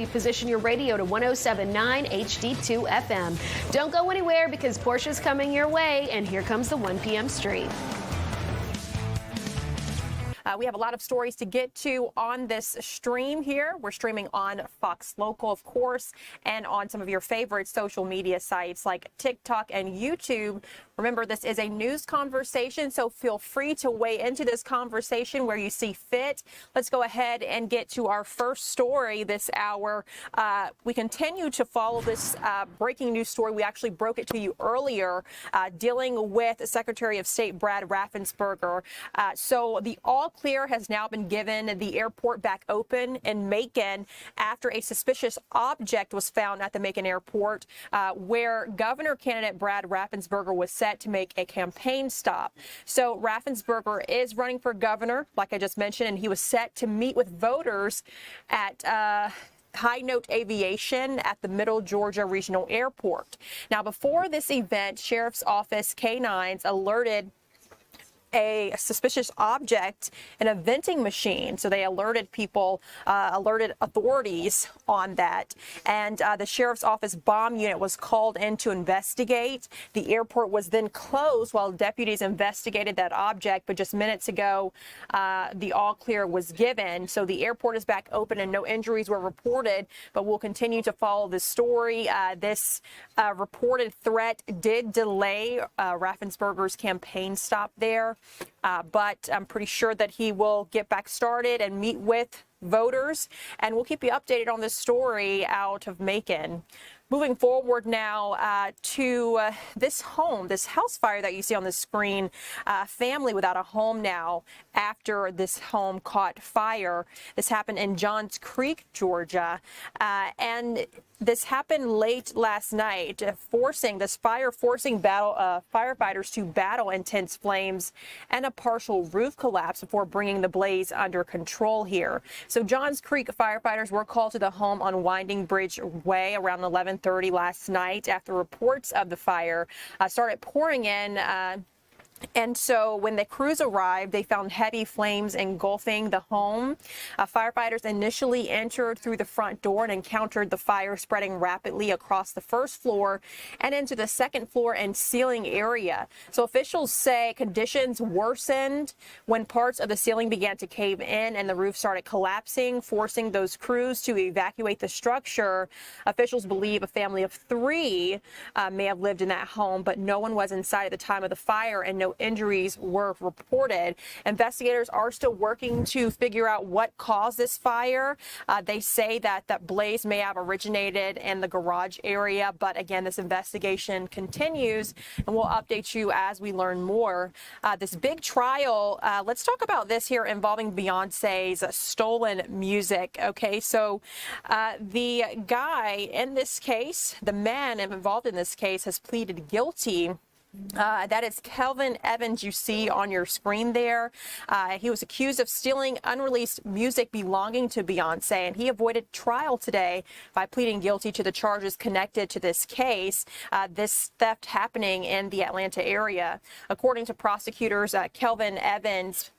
you position your radio to 107.9 HD2 FM. Don't go anywhere because Portia's coming your way, and here comes the 1 p.m. stream. We have a lot of stories to get to on this stream here. We're streaming on Fox Local, of course, and on some of your favorite social media sites like TikTok and YouTube. Remember, this is a news conversation, so feel free to weigh into this conversation where you see fit. Let's go ahead and get to our first story this hour. We continue to follow this breaking news story. We actually broke it to you earlier, dealing with Secretary of State Brad Raffensperger. So the all clear has now been given, the airport back open in Macon after a suspicious object was found at the Macon airport where governor candidate Brad Raffensperger was set to make a campaign stop. So Raffensperger is running for governor, like I just mentioned, and he was set to meet with voters at High Note Aviation at the Middle Georgia Regional Airport. Now, before this event, Sheriff's Office K-9s alerted a suspicious object in a venting machine. So they alerted people, alerted authorities on that. And the Sheriff's Office bomb unit was called in to investigate. The airport was then closed while deputies investigated that object. But just minutes ago, the all clear was given. So the airport is back open and no injuries were reported. But we'll continue to follow this story. This reported threat did delay Raffensperger's campaign stop there. But I'm pretty sure that he will get back started and meet with voters, and we'll keep you updated on this story out of Macon. Moving forward now to this home, this house fire that you see on the screen, family without a home now after this home caught fire. This happened in Johns Creek, Georgia, and this happened late last night, forcing firefighters to battle intense flames and a partial roof collapse before bringing the blaze under control here. So Johns Creek firefighters were called to the home on Winding Bridge Way around 11:30 last night after reports of the fire started pouring in. And so when the crews arrived, they found heavy flames engulfing the home. Firefighters initially entered through the front door and encountered the fire spreading rapidly across the first floor and into the second floor and ceiling area. So officials say conditions worsened when parts of the ceiling began to cave in and the roof started collapsing, forcing those crews to evacuate the structure. Officials believe a family of 3 may have lived in that home, but no one was inside at the time of the fire and no injuries were reported. Investigators are still working to figure out what caused this fire. They say that that blaze may have originated in the garage area, but again, this investigation continues, and we'll update you as we learn more. This big trial, let's talk about this here involving Beyonce's stolen music. Okay, so the guy in this case, the man involved in this case, has pleaded guilty. That is Kelvin Evans, you see on your screen there. He was accused of stealing unreleased music belonging to Beyonce, and he avoided trial today by pleading guilty to the charges connected to this case, this theft happening in the Atlanta area. According to prosecutors, Kelvin Evans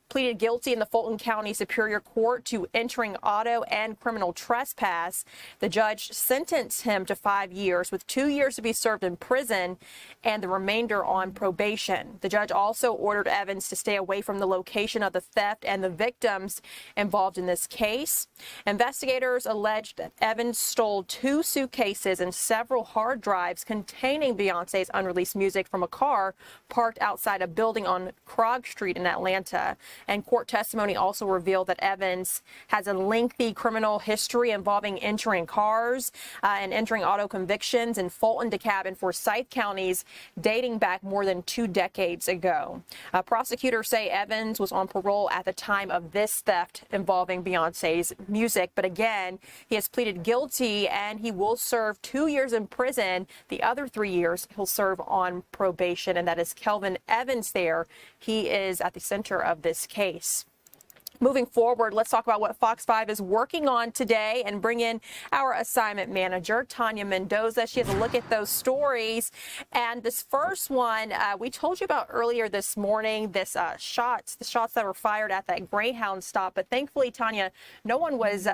pleaded guilty in the Fulton County Superior Court to entering auto and criminal trespass. The judge sentenced him to 5 years, with 2 years to be served in prison and the remainder on probation. The judge also ordered Evans to stay away from the location of the theft and the victims involved in this case. Investigators alleged that Evans stole 2 suitcases and several hard drives containing Beyonce's unreleased music from a car parked outside a building on Krog Street in Atlanta. And court testimony also revealed that Evans has a lengthy criminal history involving entering cars and entering auto convictions in Fulton, DeKalb, and Forsyth counties dating back more than 2 decades ago. Prosecutors say Evans was on parole at the time of this theft involving Beyonce's music. But again, he has pleaded guilty and he will serve 2 years in prison. The other 3 years he'll serve on probation. And that is Kelvin Evans there. He is at the center of this case. Moving forward, let's talk about what Fox 5 is working on today and bring in our assignment manager, Tanya Mendoza. She has a look at those stories. And this first one, we told you about earlier this morning, the shots that were fired at that Greyhound stop. But thankfully, Tanya, no one was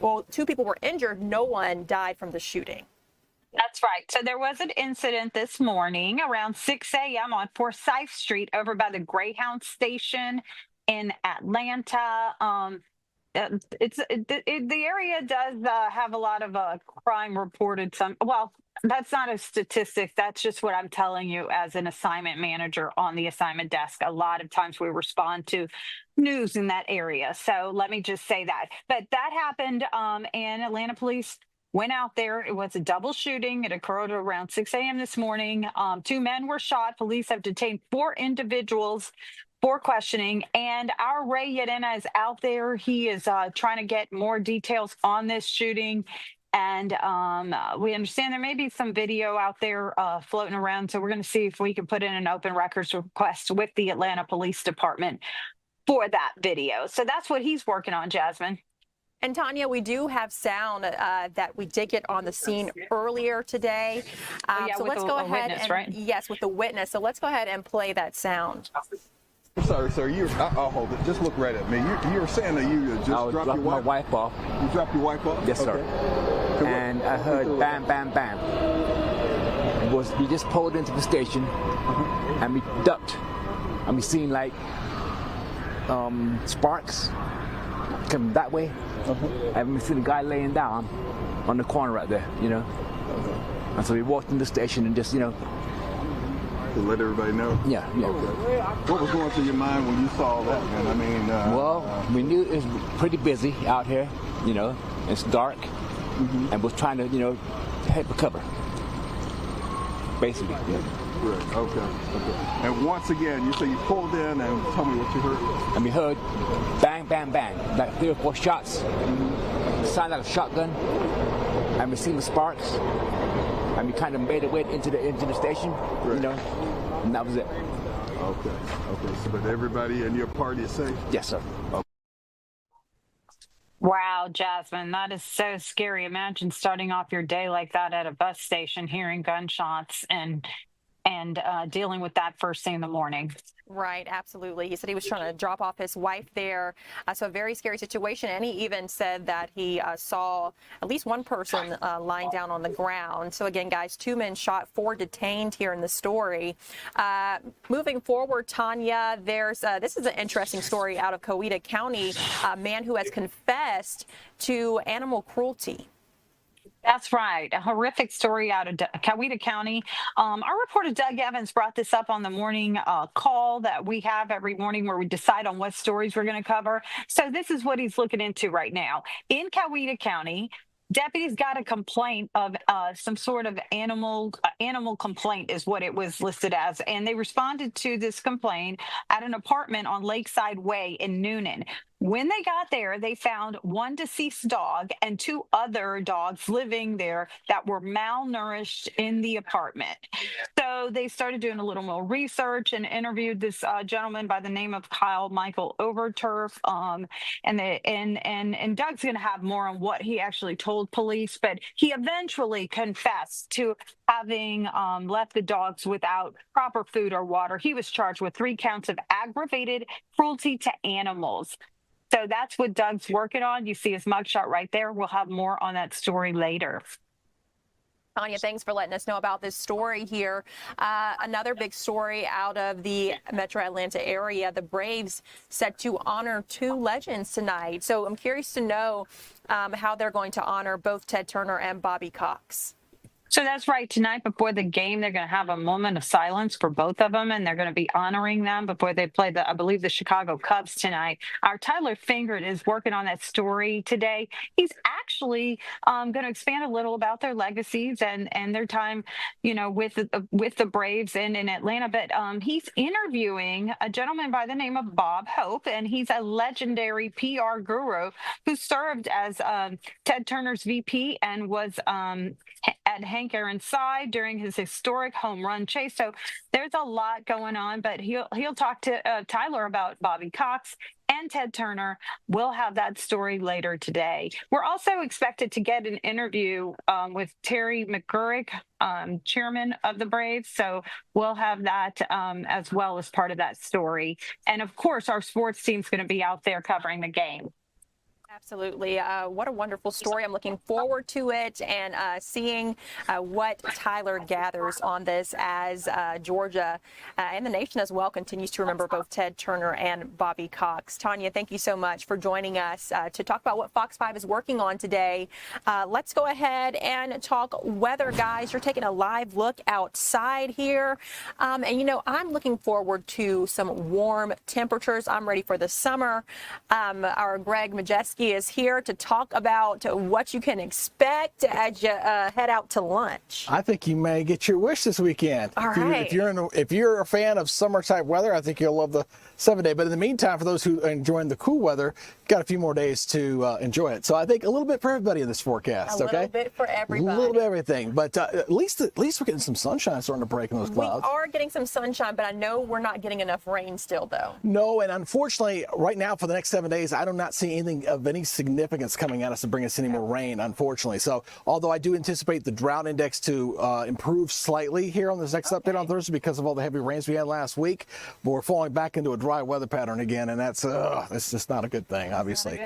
well, 2 people were injured. No one died from the shooting. That's right. So there was an incident this morning around 6 a.m. on Forsyth Street over by the Greyhound station in Atlanta. The area does have a lot of crime reported. Well, that's not a statistic. That's just what I'm telling you as an assignment manager on the assignment desk. A lot of times we respond to news in that area. So let me just say that. But that happened, and Atlanta police went out there. It was a double shooting. It occurred around 6 a.m. this morning. 2 men were shot. Police have detained 4 individuals for questioning, and our Ray Yadena is out there. He is trying to get more details on this shooting, and we understand there may be some video out there floating around, so we're going to see if we can put in an open records request with the Atlanta Police Department for that video. So that's what he's working on, Jasmine. And Tanya, we do have sound that we did get on the scene earlier today. So let's go ahead witness, and right? yes, with the witness. So let's go ahead and play that sound. Sorry, sir. I'll hold it. Just look right at me. You were saying that you just dropped your wife? my wife off. You dropped your wife off? Yes, sir. Okay. And I heard bam, bam, bam. We just pulled into the station, and we ducked, and we seen like sparks coming that way, and we seen a guy laying down on the corner right there, you know. And so we walked in the station and just, you know. To let everybody know? Yeah. Okay. What was going through your mind when you saw that, man? I mean, well, we knew it was pretty busy out here, you know. It's dark, and we're trying to, you know, head for cover, basically. Yeah. Right. Okay. And once again, you say you pulled in, and tell me what you heard. And we heard bang, bang, bang, like 3 or 4 shots. Sounded like a shotgun, and we seen the sparks, and we kind of made our way into the station, you know, and that was it. Okay. So, but everybody in your party is safe? Yes, sir. Okay. Wow, Jasmine, that is so scary. Imagine starting off your day like that at a bus station, hearing gunshots and dealing with that first thing in the morning. Right, absolutely. He said he was trying to drop off his wife there. So a very scary situation. And he even said that he saw at least one person lying down on the ground. So again, guys, 2 men shot, 4 detained here in the story. Moving forward, Tanya, this is an interesting story out of Coweta County. A man who has confessed to animal cruelty. That's right. A horrific story out of Coweta County. Our reporter Doug Evans brought this up on the morning call that we have every morning where we decide on what stories we're going to cover. So this is what he's looking into right now. In Coweta County, deputies got a complaint of some sort of animal complaint is what it was listed as. And they responded to this complaint at an apartment on Lakeside Way in Noonan. When they got there, they found 1 deceased dog and 2 other dogs living there that were malnourished in the apartment. So they started doing a little more research and interviewed this gentleman by the name of Kyle Michael Overturf. And Doug's going to have more on what he actually told police, but he eventually confessed to having left the dogs without proper food or water. He was charged with 3 counts of aggravated cruelty to animals. So that's what Doug's working on. You see his mugshot right there. We'll have more on that story later. Tanya, thanks for letting us know about this story here. Another big story out of the Metro Atlanta area. The Braves set to honor 2 legends tonight. So I'm curious to know how they're going to honor both Ted Turner and Bobby Cox. So that's right. Tonight before the game, they're going to have a moment of silence for both of them, and they're going to be honoring them before they play I believe the Chicago Cubs tonight. Our Tyler Fingert is working on that story today. He's actually going to expand a little about their legacies and their time, you know, with the Braves and in Atlanta. But he's interviewing a gentleman by the name of Bob Hope, and he's a legendary PR guru who served as Ted Turner's VP and was at Hank Aaron's side during his historic home run chase. So there's a lot going on, but he'll talk to Tyler about Bobby Cox and Ted Turner. We'll have that story later today. We're also expected to get an interview with Terry McGurk, chairman of the Braves. So we'll have that as well as part of that story. And of course, our sports team's going to be out there covering the game. Absolutely. What a wonderful story. I'm looking forward to it and seeing what Tyler gathers on this as Georgia and the nation as well continues to remember both Ted Turner and Bobby Cox. Tanya, thank you so much for joining us to talk about what Fox 5 is working on today. Let's go ahead and talk weather, guys. You're taking a live look outside here. And, you know, I'm looking forward to some warm temperatures. I'm ready for the summer. Our Greg Majeski is here to talk about what you can expect as you head out to lunch. I think you may get your wish this weekend. All right. If you're a fan of summer type weather, I think you'll love the 7-day. But in the meantime, for those who are enjoying the cool weather, got a few more days to enjoy it. So I think a little bit for everybody in this forecast. A little bit for everybody. A little bit of everything. But at least we're getting some sunshine starting to break in those clouds. We are getting some sunshine, but I know we're not getting enough rain still, though. No, and unfortunately, right now for the next 7 days, I do not see anything of any significance coming at us to bring us any more rain, unfortunately. So although I do anticipate the drought index to improve slightly here on this next update on Thursday because of all the heavy rains we had last week, but we're falling back into a dry weather pattern again, and that's just not a good thing, obviously.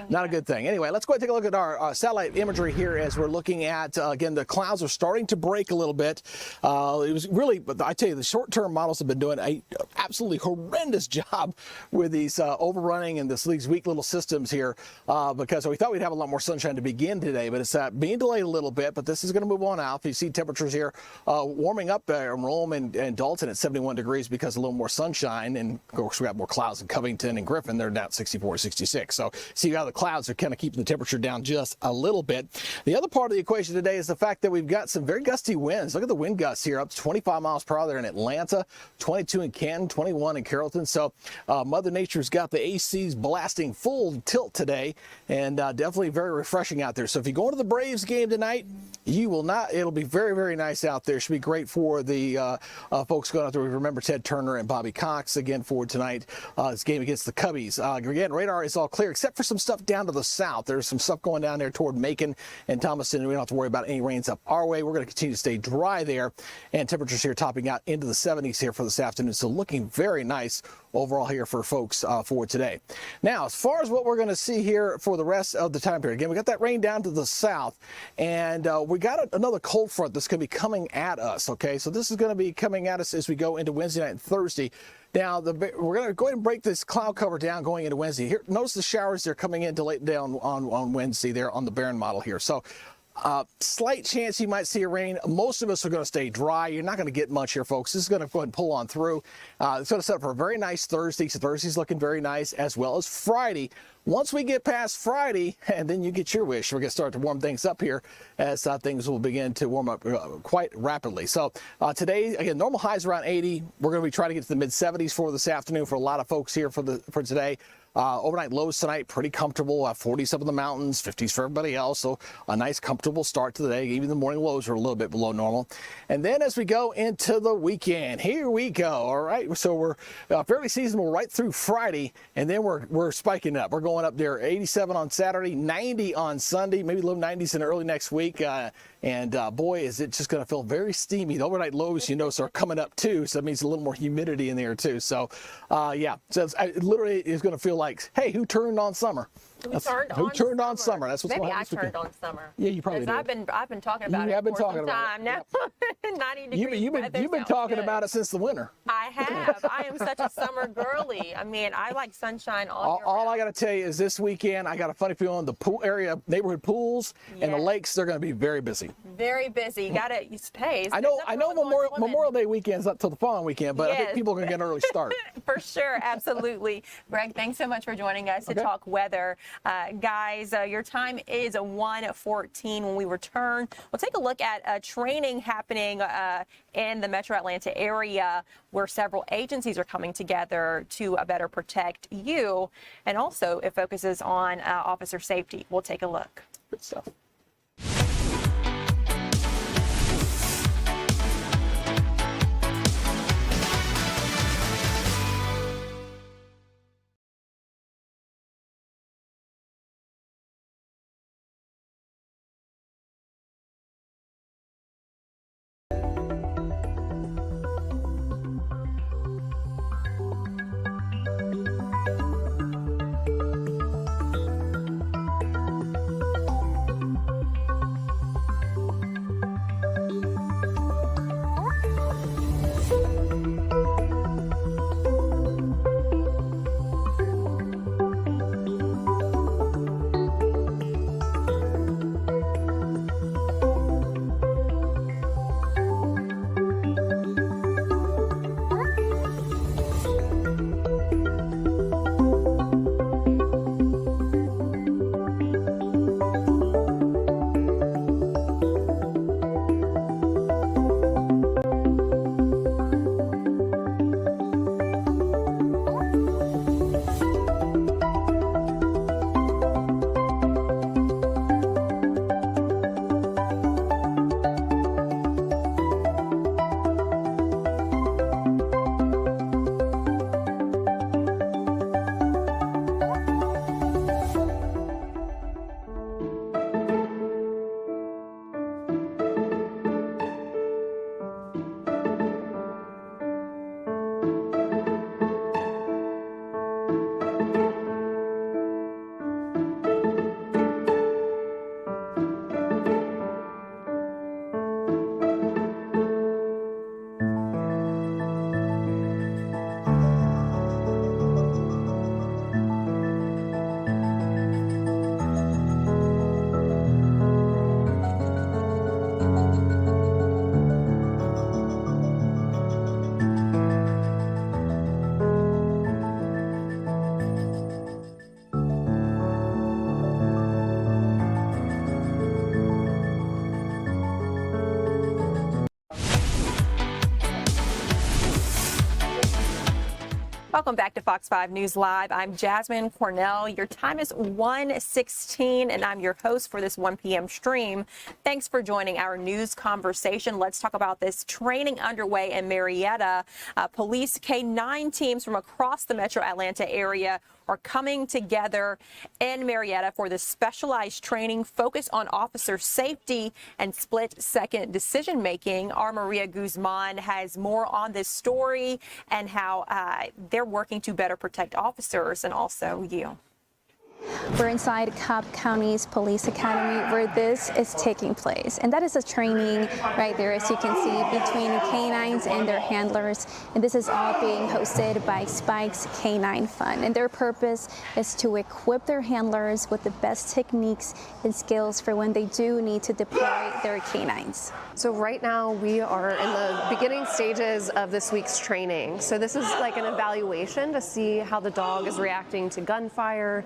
Not a good thing. Anyway, let's go ahead and take a look at our satellite imagery here as we're looking at, again, the clouds are starting to break a little bit. It was really, but I tell you, the short-term models have been doing an absolutely horrendous job with these overrunning and these weak little systems here because we thought we'd have a lot more sunshine to begin today, but it's being delayed a little bit, but this is going to move on out. You see temperatures here warming up there in Rome and Dalton at 71 degrees because a little more sunshine, and of course we got more clouds in Covington and Griffin. They're down 64, 66. So see how the clouds are kind of keeping the temperature down just a little bit. The other part of the equation today is the fact that we've got some very gusty winds. Look at the wind gusts here, up to 25 miles per hour there in Atlanta, 22 in Canton, 21 in Carrollton. So Mother Nature's got the ACs blasting full tilt today, and definitely very refreshing out there. So if you go to the Braves game tonight, you will not. It'll be very, very nice out there. Should be great for the folks going out there. We remember Ted Turner and Bobby Cox again for tonight. This game against the Cubbies. Again, radar is all clear except for some stuff down to the south. There's some stuff going down there toward Macon and Thomaston, and we don't have to worry about any rains up our way. We're going to continue to stay dry there, and temperatures here topping out into the 70s here for this afternoon. So looking very nice overall here for folks for today. Now, as far as what we're going to see here for the rest of the time period, again, we got that rain down to the south, and we got another cold front that's going to be coming at us, okay? So this is going to be coming at us as we go into Wednesday night and Thursday. Now, we're going to go ahead and break this cloud cover down going into Wednesday. Here, notice the showers, they're coming in late down on Wednesday there on the Barron model here. So slight chance you might see a rain. Most of us are going to stay dry. You're not going to get much here, folks. This is going to go ahead and pull on through. It's going to set up for a very nice Thursday. So Thursday's looking very nice, as well as Friday. Once we get past Friday, and then you get your wish, we're going to start to warm things up here as things will begin to warm up quite rapidly. So today, again, normal highs around 80. We're going to be trying to get to the mid-70s for this afternoon for a lot of folks here for today. Overnight lows tonight, pretty comfortable. 40s up in the mountains, 50s for everybody else. So a nice, comfortable start to the day. Even the morning lows are a little bit below normal. And then as we go into the weekend, here we go. All right. So we're fairly seasonable right through Friday, and then we're spiking up. We're going up there 87 on Saturday, 90 on Sunday, maybe low 90s in early next week. And boy, is it just going to feel very steamy. The overnight lows, you know, are coming up too. So that means a little more humidity in there too. So yeah, so it literally is going to feel like, hey, who turned on summer? Who turned on summer? That's what's going to happen. Maybe I turned on summer. Yeah, you probably did. I've been talking about it for some time now. 90 degrees. You've been talking about it since the winter. I have. I am such a summer girly. I mean, I like sunshine all year round. All I got to tell you is this weekend, I got a funny feeling the pool area, neighborhood pools, and the lakes, they're going to be very busy. Very busy. You got to pay. I know Memorial Day weekend's up till the following weekend, but I think people are going to get an early start. For sure. Absolutely. Greg, thanks so much for joining us to talk weather. Guys, your time is 1:14 when we return. We'll take a look at training happening in the Metro Atlanta area where several agencies are coming together to better protect you. And also it focuses on officer safety. We'll take a look. Good stuff. Welcome back to Fox 5 News Live. I'm Jasmine Cornell. Your time is 1:16, and I'm your host for this 1 p.m. stream. Thanks for joining our news conversation. Let's talk about this training underway in Marietta. Police K-9 teams from across the metro Atlanta area are coming together in Marietta for this specialized training focused on officer safety and split-second decision-making. Our Maria Guzman has more on this story and how they're working to better protect officers and also you. We're inside Cobb County's Police Academy where this is taking place. And that is a training right there, as you can see, between canines and their handlers. And this is all being hosted by Spike's Canine Fund. And their purpose is to equip their handlers with the best techniques and skills for when they do need to deploy their canines. So right now we are in the beginning stages of this week's training. So this is like an evaluation to see how the dog is reacting to gunfire,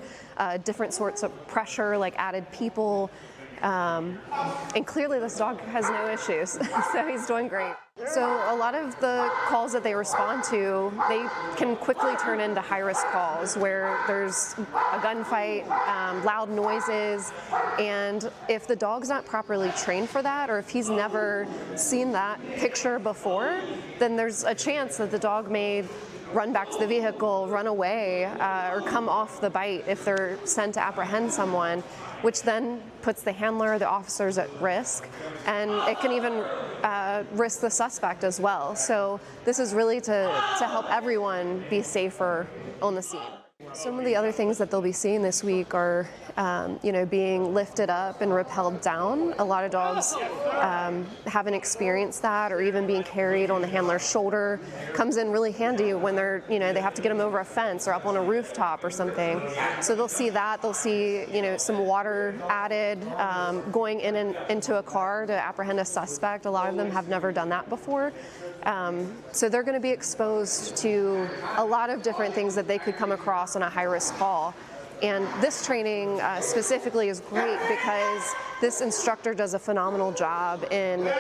different sorts of pressure like added people, and clearly this dog has no issues, so he's doing great. So a lot of the calls that they respond to, they can quickly turn into high-risk calls where there's a gunfight, loud noises, and if the dog's not properly trained for that, or if he's never seen that picture before, then there's a chance that the dog may run back to the vehicle, run away, or come off the bite if they're sent to apprehend someone, which then puts the handler, the officers at risk, and it can even risk the suspect as well. So this is really to help everyone be safer on the scene. Some of the other things that they'll be seeing this week are, being lifted up and rappelled down. A lot of dogs haven't experienced that, or even being carried on the handler's shoulder comes in really handy when they're, they have to get them over a fence or up on a rooftop or something. So they'll see that. They'll see, some water added, going in and into a car to apprehend a suspect. A lot of them have never done that before. So they're going to be exposed to a lot of different things that they could come across on a high-risk call. And this training specifically is great because this instructor does a phenomenal job in learning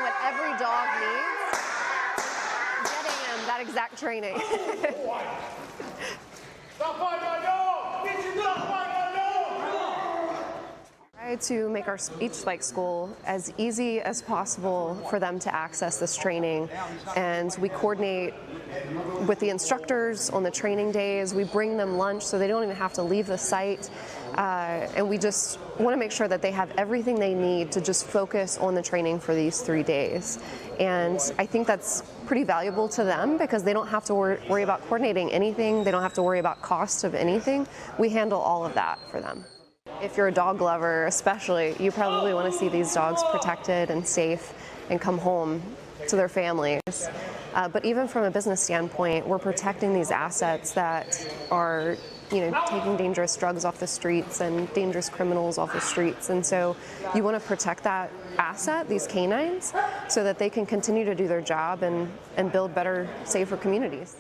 what every dog needs, getting him that exact training. To make our speech spike school as easy as possible for them to access this training, and we coordinate with the instructors on the training days. We bring them lunch so they don't even have to leave the site, and we just want to make sure that they have everything they need to just focus on the training for these 3 days. And I think that's pretty valuable to them because they don't have to worry about coordinating anything. They don't have to worry about cost of anything. We handle all of that for them. If you're a dog lover especially, you probably want to see these dogs protected and safe and come home to their families. But even from a business standpoint, we're protecting these assets that are, taking dangerous drugs off the streets and dangerous criminals off the streets. And so you want to protect that asset, these canines, so that they can continue to do their job and build better, safer communities.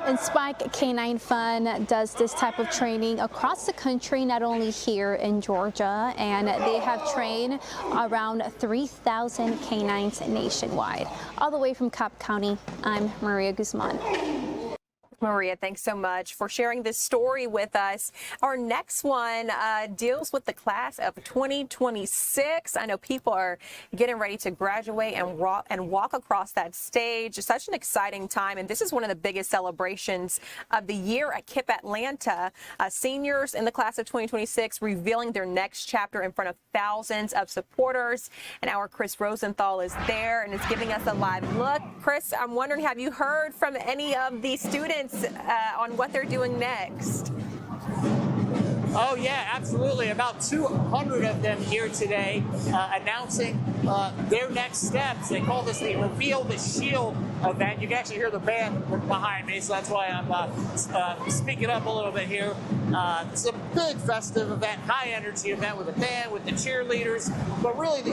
And Spike Canine Fund does this type of training across the country, not only here in Georgia, and they have trained around 3,000 canines nationwide. All the way from Cobb County, I'm Maria Guzman. Maria, thanks so much for sharing this story with us. Our next one deals with the class of 2026. I know people are getting ready to graduate and walk across that stage. It's such an exciting time, and this is one of the biggest celebrations of the year at KIPP Atlanta. Seniors in the class of 2026 revealing their next chapter in front of thousands of supporters, and our Chris Rosenthal is there and is giving us a live look. Chris, I'm wondering, have you heard from any of the students on what they're doing next? Oh, yeah, absolutely. About 200 of them here today announcing their next steps. They call this the Reveal the Shield event. You can actually hear the band behind me, so that's why I'm speaking up a little bit here. It's a big festive event, high energy event with a band, with the cheerleaders. But really, the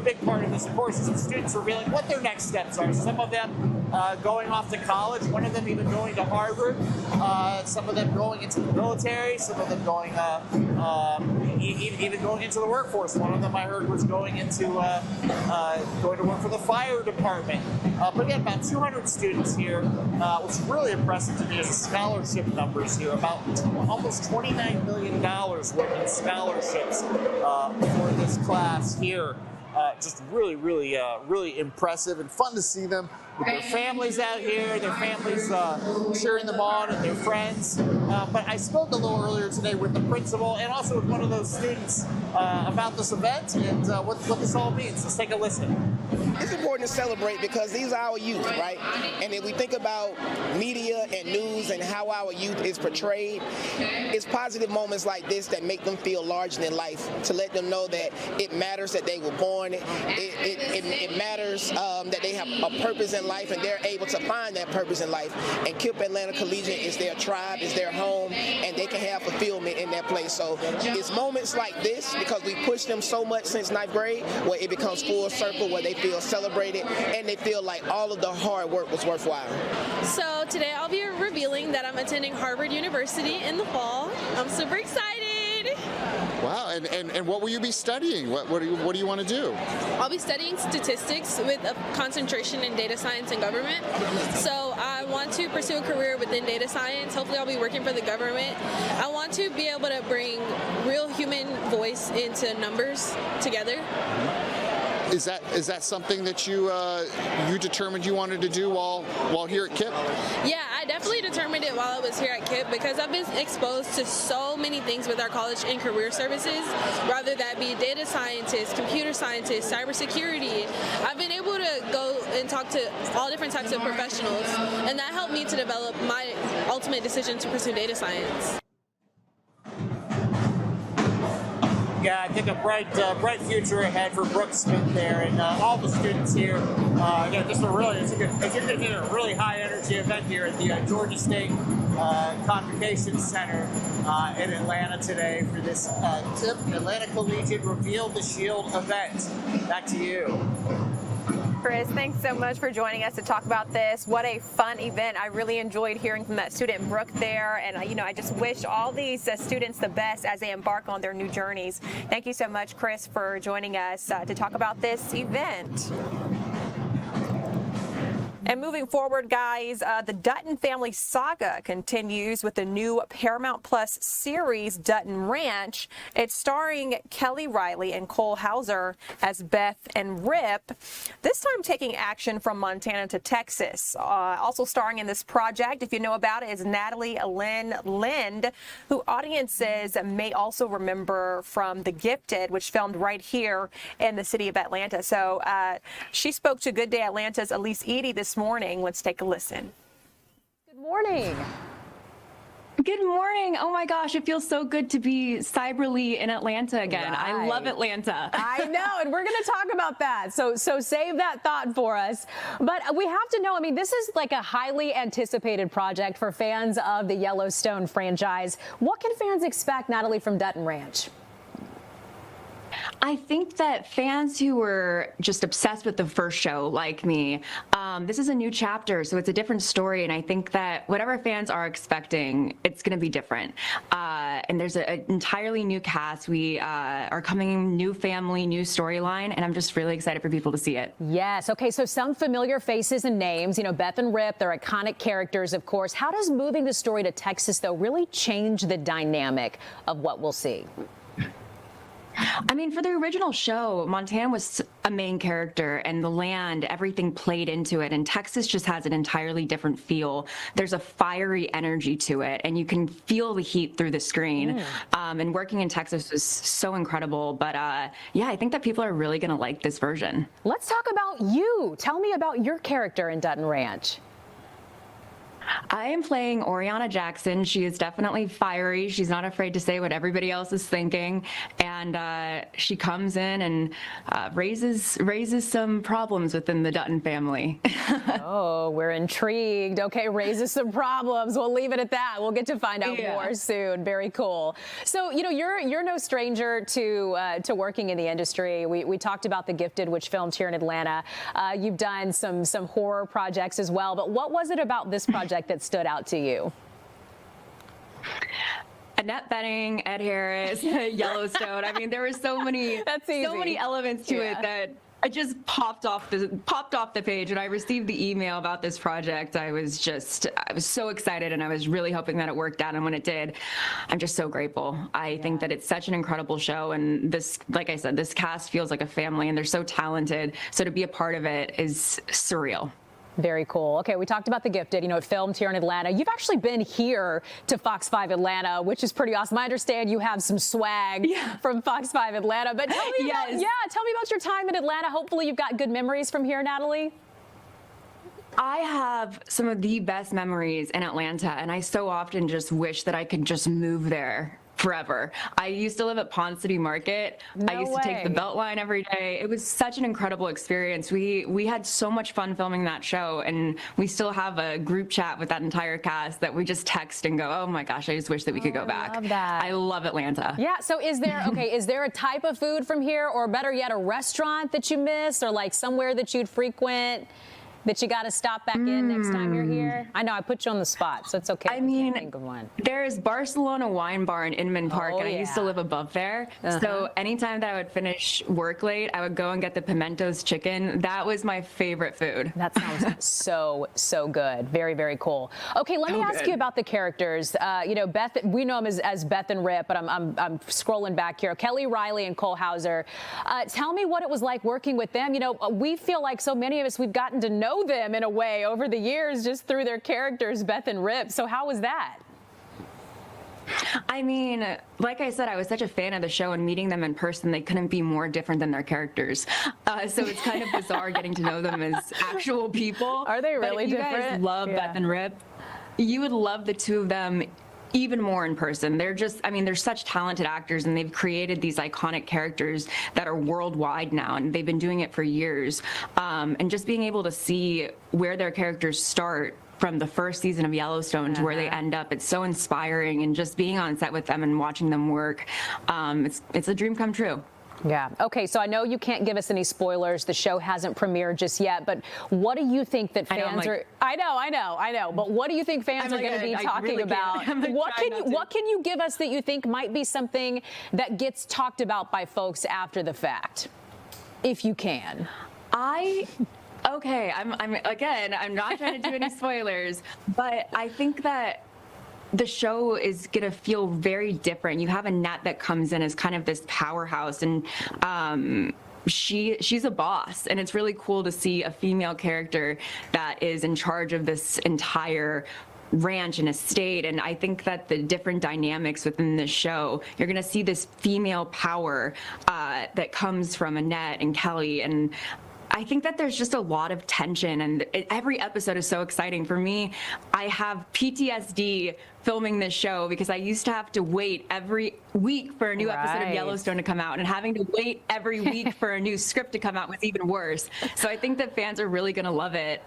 big part of this, of course, is the students revealing what their next steps are. Some of them going off to college, one of them even going to Harvard, some of them going into the military, some of them going even going into the workforce. One of them I heard was going into going to work for the fire department. But again, about 200 students here. What's really impressive to me is the scholarship numbers here. About almost $29 million worth in scholarships for this class here. Just really impressive and fun to see them with their families out here, their families cheering them on and their friends. But I spoke a little earlier today with the principal and also with one of those students about this event and what this all means. Let's take a listen. It's important to celebrate because these are our youth, right? And if we think about media and news and how our youth is portrayed, it's positive moments like this that make them feel larger than life, to let them know that it matters that they were born, it matters that they have a purpose in life and they're able to find that purpose in life. And KIPP Atlanta Collegiate is their tribe, is their home, and they can have fulfillment in that place. So it's moments like this, because we pushed them so much since 9th grade, where it becomes full circle, where they feel celebrated and they feel like all of the hard work was worthwhile. So today I'll be revealing that I'm attending Harvard University in the fall. I'm super excited. Wow, and what will you be studying? What do you want to do? I'll be studying statistics with a concentration in data science and government. So I want to pursue a career within data science. Hopefully I'll be working for the government. I want to be able to bring real human voice into numbers together. Is that something that you determined you wanted to do while here at KIPP? Yeah, I definitely determined it while I was here at KIPP because I've been exposed to so many things with our college and career services, whether that be data scientists, computer scientists, cybersecurity. I've been able to go and talk to all different types of professionals, and that helped me to develop my ultimate decision to pursue data science. Yeah, I think a bright future ahead for Brooke Smith there and all the students here. Again, just it's going to be a really high energy event here at the Georgia State Convocation Center in Atlanta today for this KIPP Atlanta Collegiate Reveal the Shield event. Back to you. Chris, thanks so much for joining us to talk about this. What a fun event. I really enjoyed hearing from that student, Brooke, there. And, I just wish all these students the best as they embark on their new journeys. Thank you so much, Chris, for joining us to talk about this event. And moving forward, guys, the Dutton family saga continues with the new Paramount Plus series, Dutton Ranch. It's starring Kelly Riley and Cole Hauser as Beth and Rip, this time taking action from Montana to Texas. Also starring in this project, if you know about it, is Natalie Lynn Lind, who audiences may also remember from The Gifted, which filmed right here in the city of Atlanta. So she spoke to Good Day Atlanta's Elise Edie this morning. Let's take a listen. Good morning. Good morning. Oh my gosh, it feels so good to be cyberly in Atlanta again. Right. I love Atlanta. I know, and we're going to talk about that. So save that thought for us. But we have to know, this is like a highly anticipated project for fans of the Yellowstone franchise. What can fans expect, Natalie, from Dutton Ranch? I think that fans who were just obsessed with the first show, like me, this is a new chapter, so it's a different story, and I think that whatever fans are expecting, it's going to be different. And there's an entirely new cast. We are coming, new family, new storyline, and I'm just really excited for people to see it. Yes. Okay, so some familiar faces and names. Beth and Rip, they're iconic characters, of course. How does moving the story to Texas, though, really change the dynamic of what we'll see? For the original show, Montana was a main character, and the land, everything played into it, and Texas just has an entirely different feel. There's a fiery energy to it, and you can feel the heat through the screen. And working in Texas was so incredible, but yeah, I think that people are really going to like this version. Let's talk about you. Tell me about your character in Dutton Ranch. I am playing Oriana Jackson. She is definitely fiery. She's not afraid to say what everybody else is thinking. And she comes in and raises some problems within the Dutton family. Oh, we're intrigued. Okay, raises some problems. We'll leave it at that. We'll get to find out more soon. Very cool. So, you know, you're no stranger to working in the industry. We talked about The Gifted, which filmed here in Atlanta. You've done some horror projects as well. But what was it about this project that stood out to you? Annette Bening, Ed Harris, Yellowstone. I mean, there were so many elements to it that I just popped off the page. When I received the email about this project, I was so excited, and I was really hoping that it worked out. And when it did, I'm just so grateful. I think that it's such an incredible show, and this, like I said, this cast feels like a family, and they're so talented. So to be a part of it is surreal. Very cool. Okay, we talked about The Gifted. You know, it filmed here in Atlanta. You've actually been here to Fox 5 Atlanta, which is pretty awesome. I understand you have some swag from Fox 5 Atlanta. But tell me tell me about your time in Atlanta. Hopefully you've got good memories from here, Natalie. I have some of the best memories in Atlanta, and I so often just wish that I could just move there forever. I used to live at Pond City Market. I used to take the Beltline every day. It was such an incredible experience. We had so much fun filming that show, and we still have a group chat with that entire cast that we just text and go, oh my gosh, I just wish that we could go back. Love that. I love Atlanta. Yeah, so is there a type of food from here, or better yet, a restaurant that you miss, or like somewhere that you'd frequent that you got to stop back in next time you're here? I know I put you on the spot, so it's okay. I mean, think of one. There's Barcelona Wine Bar in Inman Park, and I used to live above there. So anytime that I would finish work late, I would go and get the Pimentos chicken. That was my favorite food. That sounds so good. Very, very cool. Okay, let me ask you about the characters. You know, Beth, we know them as Beth and Rip, but I'm scrolling back here. Kelly Riley and Cole Hauser. Tell me what it was like working with them. You know, we feel like so many of us, we've gotten to know them in a way over the years just through their characters, Beth and Rip. So how was that? I mean, like I said, I was such a fan of the show, and meeting them in person, they couldn't be more different than their characters. So it's kind of bizarre getting to know them as actual people. Are they really different? If you guys love Beth and Rip, you would love the two of them even more in person. They're just, I mean, they're such talented actors, and they've created these iconic characters that are worldwide now, and they've been doing it for years. And just being able to see where their characters start from the first season of Yellowstone to where they end up, it's so inspiring, and just being on set with them and watching them work, it's a dream come true. Yeah. Okay. So I know you can't give us any spoilers. The show hasn't premiered just yet. But what do you think that fans are? I know. But what do you think fans are going to be talking about? What can you give us that you think might be something that gets talked about by folks after the fact, if you can? Okay. I'm not trying to do any spoilers, but I think that the show is going to feel very different. You have Annette that comes in as kind of this powerhouse, and she's a boss, and it's really cool to see a female character that is in charge of this entire ranch and estate. And I think that the different dynamics within this show, you're going to see this female power that comes from Annette and Kelly, and I think that there's just a lot of tension, and every episode is so exciting. For me, I have PTSD filming this show because I used to have to wait every week for a new episode of Yellowstone to come out, and having to wait every week for a new script to come out was even worse. So I think that fans are really going to love it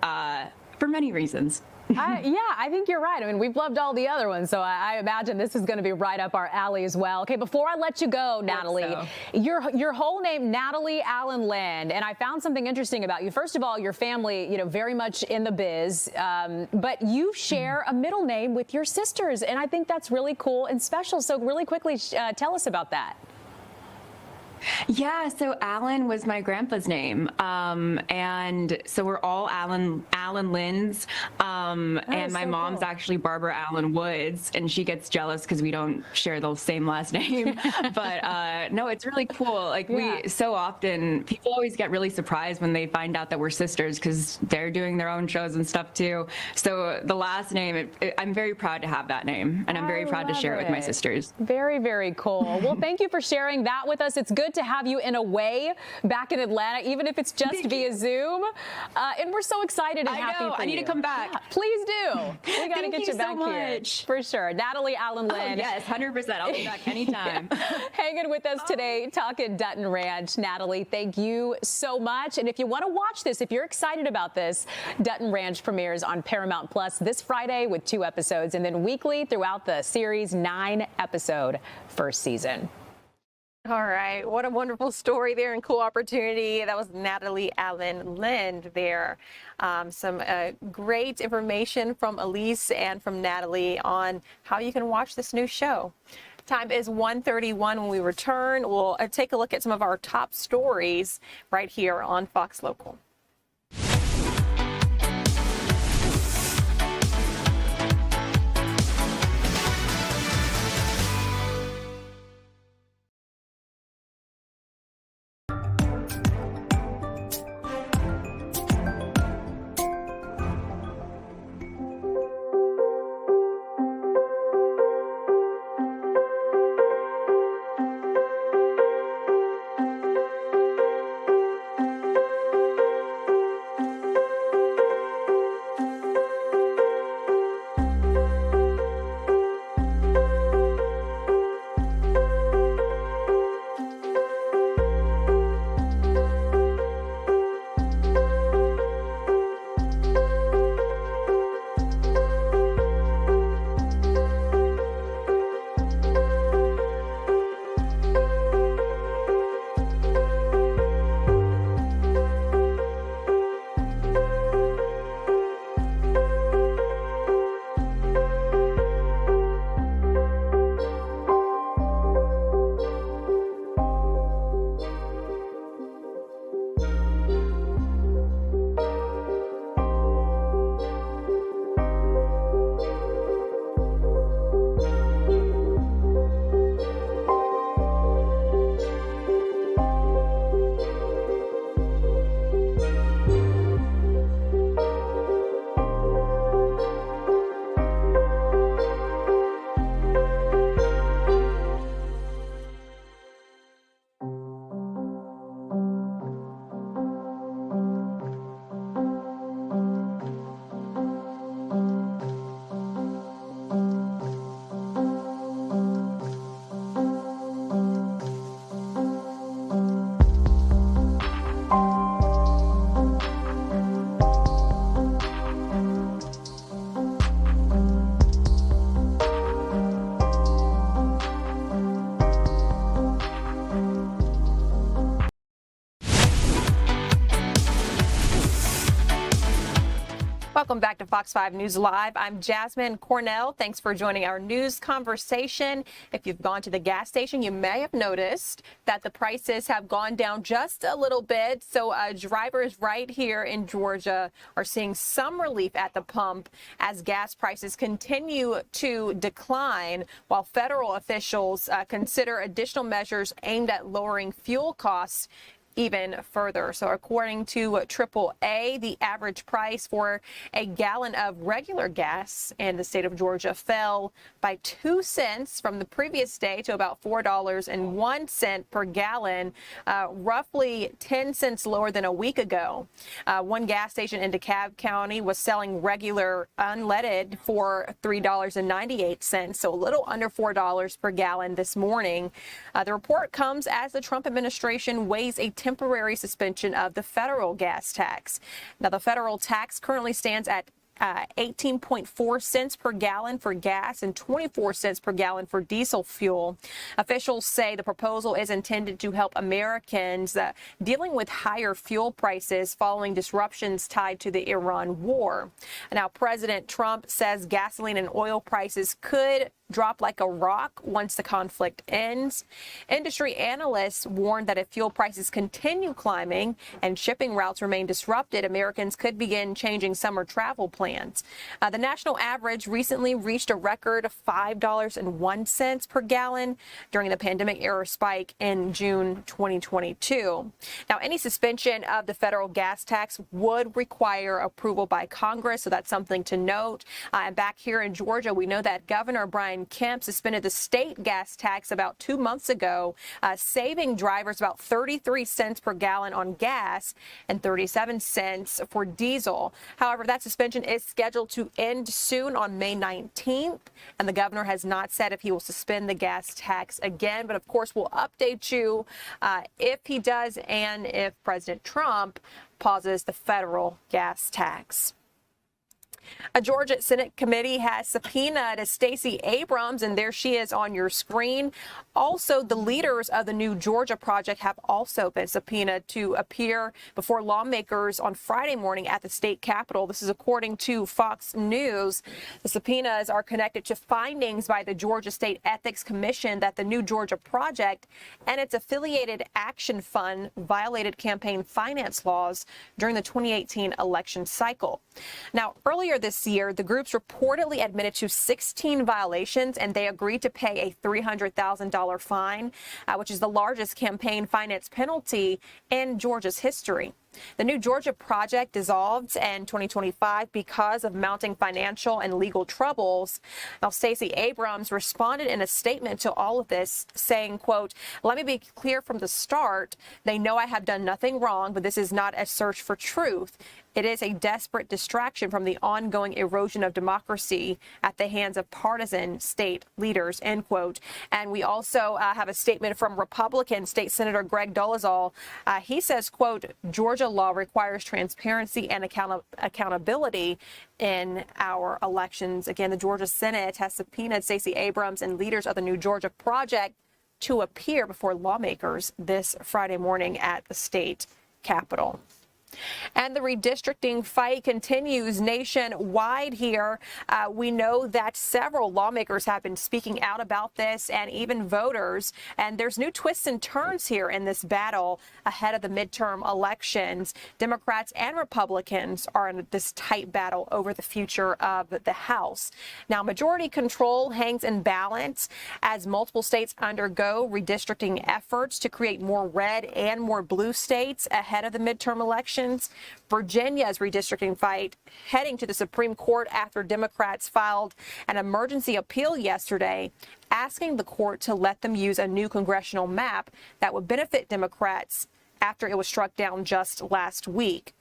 for many reasons. I think you're right. I mean, we've loved all the other ones, so I imagine this is going to be right up our alley as well. Okay, before I let you go, Natalie, your whole name, Natalie Allen Land, and I found something interesting about you. First of all, your family, you know, very much in the biz, but you share a middle name with your sisters, and I think that's really cool and special. So really quickly, tell us about that. Yeah, so Allen was my grandpa's name, and so we're all Allen Lynns, and my mom's actually Barbara Allen Woods, and she gets jealous because we don't share the same last name. But no, it's really cool. Like we so often, people always get really surprised when they find out that we're sisters because they're doing their own shows and stuff too. So the last name, I'm very proud to have that name, and I'm very proud to share it with my sisters. Very, very cool. Well, thank you for sharing that with us. It's good good to have you in a way back in Atlanta, even if it's just via Zoom. And we're so excited and happy for I need you. to come back. Yeah, please do. We got to Thank get you you back so here. much. For sure. Natalie Allen Lynn. Oh, yes, 100%. I'll be back anytime. Hanging with us today, talking Dutton Ranch. Natalie, thank you so much. And if you want to watch this, if you're excited about this, Dutton Ranch premieres on Paramount Plus this Friday with 2 episodes, and then weekly throughout the series' 9-episode first season. All right. What a wonderful story there and cool opportunity. That was Natalie Allen Lind there. Some great information from Elise and from Natalie on how you can watch this new show. Time is 1:31 when we return. We'll take a look at some of our top stories right here on Fox Local. Welcome back to Fox 5 News Live. I'm Jasmine Cornell. Thanks for joining our news conversation. If you've gone to the gas station, you may have noticed that the prices have gone down just a little bit. So drivers right here in Georgia are seeing some relief at the pump as gas prices continue to decline, while federal officials consider additional measures aimed at lowering fuel costs even further. So according to AAA, the average price for a gallon of regular gas in the state of Georgia fell by 2 cents from the previous day to about $4.01 per gallon, roughly 10 cents lower than a week ago. One gas station in DeKalb County was selling regular unleaded for $3.98, so a little under $4 per gallon this morning. The report comes as the Trump administration weighs a temporary suspension of the federal gas tax. Now, the federal tax currently stands at 18.4 cents per gallon for gas and 24 cents per gallon for diesel fuel. Officials say the proposal is intended to help Americans dealing with higher fuel prices following disruptions tied to the Iran war. Now, President Trump says gasoline and oil prices could drop like a rock once the conflict ends. Industry analysts warned that if fuel prices continue climbing and shipping routes remain disrupted, Americans could begin changing summer travel plans. The national average recently reached a record of $5.01 per gallon during the pandemic era spike in June 2022. Now, any suspension of the federal gas tax would require approval by Congress, so that's something to note. And back here in Georgia, we know that Governor Brian Governor Kemp suspended the state gas tax about 2 months ago, saving drivers about 33 cents per gallon on gas and 37 cents for diesel. However, that suspension is scheduled to end soon on May 19th, and the governor has not said if he will suspend the gas tax again. But of course, we'll update you if he does and if President Trump pauses the federal gas tax. A Georgia Senate committee has subpoenaed Stacey Abrams, and there she is on your screen. Also, the leaders of the New Georgia Project have also been subpoenaed to appear before lawmakers on Friday morning at the state capitol. This is according to Fox News. The subpoenas are connected to findings by the Georgia State Ethics Commission that the New Georgia Project and its affiliated action fund violated campaign finance laws during the 2018 election cycle. Now, earlier this year, the groups reportedly admitted to 16 violations, and they agreed to pay a $300,000 fine, which is the largest campaign finance penalty in Georgia's history. The New Georgia Project dissolved in 2025 because of mounting financial and legal troubles. Now, Stacey Abrams responded in a statement to all of this, saying, quote, "Let me be clear from the start. They know I have done nothing wrong, but this is not a search for truth. It is a desperate distraction from the ongoing erosion of democracy at the hands of partisan state leaders," end quote. And we also have a statement from Republican State Senator Greg Dolezal. He says, quote, "Georgia law requires transparency and accountability in our elections." Again, the Georgia Senate has subpoenaed Stacey Abrams and leaders of the New Georgia Project to appear before lawmakers this Friday morning at the state capitol. And the redistricting fight continues nationwide here. We know that several lawmakers have been speaking out about this, and even voters. And there's new twists and turns here in this battle ahead of the midterm elections. Democrats and Republicans are in this tight battle over the future of the House. Now, majority control hangs in balance as multiple states undergo redistricting efforts to create more red and more blue states ahead of the midterm elections. Virginia's redistricting fight heading to the Supreme Court after Democrats filed an emergency appeal yesterday, asking the court to let them use a new congressional map that would benefit Democrats after it was struck down just last week.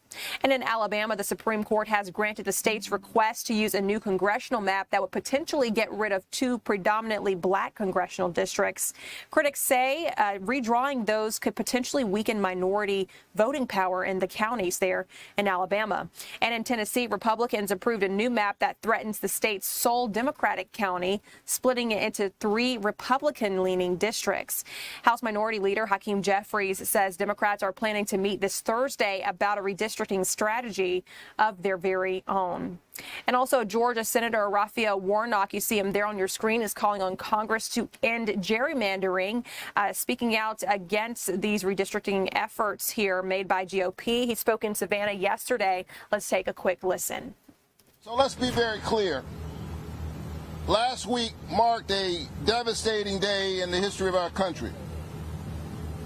And in Alabama, the Supreme Court has granted the state's request to use a new congressional map that would potentially get rid of 2 predominantly black congressional districts. Critics say redrawing those could potentially weaken minority voting power in the counties there in Alabama. And in Tennessee, Republicans approved a new map that threatens the state's sole Democratic county, splitting it into 3 Republican-leaning districts. House Minority Leader Hakeem Jeffries says Democrats are planning to meet this Thursday about a redistricting strategy of their very own. And also, Georgia Senator Raphael Warnock, you see him there on your screen, is calling on Congress to end gerrymandering, speaking out against these redistricting efforts here made by GOP. He spoke in Savannah yesterday. Let's take a quick listen. So let's be very clear. Last week marked a devastating day in the history of our country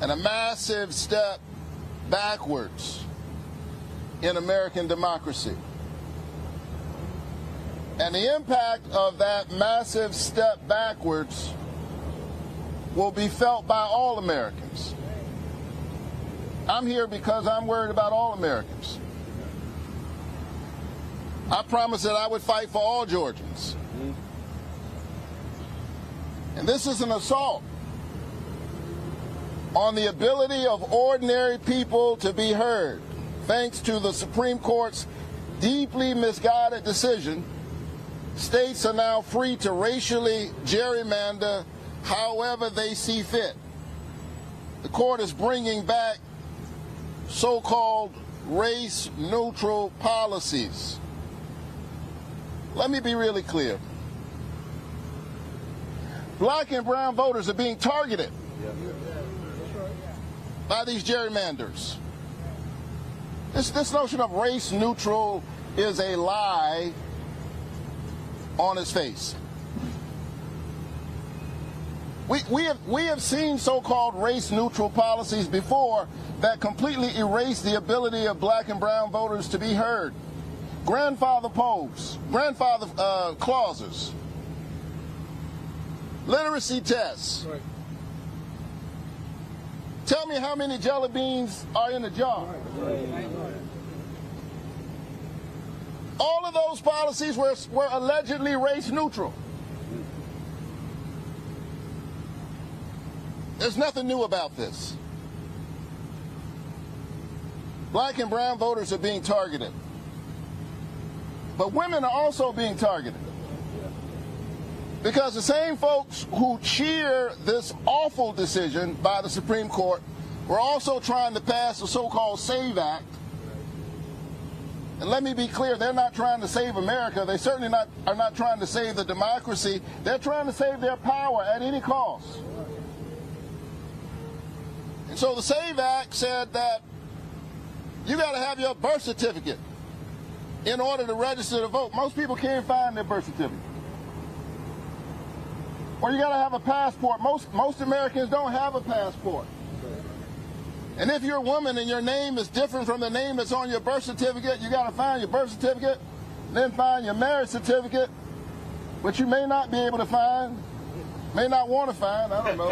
and a massive step backwards in American democracy. And the impact of that massive step backwards will be felt by all Americans. I'm here because I'm worried about all Americans. I promised that I would fight for all Georgians. And this is an assault on the ability of ordinary people to be heard. Thanks to the Supreme Court's deeply misguided decision, states are now free to racially gerrymander however they see fit. The court is bringing back so-called race-neutral policies. Let me be really clear. Black and brown voters are being targeted by these gerrymanders. This notion of race neutral is a lie on its face. We have seen so-called race neutral policies before that completely erase the ability of black and brown voters to be heard. Grandfather clauses literacy tests. Tell me how many jelly beans are in a jar. All of those policies were allegedly race neutral. There's nothing new about this. Black and brown voters are being targeted. But women are also being targeted. Because the same folks who cheer this awful decision by the Supreme Court were also trying to pass the so-called SAVE Act. And let me be clear, they're not trying to save America. They certainly are not trying to save the democracy. They're trying to save their power at any cost. And so the SAVE Act said that you got to have your birth certificate in order to register to vote. Most people can't find their birth certificate. Or you got to have a passport. Most Americans don't have a passport. And if you're a woman and your name is different from the name that's on your birth certificate, you got to find your birth certificate, then find your marriage certificate, which you may not be able to find, may not want to find, I don't know.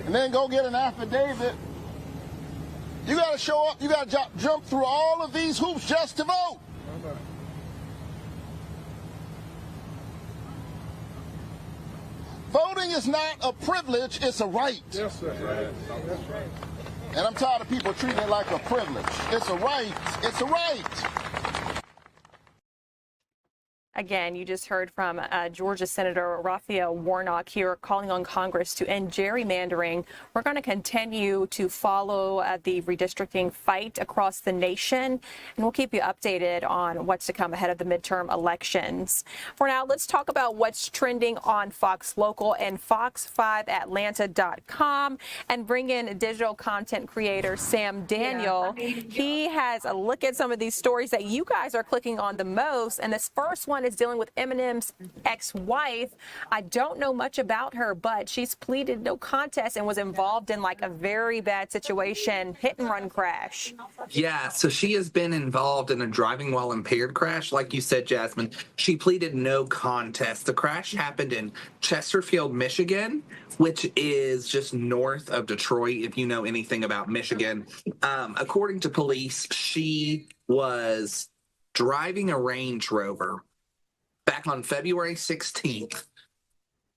And then go get an affidavit. You got to show up, you got to jump through all of these hoops just to vote. Voting is not a privilege, it's a right. Yes, sir. And I'm tired of people treating it like a privilege. It's a right. It's a right. Again, you just heard from Georgia Senator Raphael Warnock here calling on Congress to end gerrymandering. We're going to continue to follow the redistricting fight across the nation, and we'll keep you updated on what's to come ahead of the midterm elections. For now, let's talk about what's trending on Fox Local and Fox5Atlanta.com and bring in digital content creator Sam Daniel. He has a look at some of these stories that you guys are clicking on the most, and this first one is dealing with Eminem's ex-wife. I don't know much about her, but she's pleaded no contest and was involved in like a very bad situation, hit and run crash. Yeah, so she has been involved in a driving while impaired crash. Like you said, Jasmine, she pleaded no contest. The crash happened in Chesterfield, Michigan, which is just north of Detroit, if you know anything about Michigan. According to police, she was driving a Range Rover back on February 16th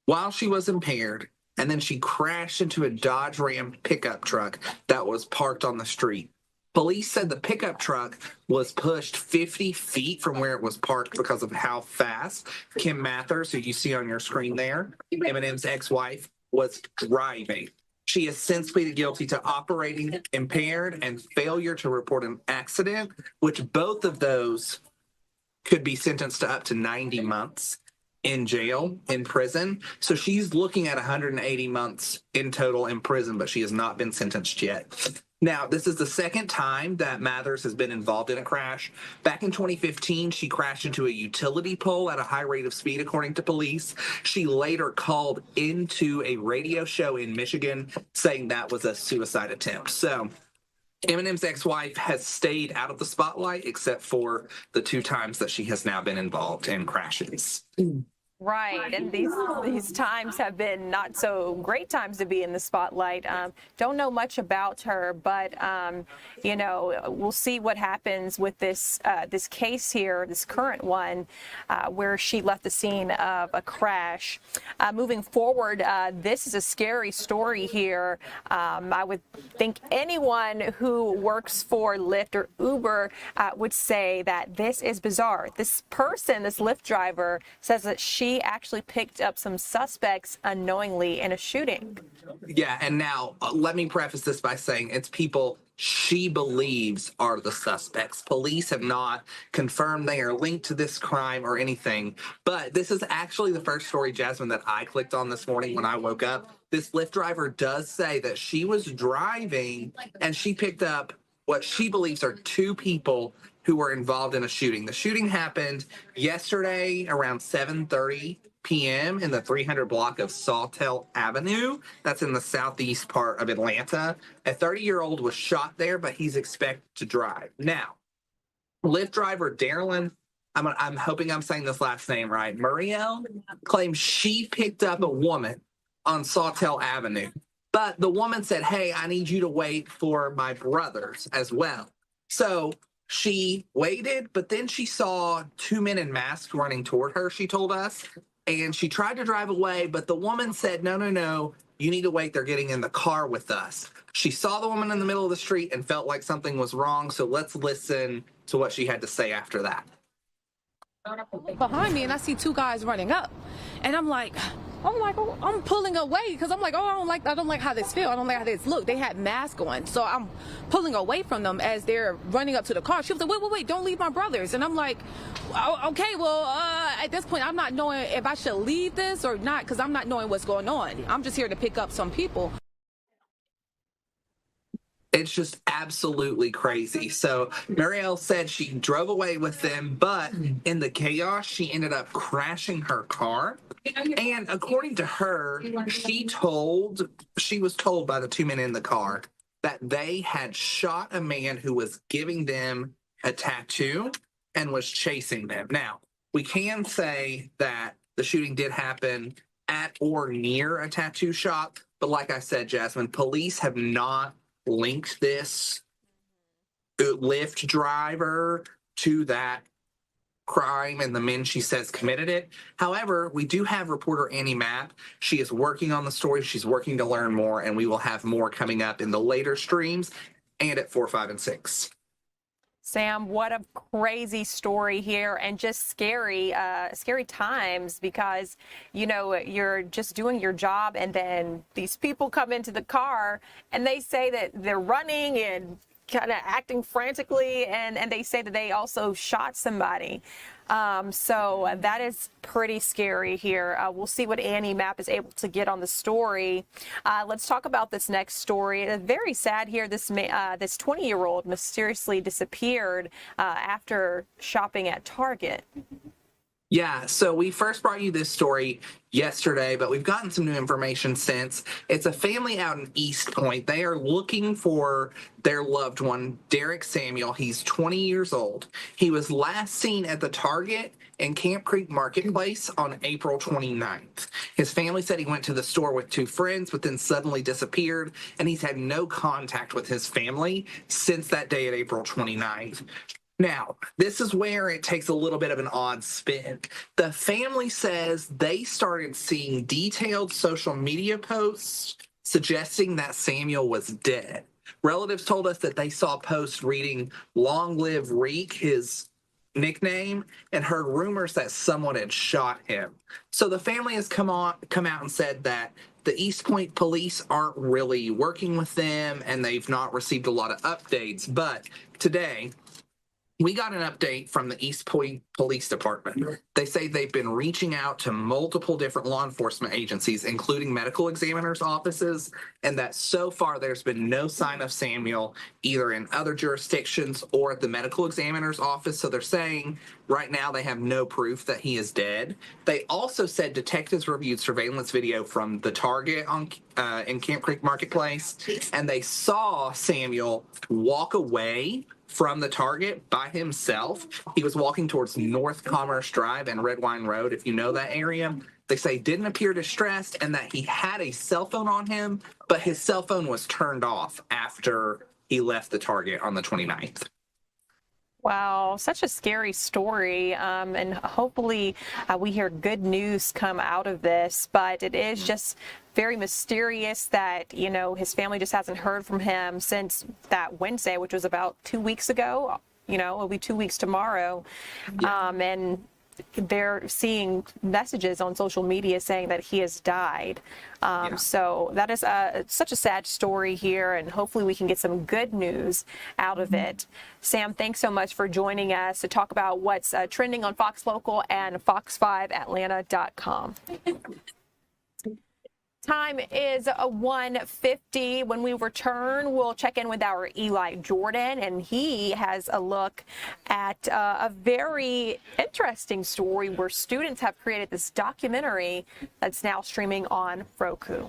while she was impaired, and then she crashed into a Dodge Ram pickup truck that was parked on the street. Police said the pickup truck was pushed 50 feet from where it was parked because of how fast Kim Mathers, who you see on your screen there, Eminem's ex-wife, was driving. She has since pleaded guilty to operating impaired and failure to report an accident, which both of those could be sentenced to up to 90 months in jail, in prison. So she's looking at 180 months in total in prison, but she has not been sentenced yet. Now, this is the second time that Mathers has been involved in a crash. Back in 2015, she crashed into a utility pole at a high rate of speed, according to police. She later called into a radio show in Michigan saying that was a suicide attempt. So Eminem's ex-wife has stayed out of the spotlight except for the 2 times that she has now been involved in crashes. Right, and these times have been not so great times to be in the spotlight. Don't know much about her, but you know, we'll see what happens with this this case here, this current one, where she left the scene of a crash. Moving forward, this is a scary story here. I would think anyone who works for Lyft or Uber would say that this is bizarre. This person, this Lyft driver, says that she actually picked up some suspects unknowingly in a shooting. Yeah, and now let me preface this by saying it's people she believes are the suspects. Police have not confirmed they are linked to this crime or anything, but this is actually the first story, Jasmine, that I clicked on this morning when I woke up. This Lyft driver does say that she was driving and she picked up what she believes are 2 people who were involved in a shooting. The shooting happened yesterday around 7:30 p.m. in the 300 block of Sawtell Avenue. That's in the southeast part of Atlanta. A 30-year-old was shot there, but he's expected to drive. Now, Lyft driver Darylyn I'm hoping I'm saying this last name right. Muriel claims she picked up a woman on Sawtell Avenue. But the woman said, hey, I need you to wait for my brothers as well. So she waited, but then she saw two men in masks running toward her, she told us. And she tried to drive away, but the woman said, no, you need to wait. They're getting in the car with us. She saw the woman in the middle of the street and felt like something was wrong. So let's listen to what she had to say after that. Behind me, and I see two guys running up, and I'm like, oh, I'm pulling away because I'm like, oh, I don't like how this feel. I don't like how this look. They had masks on, so I'm pulling away from them as they're running up to the car. She was like, wait, don't leave my brothers. And I'm like, oh, okay, well, at this point, I'm not knowing if I should leave this or not because I'm not knowing what's going on. I'm just here to pick up some people. It's just absolutely crazy. So Marielle said she drove away with them, but in the chaos, she ended up crashing her car. And according to her, she was told by the two men in the car that they had shot a man who was giving them a tattoo and was chasing them. Now, we can say that the shooting did happen at or near a tattoo shop, but like I said, Jasmine, police have not linked this Lyft driver to that crime and the men she says committed it. However, we do have reporter Annie Mapp. She is working on the story. She's working to learn more, and we will have more coming up in the later streams and at 4, 5, and 6. Sam, what a crazy story here, and just scary times because, you know, you're just doing your job and then these people come into the car and they say that they're running and kind of acting frantically, and they say that they also shot somebody. So that is pretty scary here. We'll see what Annie Mapp is able to get on the story. Let's talk about this next story. It's very sad here. This 20-year-old mysteriously disappeared after shopping at Target. Yeah, so we first brought you this story yesterday, but we've gotten some new information since. It's a family out in East Point. They are looking for their loved one, Derek Samuel. He's 20 years old. He was last seen at the Target in Camp Creek Marketplace on April 29th. His family said he went to the store with two friends, but then suddenly disappeared, and he's had no contact with his family since that day at April 29th. Now, this is where it takes a little bit of an odd spin. The family says they started seeing detailed social media posts suggesting that Samuel was dead. Relatives told us that they saw posts reading "Long Live Reek," his nickname, and heard rumors that someone had shot him. So the family has come out and said that the East Point police aren't really working with them and they've not received a lot of updates. But today, we got an update from the East Point Police Department. They say they've been reaching out to multiple different law enforcement agencies, including medical examiners' offices, and that so far there's been no sign of Samuel either in other jurisdictions or at the medical examiner's office. So they're saying right now they have no proof that he is dead. They also said detectives reviewed surveillance video from the Target in Camp Creek Marketplace, and they saw Samuel walk away from the Target by himself. He was walking towards North Commerce Drive and Red Wine Road, if you know that area. They say didn't appear distressed and that he had a cell phone on him, but his cell phone was turned off after he left the Target on the 29th. Wow, such a scary story, and hopefully we hear good news come out of this, but it is just very mysterious that, you know, his family just hasn't heard from him since that Wednesday, which was about 2 weeks ago. You know, it'll be 2 weeks tomorrow, and they're seeing messages on social media saying that he has died. So that is such a sad story here, and hopefully we can get some good news out of it. Sam, thanks so much for joining us to talk about what's trending on Fox Local and fox5atlanta.com. Time is 1:50. When we return, we'll check in with our Eli Jordan, and he has a look at a very interesting story where students have created this documentary that's now streaming on Roku.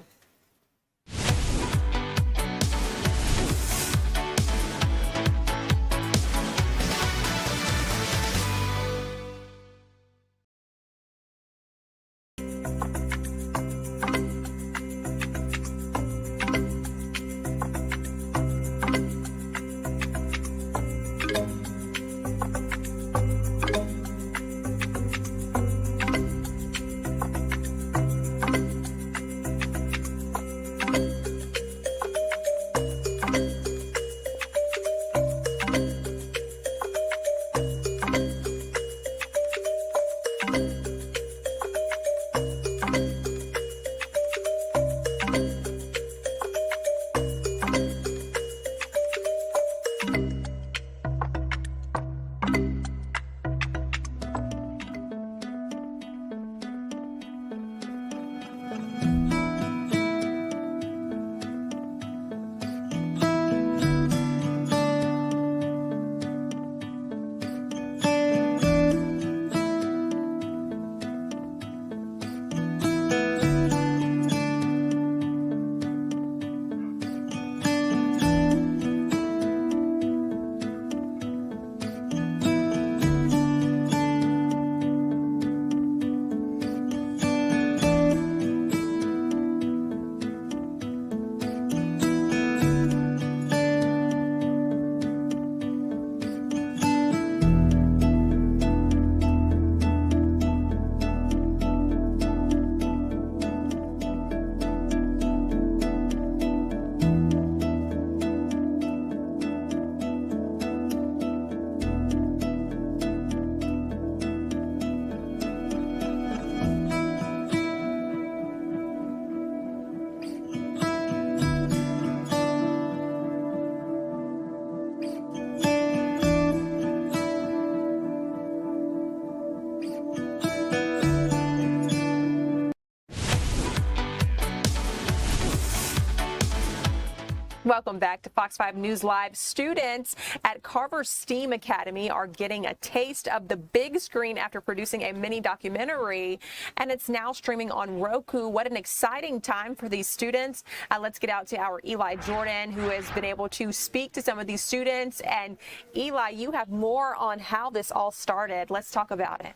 Welcome back to Fox 5 News Live. Students at Carver STEAM Academy are getting a taste of the big screen after producing a mini documentary, and it's now streaming on Roku. What an exciting time for these students. Let's get out to our Eli Jordan, who has been able to speak to some of these students. And Eli, you have more on how this all started. Let's talk about it.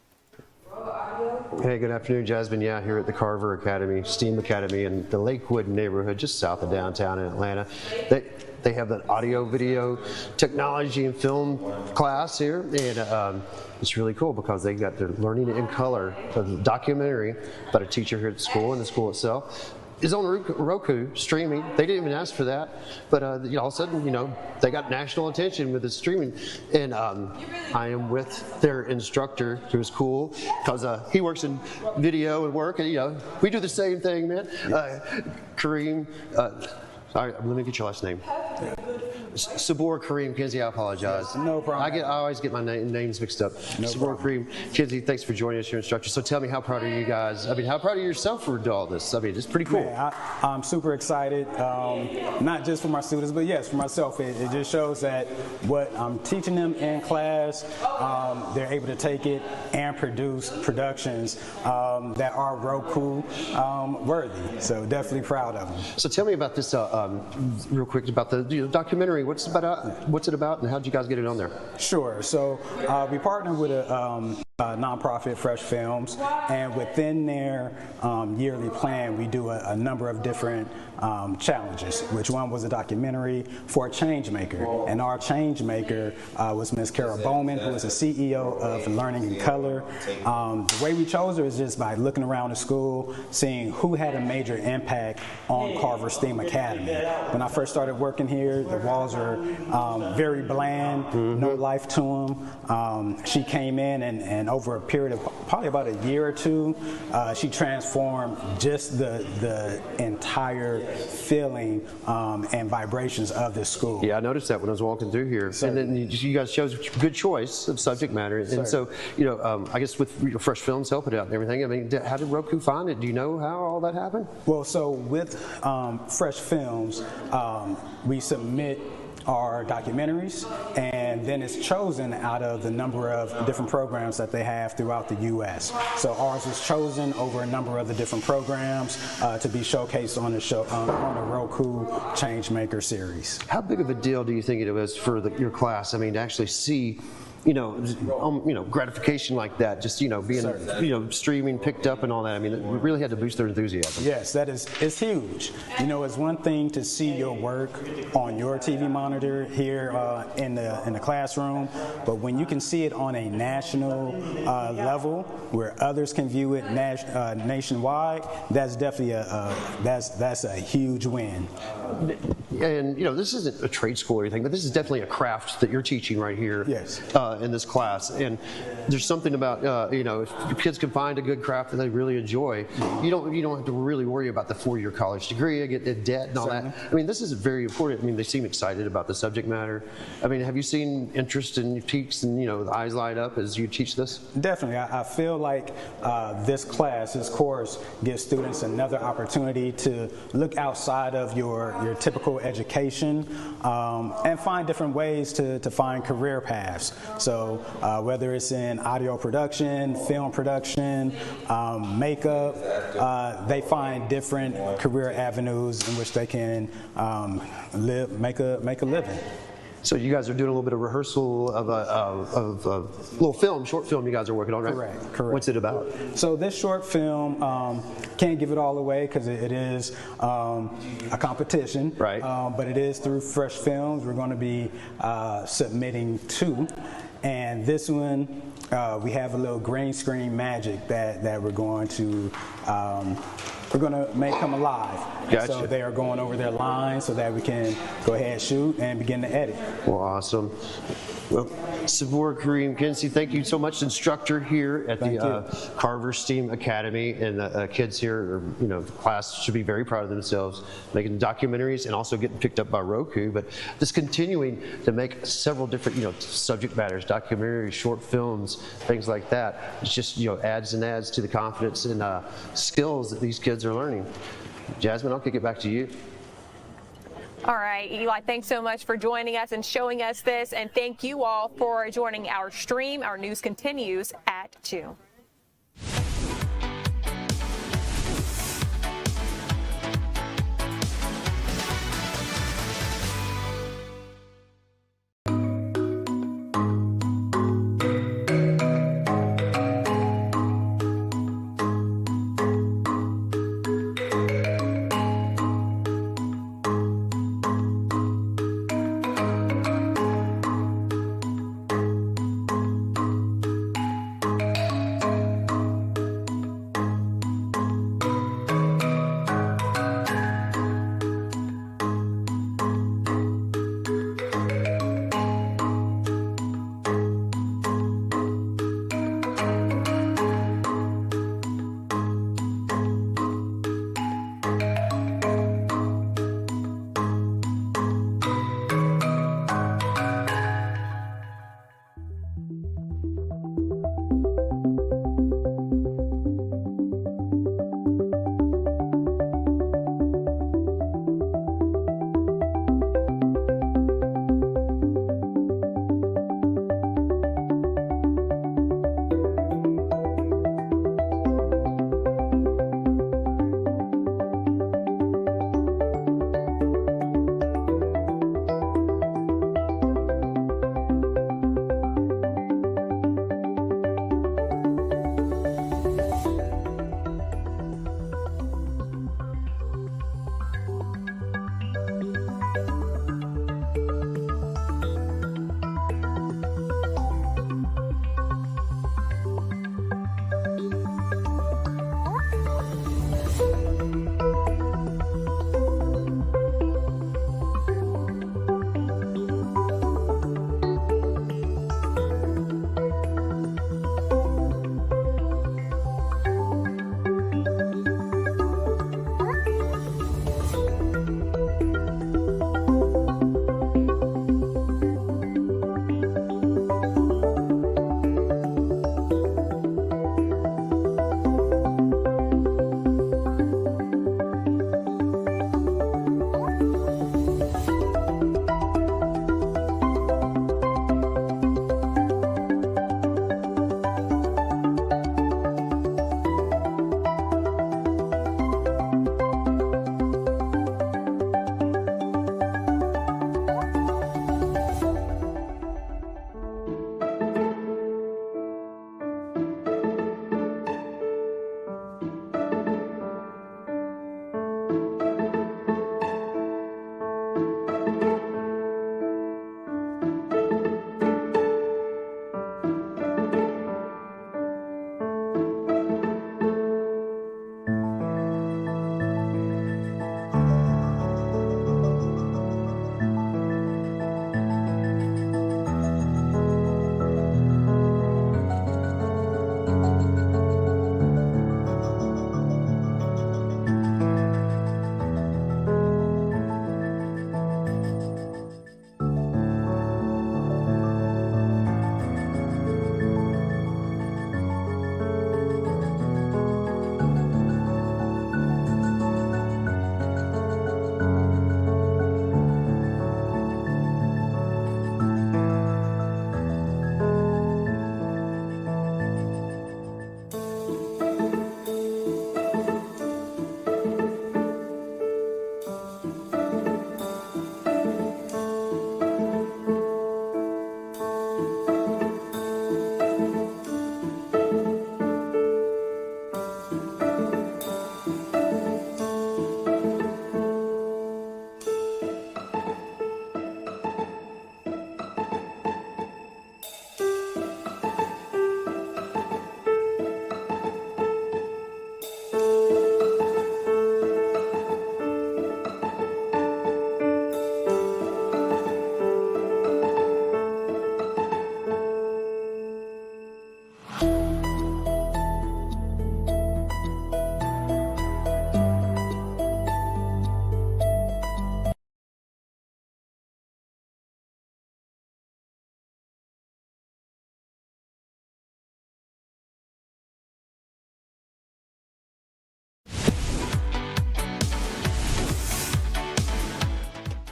Hey, good afternoon, Jasmine. Yeah, here at the Carver Academy, STEAM Academy in the Lakewood neighborhood, just south of downtown in Atlanta. They have an audio, video, technology, and film class here, and it's really cool because they got their learning in color, a documentary about a teacher here at the school and the school itself. Is on Roku streaming. They didn't even ask for that, but all of a sudden, they got national attention with the streaming. And I am with their instructor, who is cool because he works in video and work, and we do the same thing, man. Kareem. All right, let me get your last name. Sabor Kareem Kinsey, I apologize. No problem. I always get my names mixed up. No Sabor Kareem Kinsey, thanks for joining us, your instructor. So tell me, how proud are you guys? I mean, how proud are you yourself for all this? I mean, it's pretty cool. Man, I'm super excited, not just for my students, but yes, for myself. It just shows that what I'm teaching them in class, they're able to take it and produce productions that are Roku worthy. So definitely proud of them. So tell me about this real quick, about the documentary. What's it about, and how did you guys get it on there? Sure. So we partnered with a nonprofit, Fresh Films, and within their yearly plan, we do a number of different challenges, which one was a documentary for a change maker. And our change maker was Ms. Carol Bowman, who is the CEO of Learning in Color. The way we chose her is just by looking around the school, seeing who had a major impact on Carver STEAM Academy. When I first started working here, the walls are very bland, no life to them. She came in and over a period of probably about a year or two, she transformed just the entire feeling and vibrations of this school. Yeah, I noticed that when I was walking through here. And then you guys chose a good choice of subject matter. And so, I guess with Fresh Films helping out and everything, I mean, how did Roku find it? Do you know how all that happened? Well, so with Fresh Films, we submit our documentaries, and then it's chosen out of the number of different programs that they have throughout the U.S. So ours was chosen over a number of the different programs to be showcased on the show on the Roku Changemaker series. How big of a deal do you think it was for your class? I mean, to actually see gratification like that, just being streaming, picked up, and all that. I mean, it really had to boost their enthusiasm. Yes, it's huge. It's one thing to see your work on your TV monitor here in the classroom, but when you can see it on a national level where others can view it nationwide, that's definitely that's a huge win. And this isn't a trade school or anything, but this is definitely a craft that you're teaching right here. Yes. In this class. And there's something about if kids can find a good craft that they really enjoy, you don't have to really worry about the 4-year college degree, get debt and all that. I mean, this is very important. I mean, they seem excited about the subject matter. I mean, have you seen interest in peaks and the eyes light up as you teach this? Definitely. I feel like this course gives students another opportunity to look outside of your typical education and find different ways to find career paths. So whether it's in audio production, film production, makeup, they find different career avenues in which they can make a living. So you guys are doing a little bit of rehearsal of a little short film you guys are working on, right? Correct. What's it about? So this short film, can't give it all away because it is a competition. Right. But it is through Fresh Films. We're going to be submitting 2. And this one, we have a little green screen magic that we're going to make come alive. Gotcha. So they are going over their lines so that we can go ahead and shoot and begin to edit. Well, awesome. Well, Savor Kareem Kinsey, thank you so much, instructor here at the Carver STEAM Academy, and the kids here, the class should be very proud of themselves, making documentaries and also getting picked up by Roku, but just continuing to make several different, subject matters, documentaries, short films, things like that. It's just, adds and adds to the confidence and skills that these kids are learning. Jasmine, I'll kick it back to you. All right, Eli, thanks so much for joining us and showing us this, and thank you all for joining our stream. Our news continues at 2.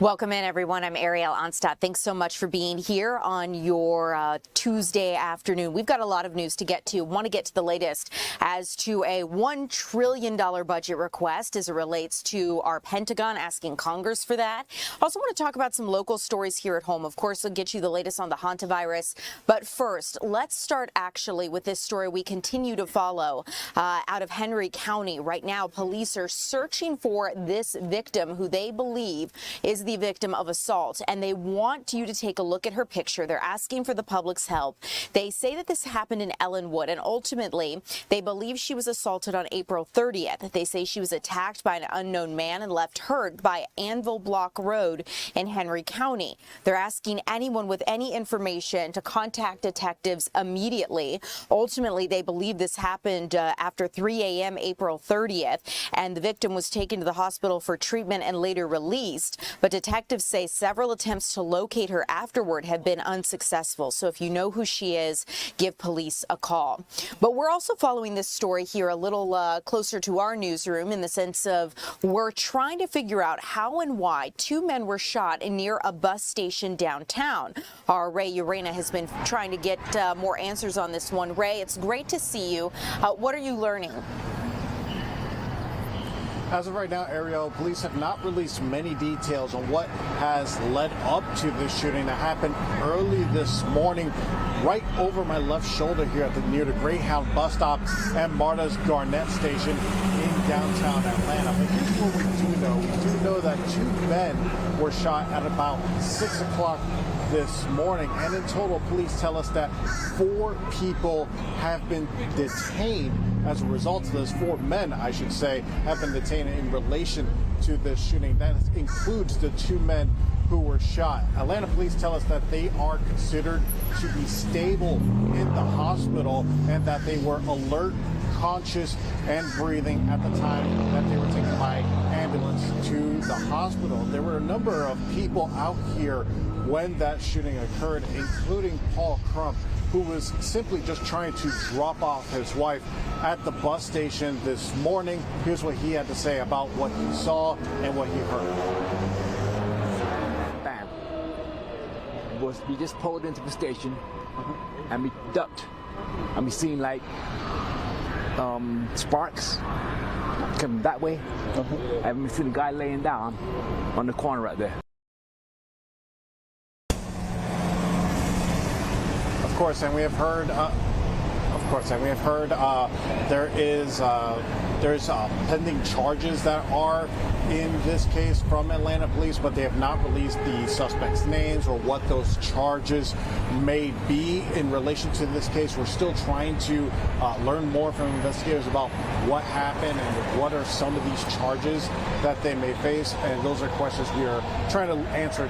Welcome in, everyone. I'm Ariel Onstadt. Thanks so much for being here on your Tuesday afternoon. We've got a lot of news to get to. Want to get to the latest as to a $1 trillion budget request as it relates to our Pentagon, asking Congress for that. Also want to talk about some local stories here at home. Of course, I'll get you the latest on the hantavirus. But first, let's start actually with this story we continue to follow out of Henry County. Right now, police are searching for this victim who they believe is the victim of assault, and they want you to take a look at her picture. They're asking for the public's help. They say that this happened in Ellenwood, and ultimately they believe she was assaulted on April 30th. They say she was attacked by an unknown man and left hurt by Anvil Block Road in Henry County. They're asking anyone with any information to contact detectives immediately. Ultimately, they believe this happened after 3 a.m. April 30th, and the victim was taken to the hospital for treatment and later released. But detectives say several attempts to locate her afterward have been unsuccessful. So if you know who she is, give police a call. But we're also following this story here a little closer to our newsroom, in the sense of we're trying to figure out how and why 2 men were shot near a bus station downtown. Our Ray Urena has been trying to get more answers on this one. Ray, it's great to see you. What are you learning? As of right now, Ariel, police have not released many details on what has led up to this shooting that happened early this morning, right over my left shoulder here near the Greyhound bus stop and Marta's Garnett station in downtown Atlanta. But here's what we do know. We do know that 2 men were shot at about 6 o'clock this morning, and in total, police tell us that 4 people have been detained as a result of this. 4 men, I should say, have been detained in relation to this shooting. That includes the 2 men who were shot. Atlanta police tell us that they are considered to be stable in the hospital and that they were alert, conscious, and breathing at the time that they were taken by ambulance to the hospital. There were a number of people out here when that shooting occurred, including Paul Crump, who was simply just trying to drop off his wife at the bus station this morning. Here's what he had to say about what he saw and what he heard. Bam. We just pulled into the station and we ducked and we seen like sparks coming that way, and we seen a guy laying down on the corner right there. Of course, and we have heard. There's pending charges that are in this case from Atlanta police, but they have not released the suspects' names or what those charges may be in relation to this case. We're still trying to learn more from investigators about what happened and what are some of these charges that they may face, and those are questions we are trying to answer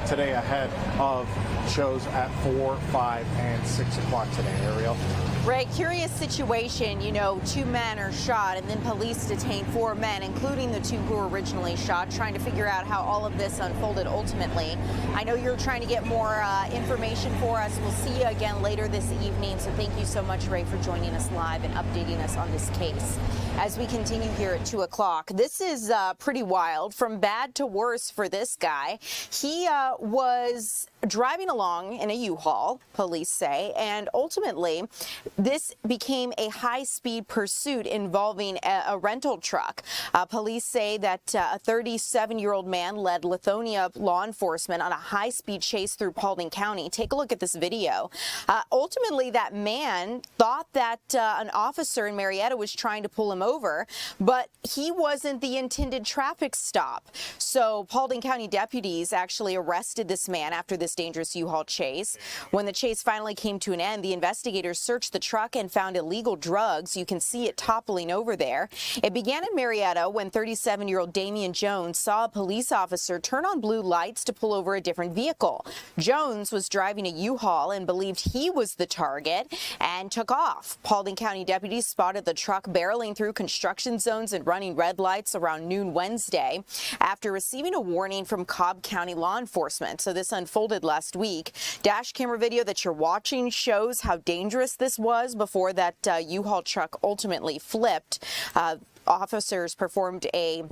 today ahead of shows at 4, 5, and 6 o'clock today. Ariel. Ray, curious situation. 2 men are shot and then police detain 4 men, including the 2 who were originally shot, trying to figure out how all of this unfolded ultimately. I know you're trying to get more information for us. We'll see you again later this evening. So thank you so much, Ray, for joining us live and updating us on this case. As we continue here at 2 o'clock, this is pretty wild, from bad to worse for this guy. He was driving along in a U-Haul, police say, and ultimately this became a high-speed pursuit involving a rental truck. Police say that a 37-year-old man led Lithonia law enforcement on a high-speed chase through Paulding County. Take a look at this video. Ultimately, that man thought that an officer in Marietta was trying to pull him over, but he wasn't the intended traffic stop. So Paulding County deputies actually arrested this man after this dangerous U-Haul chase. When the chase finally came to an end, the investigators searched the truck and found illegal drugs. You can see it toppling over there. It began in Marietta when 37-year-old Damian Jones saw a police officer turn on blue lights to pull over a different vehicle. Jones was driving a U-Haul and believed he was the target and took off. Paulding County deputies spotted the truck barreling through construction zones and running red lights around noon Wednesday after receiving a warning from Cobb County law enforcement. So this unfolded last week. Dash camera video that you're watching shows how dangerous this was before that U-Haul truck ultimately flipped. Officers performed a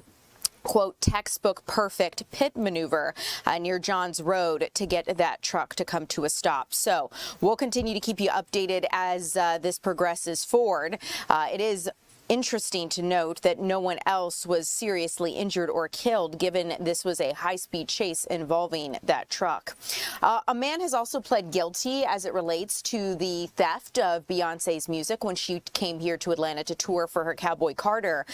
quote, textbook perfect pit maneuver near Johns Road to get that truck to come to a stop. So we'll continue to keep you updated as this progresses forward. It is interesting to note that no one else was seriously injured or killed, given this was a high-speed chase involving that truck. A man has also pled guilty as it relates to the theft of Beyoncé's music when she came here to Atlanta to tour for her Cowboy Carter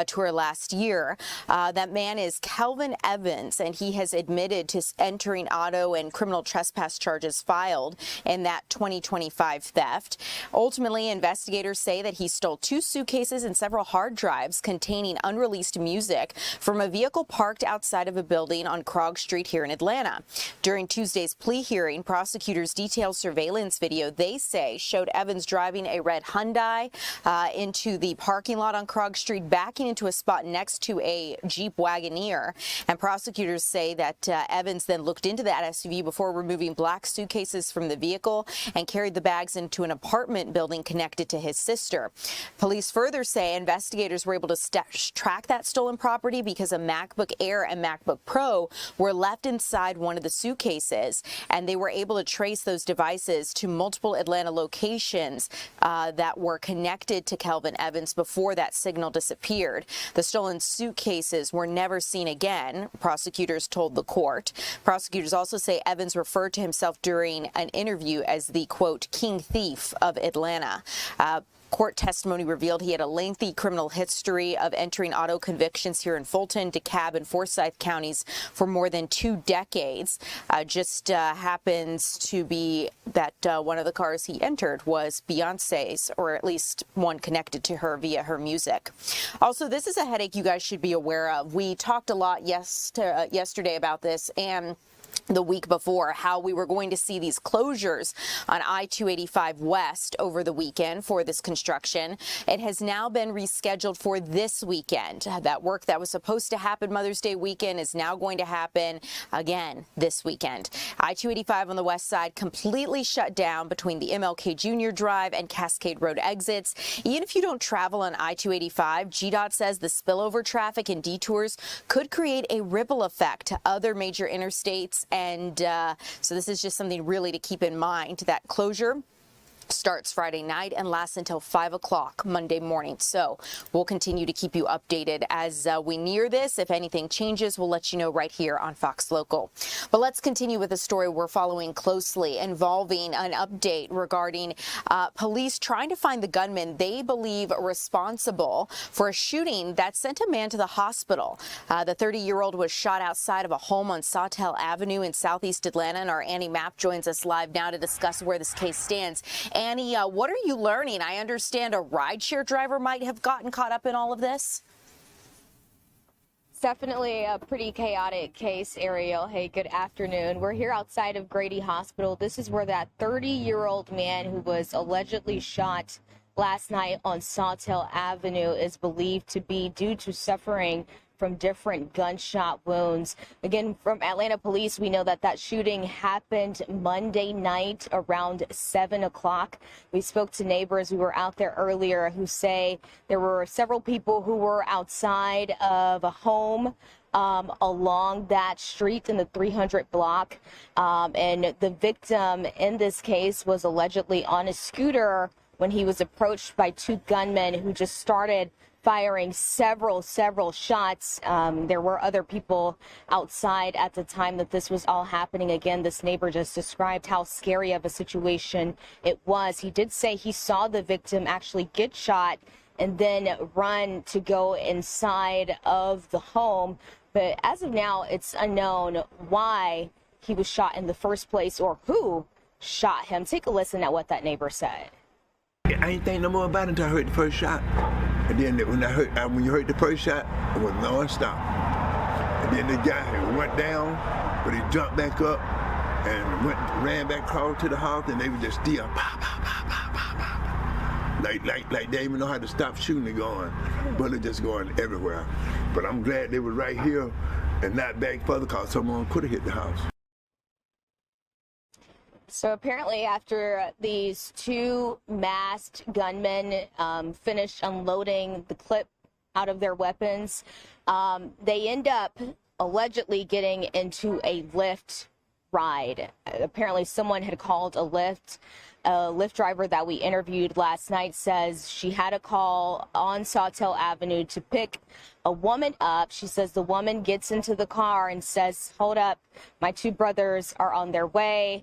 tour last year. That man is Kelvin Evans, and he has admitted to entering auto and criminal trespass charges filed in that 2025 theft. Ultimately, investigators say that he stole 2 suitcases and several hard drives containing unreleased music from a vehicle parked outside of a building on Krog Street here in Atlanta. During Tuesday's plea hearing, prosecutors detailed surveillance video they say showed Evans driving a red Hyundai into the parking lot on Krog Street, backing into a spot next to a Jeep Wagoneer. And prosecutors say that Evans then looked into that SUV before removing black suitcases from the vehicle and carried the bags into an apartment building connected to his sister. Police further say investigators were able to track that stolen property because a MacBook Air and MacBook Pro were left inside one of the suitcases, and they were able to trace those devices to multiple Atlanta locations that were connected to Kelvin Evans before that signal disappeared. The stolen suitcases were never seen again, prosecutors told the court. Prosecutors also say Evans referred to himself during an interview as the, quote, king thief of Atlanta. Court testimony revealed he had a lengthy criminal history of entering auto convictions here in Fulton, DeKalb, and Forsyth counties for more than 2 decades. Just happens to be that one of the cars he entered was Beyonce's, or at least one connected to her via her music. Also, this is a headache you guys should be aware of. We talked a lot yesterday about this, and the week before, how we were going to see these closures on I-285 West over the weekend for this construction. It has now been rescheduled for this weekend. That work that was supposed to happen Mother's Day weekend is now going to happen again this weekend. I-285 on the west side completely shut down between the MLK Jr. Drive and Cascade Road exits. Even if you don't travel on I-285, GDOT says the spillover traffic and detours could create a ripple effect to other major interstates. And so this is just something really to keep in mind. That closure starts Friday night and lasts until 5 o'clock Monday morning. So we'll continue to keep you updated as we near this. If anything changes, we'll let you know right here on Fox Local. But let's continue with a story we're following closely involving an update regarding police trying to find the gunman they believe responsible for a shooting that sent a man to the hospital. The 30-year-old was shot outside of a home on Sawtell Avenue in southeast Atlanta, and our Annie Mapp joins us live now to discuss where this case stands. Annie, what are you learning? I understand a rideshare driver might have gotten caught up in all of this. It's definitely a pretty chaotic case, Ariel. Hey, good afternoon. We're here outside of Grady Hospital. This is where that 30-year-old man who was allegedly shot last night on Sawtell Avenue is believed to be due to suffering from different gunshot wounds. Again, from Atlanta police, we know that that shooting happened Monday night around 7 o'clock. We spoke to neighbors who were out there earlier who say there were several people who were outside of a home along that street in the 300 block. And the victim in this case was allegedly on a scooter when he was approached by 2 gunmen who just started firing several shots. There were other people outside at the time that this was all happening. Again, this neighbor just described how scary of a situation it was. He did say he saw the victim actually get shot and then run to go inside of the home. But as of now, it's unknown why he was shot in the first place or who shot him. Take a listen at what that neighbor said. I ain't think no more about it until I heard the first shot. And then when you heard the first shot, it was non-stop. And then the guy went down, but he jumped back up and ran back across to the house, and they were just still pop, pop, pop, pop, pop, pop. Like they didn't even know how to stop shooting it going. Bullets just going everywhere. But I'm glad they were right here and not back further, because someone could have hit the house. So apparently after these 2 masked gunmen finished unloading the clip out of their weapons. They end up allegedly getting into a Lyft ride. Apparently someone had called a Lyft. A Lyft driver that we interviewed last night says she had a call on Sawtell Avenue to pick a woman up. She says the woman gets into the car and says, "Hold up, my two brothers are on their way."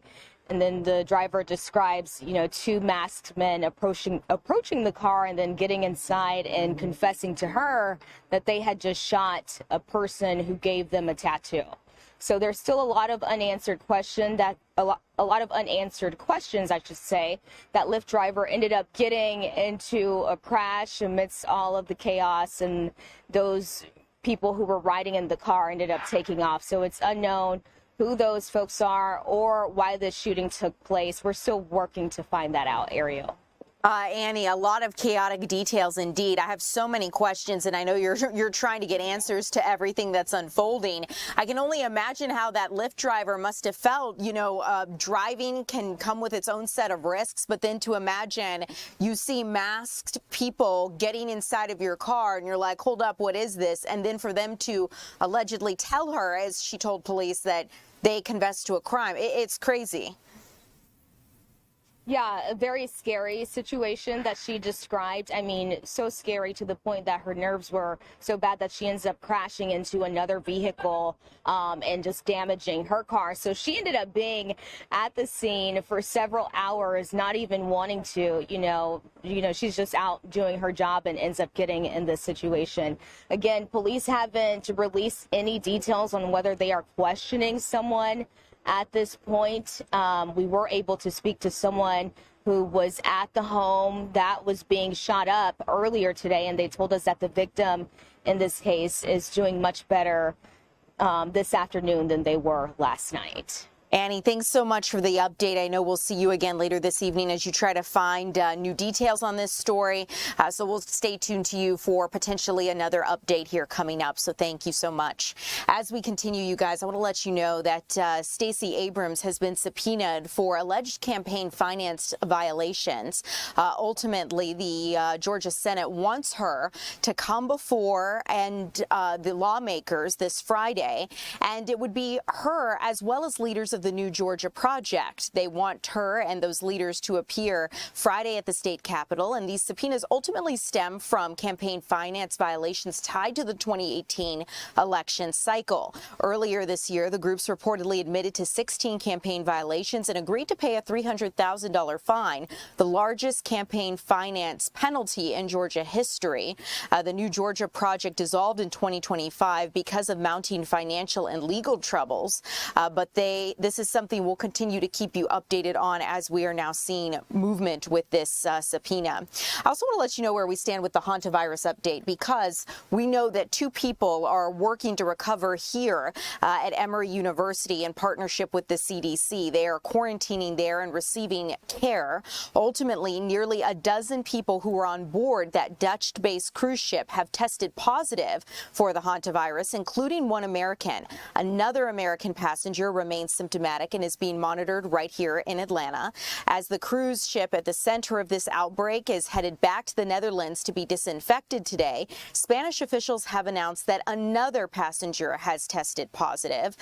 And then the driver describes, two masked men approaching the car and then getting inside and confessing to her that they had just shot a person who gave them a tattoo. So there's still a lot of unanswered questions, a lot of unanswered questions, I should say, that Lyft driver ended up getting into a crash amidst all of the chaos, and those people who were riding in the car ended up taking off. So it's unknown who those folks are or why the shooting took place. We're still working to find that out, Ariel. Annie, a lot of chaotic details indeed. I have so many questions, and I know you're trying to get answers to everything that's unfolding. I can only imagine how that Lyft driver must have felt. Driving can come with its own set of risks, but then to imagine you see masked people getting inside of your car and you're like, hold up, what is this? And then for them to allegedly tell her, as she told police, that they confessed to a crime. It's crazy. Yeah, a very scary situation that she described. I mean, so scary to the point that her nerves were so bad that she ends up crashing into another vehicle and just damaging her car. So she ended up being at the scene for several hours, not even wanting to, she's just out doing her job and ends up getting in this situation. Again, police haven't released any details on whether they are questioning someone. At this point, we were able to speak to someone who was at the home that was being shot up earlier today, and they told us that the victim in this case is doing much better this afternoon than they were last night. Annie, thanks so much for the update. I know we'll see you again later this evening as you try to find new details on this story. So we'll stay tuned to you for potentially another update here coming up. So thank you so much. As we continue, you guys, I want to let you know that Stacey Abrams has been subpoenaed for alleged campaign finance violations. Ultimately, the Georgia Senate wants her to come before the lawmakers this Friday, and it would be her as well as leaders of the New Georgia Project. They want her and those leaders to appear Friday at the state capitol, and these subpoenas ultimately stem from campaign finance violations tied to the 2018 election cycle. Earlier this year, the groups reportedly admitted to 16 campaign violations and agreed to pay a $300,000 fine, the largest campaign finance penalty in Georgia history. The New Georgia Project dissolved in 2025 because of mounting financial and legal troubles, but this is something we'll continue to keep you updated on as we are now seeing movement with this subpoena. I also want to let you know where we stand with the hantavirus update, because we know that 2 people are working to recover here at Emory University in partnership with the CDC. They are quarantining there and receiving care. Ultimately, nearly a dozen people who were on board that Dutch-based cruise ship have tested positive for the hantavirus, including one American. Another American passenger remains symptomatic and is being monitored right here in Atlanta. As the cruise ship at the center of this outbreak is headed back to the Netherlands to be disinfected today, Spanish officials have announced that another passenger has tested positive.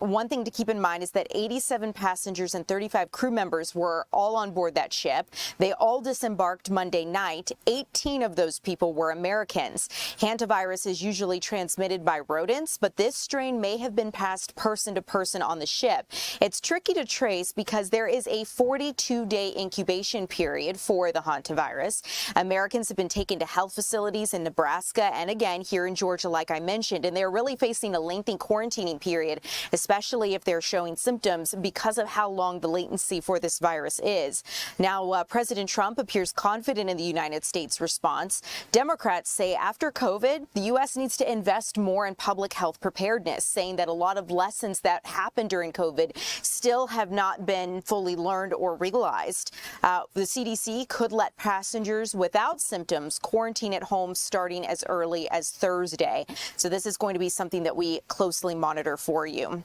One thing to keep in mind is that 87 passengers and 35 crew members were all on board that ship. They all disembarked Monday night. 18 of those people were Americans. Hantavirus is usually transmitted by rodents, but this strain may have been passed person to person on the ship. It's tricky to trace because there is a 42-day incubation period for the hantavirus. Americans have been taken to health facilities in Nebraska and again here in Georgia, like I mentioned, and they're really facing a lengthy quarantining period, especially if they're showing symptoms because of how long the latency for this virus is. Now, President Trump appears confident in the United States response. Democrats say after COVID, the U.S. needs to invest more in public health preparedness, saying that a lot of lessons that happened during COVID still have not been fully learned or realized. The CDC could let passengers without symptoms quarantine at home starting as early as Thursday. So this is going to be something that we closely monitor for you.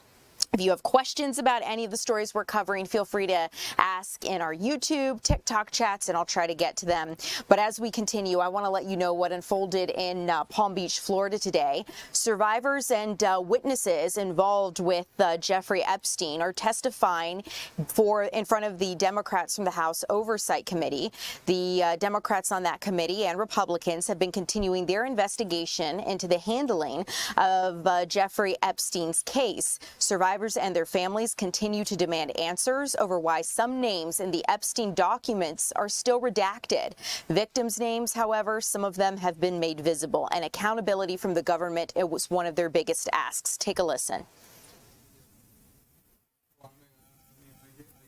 If you have questions about any of the stories we're covering, feel free to ask in our YouTube, TikTok chats, and I'll try to get to them. But as we continue, I want to let you know what unfolded in Palm Beach, Florida today. Survivors and witnesses involved with Jeffrey Epstein are testifying in front of the Democrats from the House Oversight Committee. The Democrats on that committee and Republicans have been continuing their investigation into the handling of Jeffrey Epstein's case. Survivors and their families continue to demand answers over why some names in the Epstein documents are still redacted. Victims' names, however, some of them have been made visible, and accountability from the government, it was one of their biggest asks. Take a listen.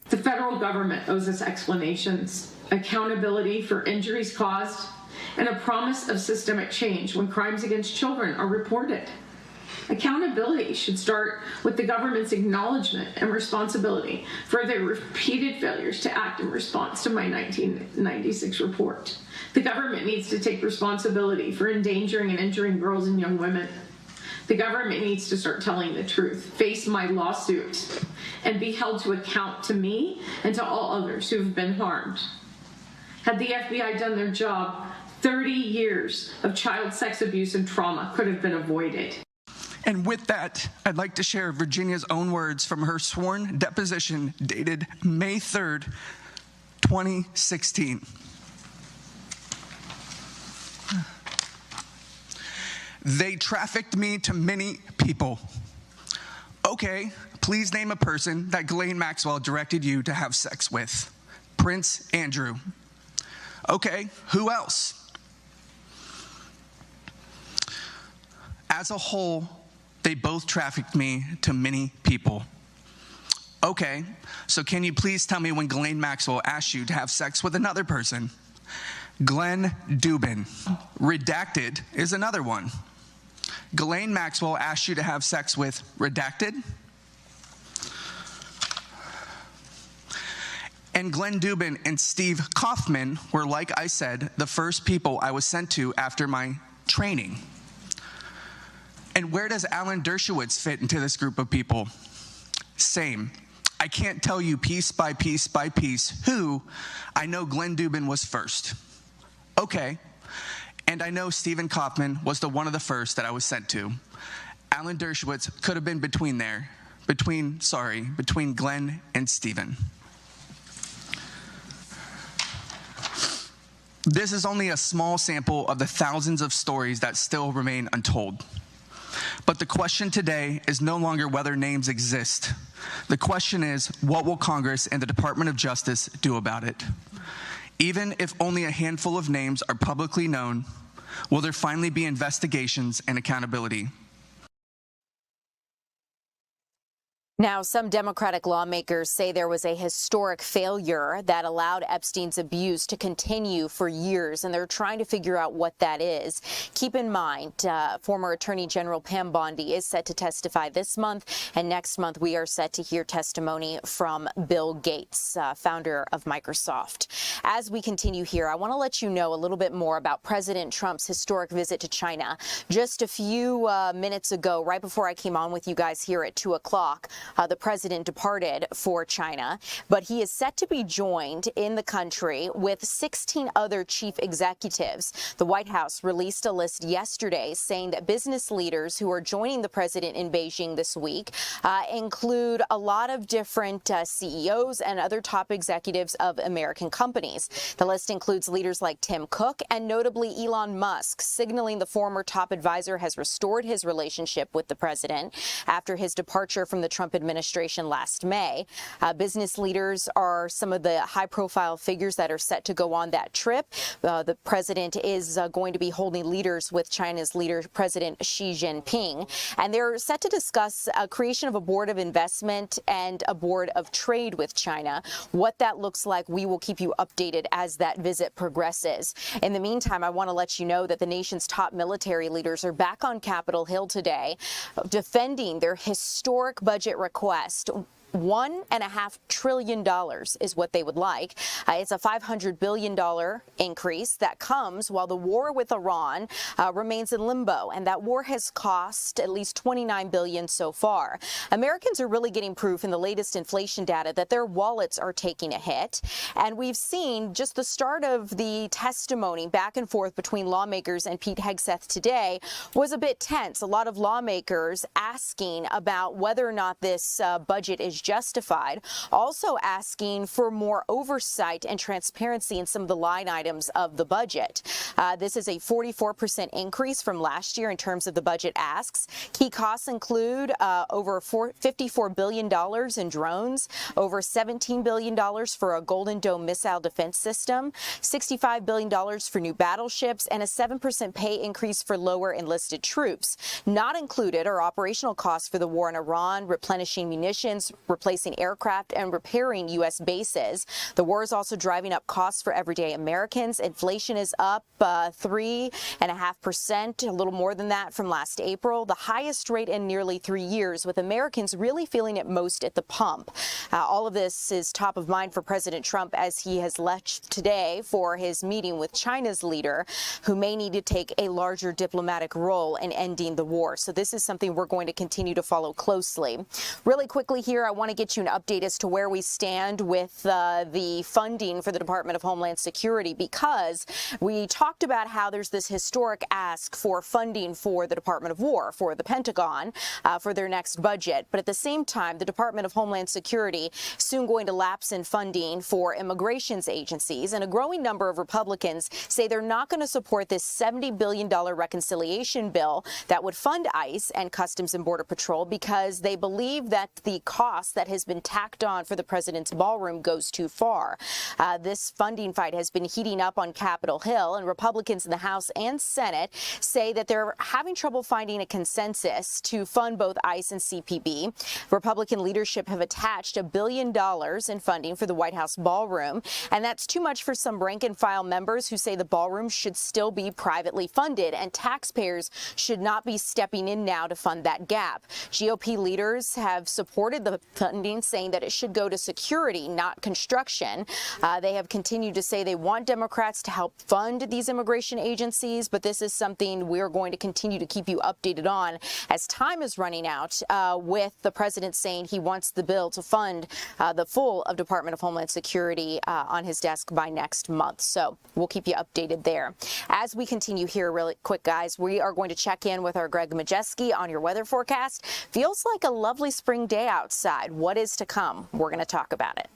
The federal government owes us explanations, accountability for injuries caused, and a promise of systemic change when crimes against children are reported. Accountability should start with the government's acknowledgement and responsibility for their repeated failures to act in response to my 1996 report. The government needs to take responsibility for endangering and injuring girls and young women. The government needs to start telling the truth, face my lawsuit, and be held to account to me and to all others who have been harmed. Had the FBI done their job, 30 years of child sex abuse and trauma could have been avoided. And with that, I'd like to share Virginia's own words from her sworn deposition dated May 3rd, 2016. They trafficked me to many people. Okay, please name a person that Ghislaine Maxwell directed you to have sex with. Prince Andrew. Okay, who else? As a whole, they both trafficked me to many people. Okay, so can you please tell me when Ghislaine Maxwell asked you to have sex with another person? Glenn Dubin. Redacted is another one. Ghislaine Maxwell asked you to have sex with Redacted? And Glenn Dubin and Steve Kaufman were, like I said, the first people I was sent to after my training. And where does Alan Dershowitz fit into this group of people? Same. I can't tell you piece by piece by piece who. I know Glenn Dubin was first. Okay. And I know Stephen Kaufman was one of the first that I was sent to. Alan Dershowitz could have been between Glenn and Stephen. This is only a small sample of the thousands of stories that still remain untold. But the question today is no longer whether names exist. The question is, what will Congress and the Department of Justice do about it? Even if only a handful of names are publicly known, will there finally be investigations and accountability? Now, some Democratic lawmakers say there was a historic failure that allowed Epstein's abuse to continue for years, and they're trying to figure out what that is. Keep in mind, former Attorney General Pam Bondi is set to testify this month, and next month we are set to hear testimony from Bill Gates, founder of Microsoft. As we continue here, I want to let you know a little bit more about President Trump's historic visit to China. Just a few minutes ago, right before I came on with you guys here at 2 o'clock, the president departed for China, but he is set to be joined in the country with 16 other chief executives. The White House released a list yesterday saying that business leaders who are joining the president in Beijing this week include a lot of different CEOs and other top executives of American companies. The list includes leaders like Tim Cook and notably Elon Musk, signaling the former top advisor has restored his relationship with the president after his departure from the Trump administration last May. Business leaders are some of the high-profile figures that are set to go on that trip. The president is going to be holding leaders with China's leader, President Xi Jinping, and they're set to discuss a creation of a board of investment and a board of trade with China. What that looks like, we will keep you updated as that visit progresses. In the meantime, I want to let you know that the nation's top military leaders are back on Capitol Hill today, defending their historic budget request. $1.5 trillion is what they would like. It's a $500 billion increase that comes while the war with Iran remains in limbo, and that war has cost at least $29 billion so far. Americans are really getting proof in the latest inflation data that their wallets are taking a hit, and we've seen just the start of the testimony back and forth between lawmakers and Pete Hegseth today was a bit tense. A lot of lawmakers asking about whether or not this budget is justified, also asking for more oversight and transparency in some of the line items of the budget. This is a 44% increase from last year in terms of the budget asks. Key costs include over $54 billion in drones, over $17 billion for a Golden Dome missile defense system, $65 billion for new battleships, and a 7% pay increase for lower enlisted troops. Not included are operational costs for the war in Iran, replenishing munitions, replacing aircraft, and repairing U.S. bases. The war is also driving up costs for everyday Americans. Inflation is up 3.5%, a little more than that from last April, the highest rate in nearly 3 years, with Americans really feeling it most at the pump. All of this is top of mind for President Trump as he has left today for his meeting with China's leader, who may need to take a larger diplomatic role in ending the war. So this is something we're going to continue to follow closely. Really quickly here, I want to get you an update as to where we stand with the funding for the Department of Homeland Security, because we talked about how there's this historic ask for funding for the Department of War, for the Pentagon, for their next budget. But at the same time, the Department of Homeland Security soon going to lapse in funding for immigrations agencies, and a growing number of Republicans say they're not going to support this $70 billion reconciliation bill that would fund ICE and Customs and Border Patrol, because they believe that the cost that has been tacked on for the president's ballroom goes too far. This funding fight has been heating up on Capitol Hill, and Republicans in the House and Senate say that they're having trouble finding a consensus to fund both ICE and CPB. Republican leadership have attached $1 billion in funding for the White House ballroom, and that's too much for some rank-and-file members who say the ballroom should still be privately funded, and taxpayers should not be stepping in now to fund that gap. GOP leaders have supported the funding, saying that it should go to security, not construction. They have continued to say they want Democrats to help fund these immigration agencies, but this is something we're going to continue to keep you updated on as time is running out, with the president saying he wants the bill to fund the full of Department of Homeland Security on his desk by next month. So we'll keep you updated there. As we continue here, really quick, guys, we are going to check in with our Greg Majeski on your weather forecast. Feels like a lovely spring day outside. What is to come? We're going to talk about it.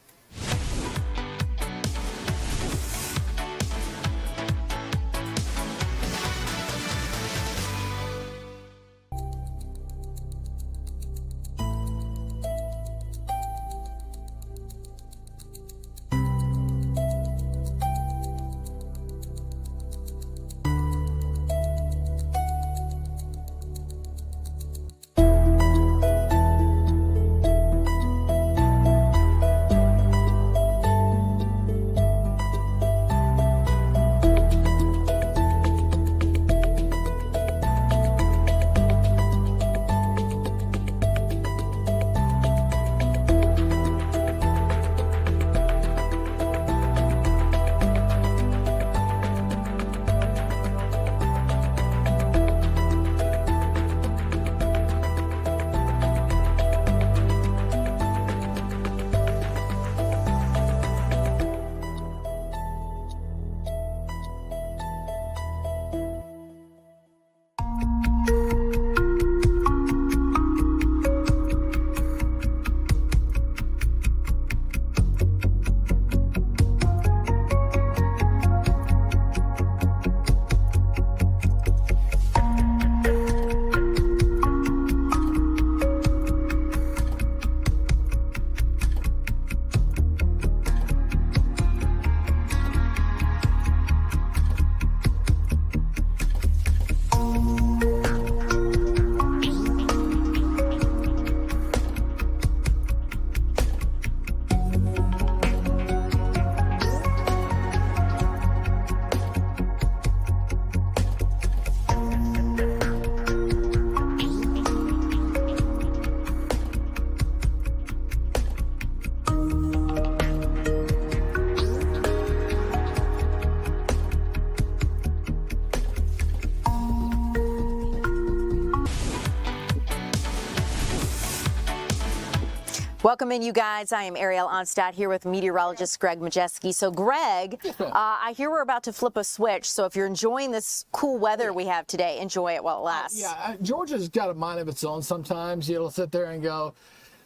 Welcome in, you guys. I am Ariel Onstadt here with meteorologist Greg Majeski. So, Greg, I hear we're about to flip a switch. So, if you're enjoying this cool weather we have today, enjoy it while it lasts. Georgia's got a mind of its own sometimes. You'll sit there and go,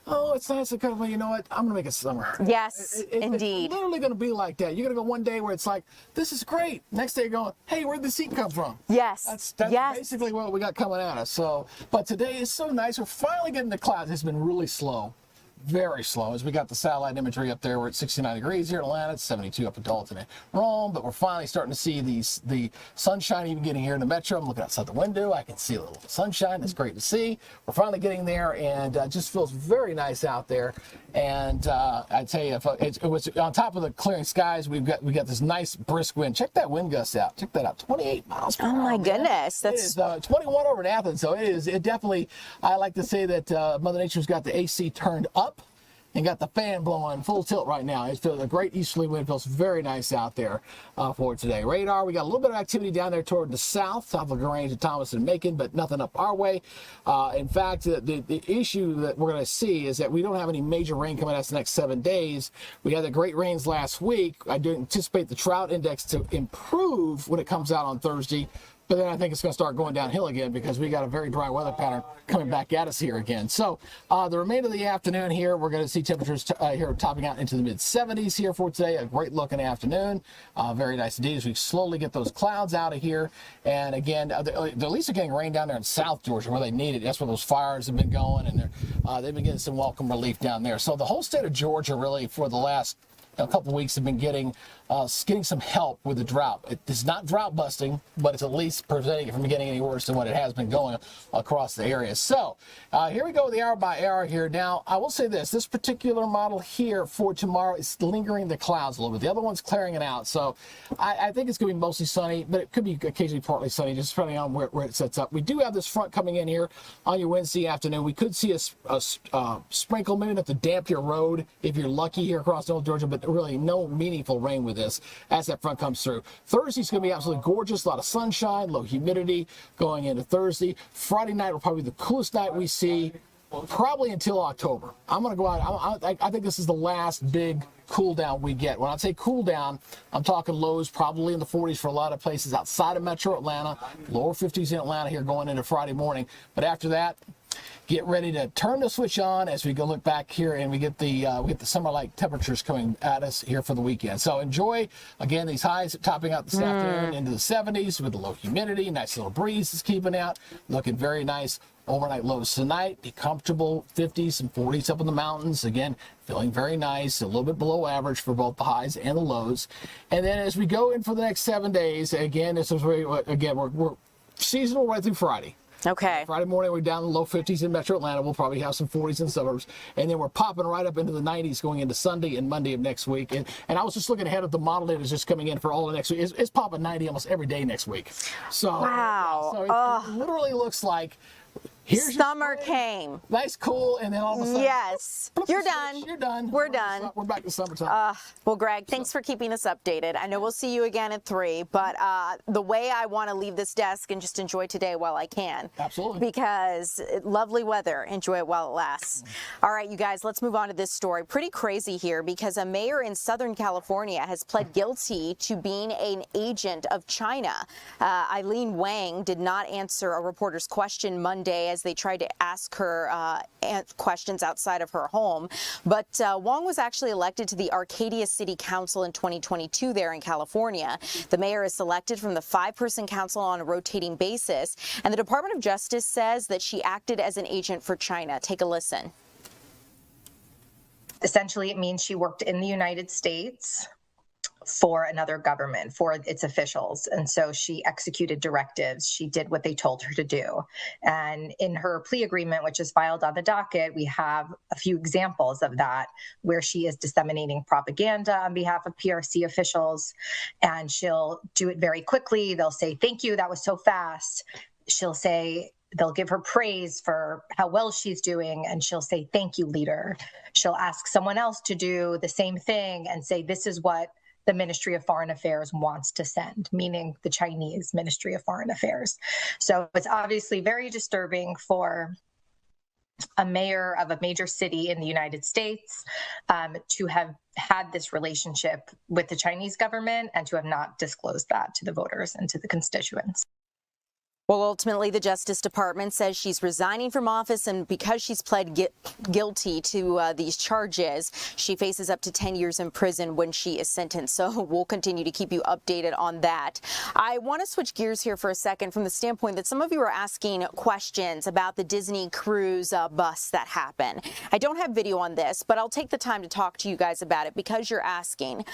oh, it's nice to come, well, you know what? I'm going to make it summer. Yes, indeed. It's literally going to be like that. You're going to go one day where it's like, this is great. Next day you're going, hey, where'd the seat come from? Yes. That's basically what we got coming at us. So, but today is so nice. We're finally getting the clouds. It's been really slow. Very slow. As we got the satellite imagery up there, we're at 69 degrees here in Atlanta. It's 72 up in Dalton and Rome, but we're finally starting to see the sunshine even getting here in the metro. I'm looking outside the window. I can see a little sunshine. It's great to see. We're finally getting there, and it just feels very nice out there. And I tell you, if it was on top of the clearing skies, we got this nice brisk wind. Check that wind gust out. Check that out. 28 miles per hour. Oh my goodness, that's 21 over in Athens. So it definitely. I like to say that Mother Nature's got the AC turned up and got the fan blowing full tilt right now. It's a great easterly wind. Feels very nice out there for today. Radar, we got a little bit of activity down there toward the south of the range of Thomas and Macon, but nothing up our way. In fact, the issue that we're going to see is that we don't have any major rain coming at us the next 7 days. We had the great rains last week. I do anticipate the drought index to improve when it comes out on Thursday. But then I think it's going to start going downhill again because we got a very dry weather pattern coming back at us here again. So the remainder of the afternoon here, we're going to see temperatures here topping out into the mid-70s here for today. A great looking afternoon. Very nice indeed as we slowly get those clouds out of here. And again, they're at least getting rain down there in South Georgia where they need it. That's where those fires have been going, and they've been getting some welcome relief down there. So the whole state of Georgia really for the last a couple of weeks have been getting some help with the drought. It's not drought busting, but it's at least preventing it from getting any worse than what it has been going across the area. So here we go with the hour by hour here. Now, I will say this particular model here for tomorrow is lingering the clouds a little bit. The other one's clearing it out. So I think it's going to be mostly sunny, but it could be occasionally partly sunny, just depending on where it sets up. We do have this front coming in here on your Wednesday afternoon. We could see a sprinkle, maybe not to damp your road if you're lucky here across North Georgia, but really no meaningful rain with this as that front comes through. Thursday's going to be absolutely gorgeous. A lot of sunshine, low humidity going into Thursday. Friday night will probably be the coolest night we see probably until October. I'm going to go out. I think this is the last big cool down we get. When I say cool down, I'm talking lows probably in the 40s for a lot of places outside of metro Atlanta, lower 50s in Atlanta here going into Friday morning. But after that, get ready to turn the switch on as we go look back here and we get the summer-like temperatures coming at us here for the weekend. So enjoy, again, these highs topping out this afternoon into the 70s with the low humidity. Nice little breeze is keeping out. Looking very nice. Overnight lows tonight. Be comfortable 50s and 40s up in the mountains. Again, feeling very nice. A little bit below average for both the highs and the lows. And then as we go in for the next 7 days, again, this is where, again, we're seasonal right through Friday. Okay. Friday morning, we're down in the low 50s in metro Atlanta. We'll probably have some 40s in the suburbs. And then we're popping right up into the 90s going into Sunday and Monday of next week. And I was just looking ahead at the model that is just coming in for all of next week. It's popping 90 almost every day next week. So, wow. So it literally looks like here's summer came. Nice, cool, and then all of a sudden, yes, you're done. You're done. We're done. We're back to summertime. Well, Greg, thanks for keeping us updated. I know we'll see you again at 3, but the way I want to leave this desk and just enjoy today while I can. Absolutely. Because lovely weather. Enjoy it while it lasts. All right, you guys, let's move on to this story. Pretty crazy here because a mayor in Southern California has pled guilty to being an agent of China. Eileen Wang did not answer a reporter's question Monday as they tried to ask her questions outside of her home. But Wong was actually elected to the Arcadia City Council in 2022 there in California. The mayor is selected from the 5-person council on a rotating basis. And the Department of Justice says that she acted as an agent for China. Take a listen. Essentially, it means she worked in the United States for another government, for its officials. And so she executed directives. She did what they told her to do. And in her plea agreement, which is filed on the docket, we have a few examples of that, where she is disseminating propaganda on behalf of PRC officials. And she'll do it very quickly. They'll say, thank you, that was so fast. She'll say, they'll give her praise for how well she's doing, and she'll say, thank you, leader. She'll ask someone else to do the same thing and say, this is what the Ministry of Foreign Affairs wants to send, meaning the Chinese Ministry of Foreign Affairs. So it's obviously very disturbing for a mayor of a major city in the United States to have had this relationship with the Chinese government and to have not disclosed that to the voters and to the constituents. Well, ultimately, the Justice Department says she's resigning from office, and because she's pled guilty to these charges, she faces up to 10 years in prison when she is sentenced. So we'll continue to keep you updated on that. I want to switch gears here for a second from the standpoint that some of you are asking questions about the Disney cruise bus that happened. I don't have video on this, but I'll take the time to talk to you guys about it because you're asking.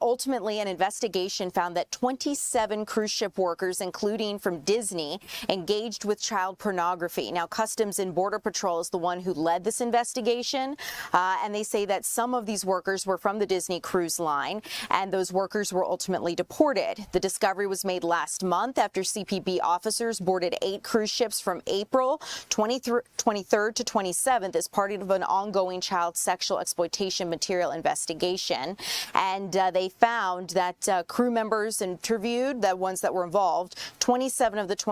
Ultimately, an investigation found that 27 cruise ship workers, including from Disney, engaged with child pornography. Now, Customs and Border Patrol is the one who led this investigation, and they say that some of these workers were from the Disney Cruise Line, and those workers were ultimately deported. The discovery was made last month after CPB officers boarded 8 cruise ships from April 23rd to 27th as part of an ongoing child sexual exploitation material investigation. And they found that crew members interviewed, the ones that were involved, 27 of the 28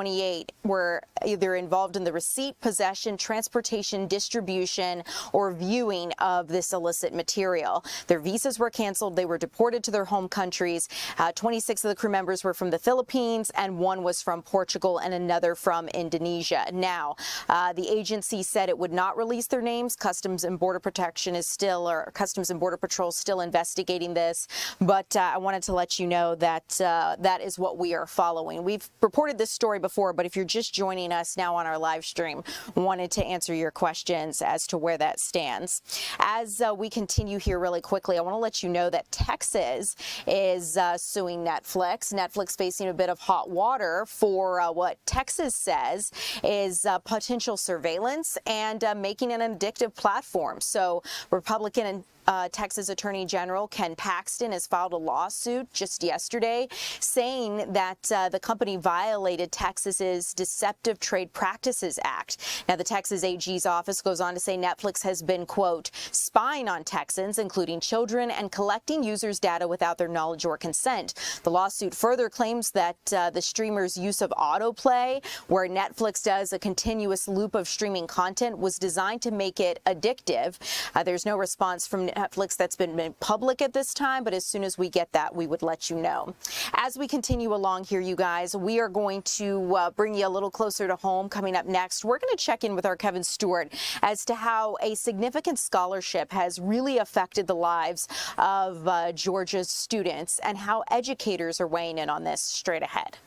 were either involved in the receipt, possession, transportation, distribution, or viewing of this illicit material. Their visas were canceled. They were deported to their home countries. 26 of the crew members were from the Philippines, and 1 was from Portugal and another from Indonesia. Now, the agency said it would not release their names. Customs and Border Protection is still, or Customs and Border Patrol is still investigating this. But I wanted to let you know that that is what we are following. We've reported this story before, but if you're just joining us now on our live stream, wanted to answer your questions as to where that stands. As we continue here really quickly, I want to let you know that Texas is suing Netflix. Netflix facing a bit of hot water for what Texas says is potential surveillance and making an addictive platform. So Republican and Texas Attorney General Ken Paxton has filed a lawsuit just yesterday saying that the company violated Texas's Deceptive Trade Practices Act. Now, the Texas AG's office goes on to say Netflix has been, quote, spying on Texans, including children, and collecting users' data without their knowledge or consent. The lawsuit further claims that the streamer's use of autoplay, where Netflix does a continuous loop of streaming content, was designed to make it addictive. There's no response from Netflix that's been made public at this time, but as soon as we get that, we would let you know. As we continue along here, you guys, we are going to bring you a little closer to home. Coming up next, we're going to check in with our Kevin Stewart as to how a significant scholarship has really affected the lives of Georgia's students and how educators are weighing in on this straight ahead.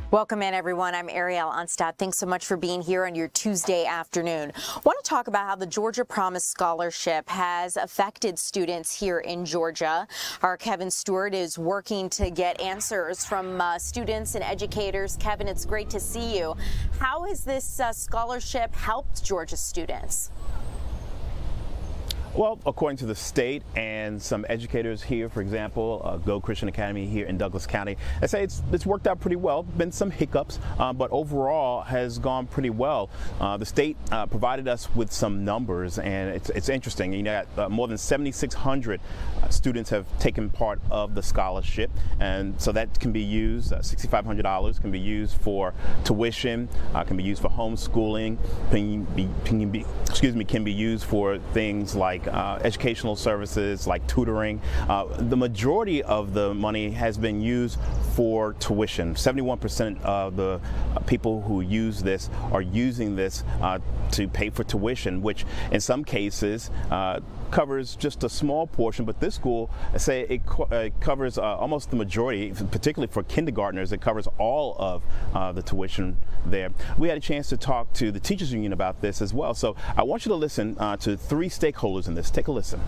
Welcome in, everyone. I'm Ariel Onstad. Thanks so much for being here on your Tuesday afternoon. I want to talk about how the Georgia Promise Scholarship has affected students here in Georgia. Our Kevin Stewart is working to get answers from students and educators. Kevin, it's great to see you. How has this scholarship helped Georgia students? Well, according to the state and some educators here, for example, Go Christian Academy here in Douglas County, I say it's worked out pretty well. Been some hiccups, but overall has gone pretty well. The state provided us with some numbers, and it's interesting. You know, more than 7,600 students have taken part of the scholarship, and so that can be used. $6,500 can be used for tuition, can be used for homeschooling, can be used for things like educational services like tutoring. The majority of the money has been used for tuition. 71% of the people who use this are using this to pay for tuition, which in some cases covers just a small portion, but this school, say it covers almost the majority, particularly for kindergartners. It covers all of the tuition there. We had a chance to talk to the teachers union about this as well, so I want you to listen to 3 stakeholders in this. Take a listen.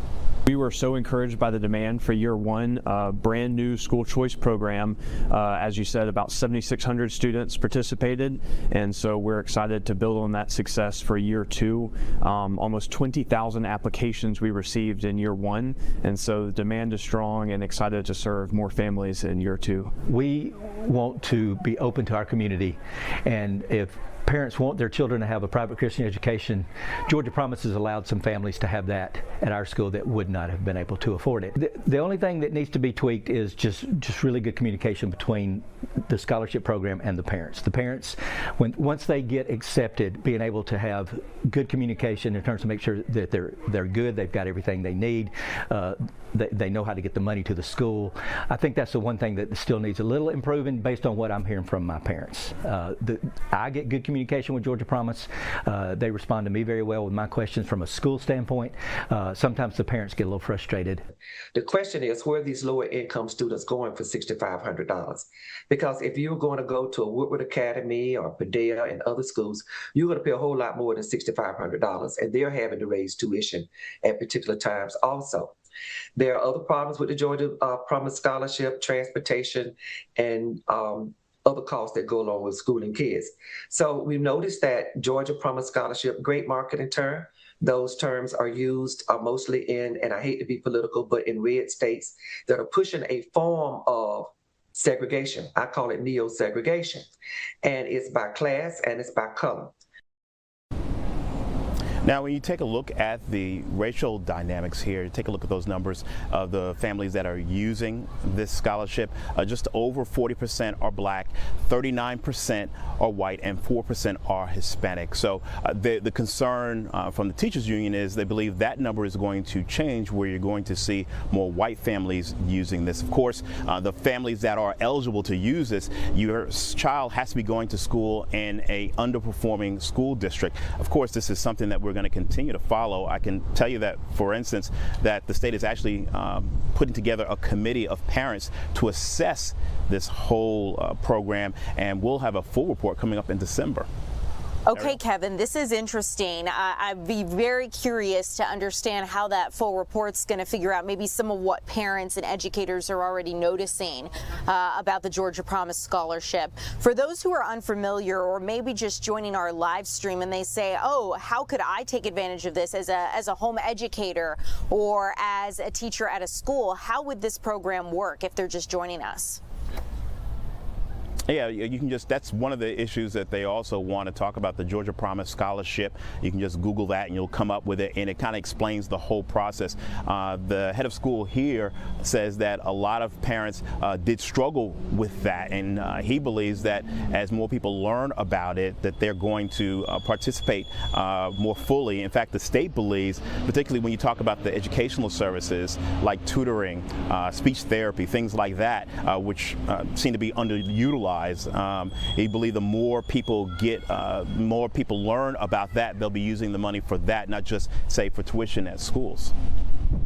We were so encouraged by the demand for year one, brand new school choice program. As you said, about 7,600 students participated, and so we're excited to build on that success for year two. Almost 20,000 applications we received in year one, and so the demand is strong, and excited to serve more families in year two. We want to be open to our community, and if parents want their children to have a private Christian education, Georgia Promise has allowed some families to have that at our school that would not have been able to afford it. The only thing that needs to be tweaked is just really good communication between the scholarship program and the parents. The parents, once they get accepted, being able to have good communication in terms of make sure that they're good, they've got everything they need, they know how to get the money to the school. I think that's the one thing that still needs a little improving based on what I'm hearing from my parents. I get good communication with Georgia Promise. They respond to me very well with my questions from a school standpoint. Sometimes the parents get a little frustrated. The question is, where are these lower income students going for $6,500? Because if you're going to go to a Woodward Academy or Padilla and other schools, you're going to pay a whole lot more than $6,500, and they're having to raise tuition at particular times also. There are other problems with the Georgia Promise Scholarship, transportation, and other costs that go along with schooling kids. So we've noticed that Georgia Promise Scholarship, great marketing term. Those terms are used mostly in, and I hate to be political, but in red states that are pushing a form of segregation. I call it neo-segregation. And it's by class and it's by color. Now, when you take a look at the racial dynamics here, take a look at those numbers of the families that are using this scholarship. Just over 40% are black, 39% are white, and 4% are Hispanic. So the concern from the teachers union is they believe that number is going to change, where you're going to see more white families using this. Of course, the families that are eligible to use this, your child has to be going to school in a underperforming school district. Of course, this is something that we're going to continue to follow. I can tell you that, for instance, that the state is actually putting together a committee of parents to assess this whole program, and we'll have a full report coming up in December. Okay, Kevin, this is interesting. I'd be very curious to understand how that full report's going to figure out maybe some of what parents and educators are already noticing about the Georgia Promise Scholarship. For those who are unfamiliar or maybe just joining our live stream and they say, oh, how could I take advantage of this as a home educator or as a teacher at a school? How would this program work if they're just joining us? Yeah, you can just, that's one of the issues that they also want to talk about, the Georgia Promise Scholarship. You can just Google that and you'll come up with it, and it kind of explains the whole process. The head of school here says that a lot of parents did struggle with that, and he believes that as more people learn about it, that they're going to participate more fully. In fact, the state believes, particularly when you talk about the educational services like tutoring, speech therapy, things like that, which seem to be underutilized. He believes the more people learn about that, they'll be using the money for that, not just, say, for tuition at schools.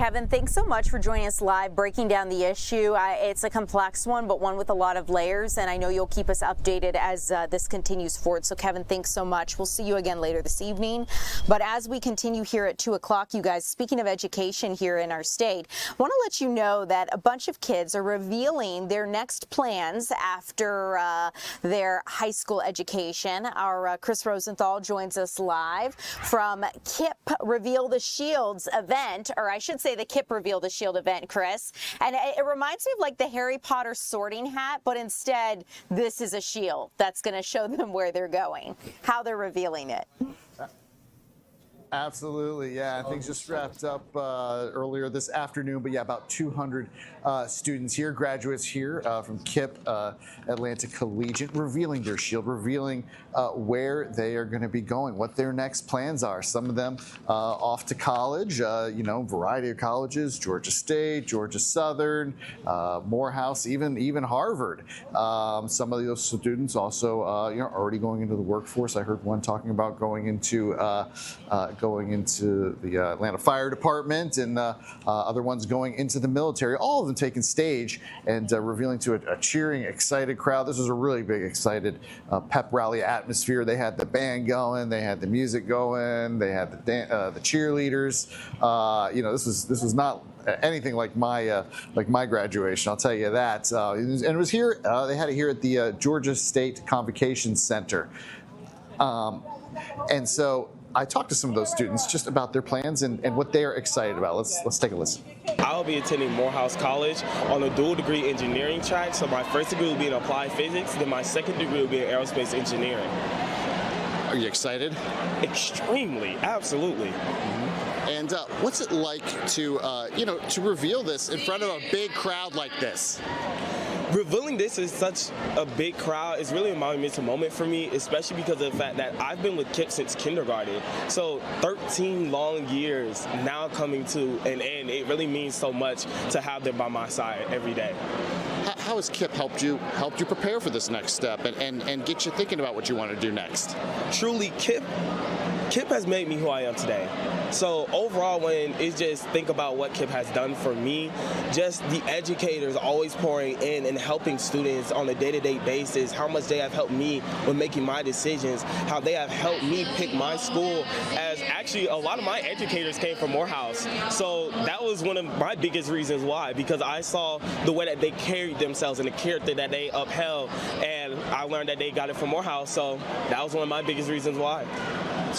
Kevin, thanks so much for joining us live, breaking down the issue. It's a complex one, but one with a lot of layers, and I know you'll keep us updated as this continues forward. So, Kevin, thanks so much. We'll see you again later this evening. But as we continue here at 2 o'clock, you guys, speaking of education here in our state, I want to let you know that a bunch of kids are revealing their next plans after their high school education. Our Chris Rosenthal joins us live from KIP Reveal the Shields event, or I should say the KIP Reveal the Shield event, Chris. And it reminds me of like the Harry Potter sorting hat, but instead this is a shield that's going to show them where they're going, how they're revealing it. Absolutely, yeah. Things just wrapped up earlier this afternoon, but yeah, about 200 students here, graduates here from KIP Atlanta Collegiate, revealing their shield, revealing where they are going to be going, what their next plans are. Some of them off to college, variety of colleges, Georgia State, Georgia Southern, Morehouse, even Harvard. Some of those students also, already going into the workforce. I heard one talking about going into the Atlanta Fire Department, and other ones going into the military, all of them taking stage and revealing to a cheering, excited crowd. This was a really big, excited pep rally atmosphere. They had the band going, they had the music going, they had the cheerleaders. This was not anything like my graduation, I'll tell you that. And it was here, they had it here at the Georgia State Convocation Center. And so I talked to some of those students just about their plans and what they are excited about. Let's take a listen. I'll be attending Morehouse College on a dual degree engineering track. So my first degree will be in applied physics, then my second degree will be in aerospace engineering. Are you excited? Extremely, absolutely. Mm-hmm. And what's it like to reveal this in front of a big crowd like this? Revealing this is such a big crowd is really a monumental moment for me, especially because of the fact that I've been with KIP since kindergarten. So 13 long years now coming to an end. It really means so much to have them by my side every day. How has KIP helped you prepare for this next step and get you thinking about what you want to do next? Truly, KIP has made me who I am today. So overall, when it's just think about what KIP has done for me, just the educators always pouring in and helping students on a day-to-day basis, how much they have helped me when making my decisions, how they have helped me pick my school, as actually a lot of my educators came from Morehouse. So that was one of my biggest reasons why, because I saw the way that they carried themselves and the character that they upheld, and I learned that they got it from Morehouse. So that was one of my biggest reasons why.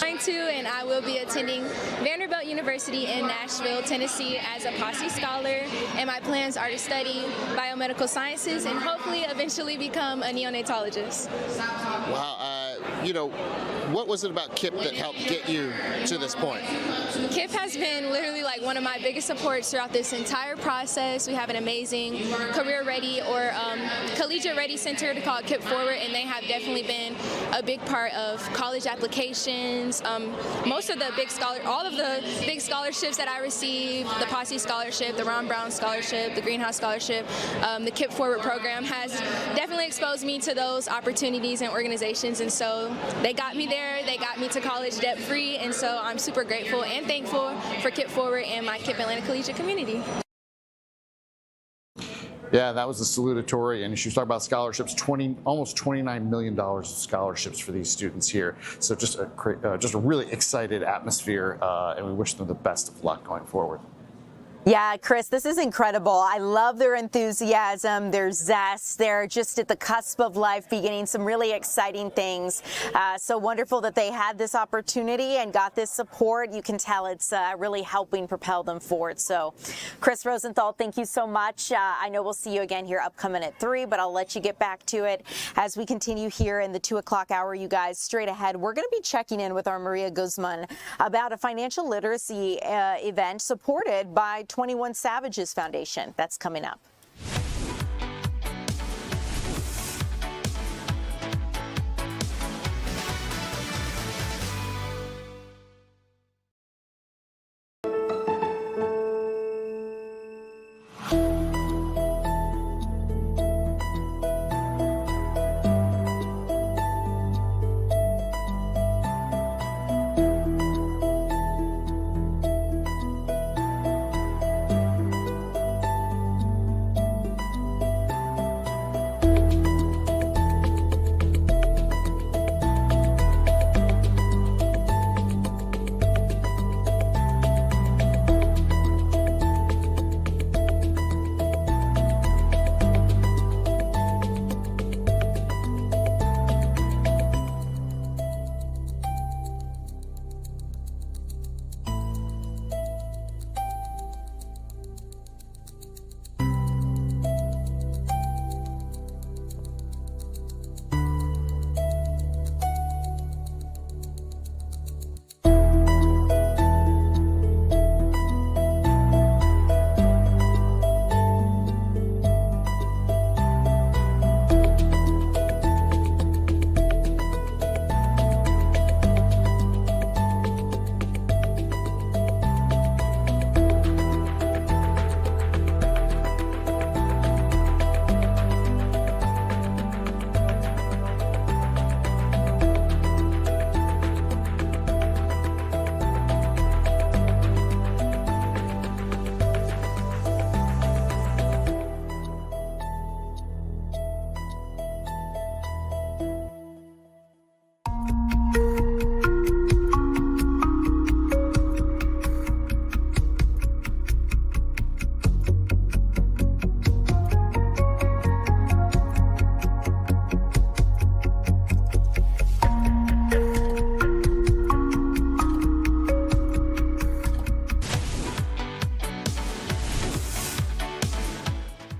I'm 2, and I will be attending Vanderbilt University in Nashville, Tennessee as a Posse Scholar, and my plans are to study biomedical sciences and hopefully eventually become a neonatologist. Wow, what was it about KIP that helped get you to this point? KIP has been literally like one of my biggest supports throughout this entire process. We have an amazing career-ready or collegiate-ready center called KIP Forward, and they have definitely been a big part of college applications. Most of the all of the big scholarships that I received, the Posse Scholarship, the Ron Brown Scholarship, the Greenhouse Scholarship, the KIP Forward program has definitely exposed me to those opportunities and organizations, and so they got me there, they got me to college debt-free, and so I'm super grateful and thankful for KIP Forward and my KIP Atlanta Collegiate community. Yeah, that was the salutatory, and she was talking about scholarships, almost $29 million of scholarships for these students here. So just a really excited atmosphere, and we wish them the best of luck going forward. Yeah, Chris, this is incredible. I love their enthusiasm, their zest. They're just at the cusp of life, beginning some really exciting things. So wonderful that they had this opportunity and got this support. You can tell it's really helping propel them forward. So, Chris Rosenthal, thank you so much. I know we'll see you again here upcoming at 3, but I'll let you get back to it as we continue here in the 2 o'clock hour. You guys, straight ahead, we're going to be checking in with our Maria Guzman about a financial literacy event supported by 21 Savages Foundation. That's coming up.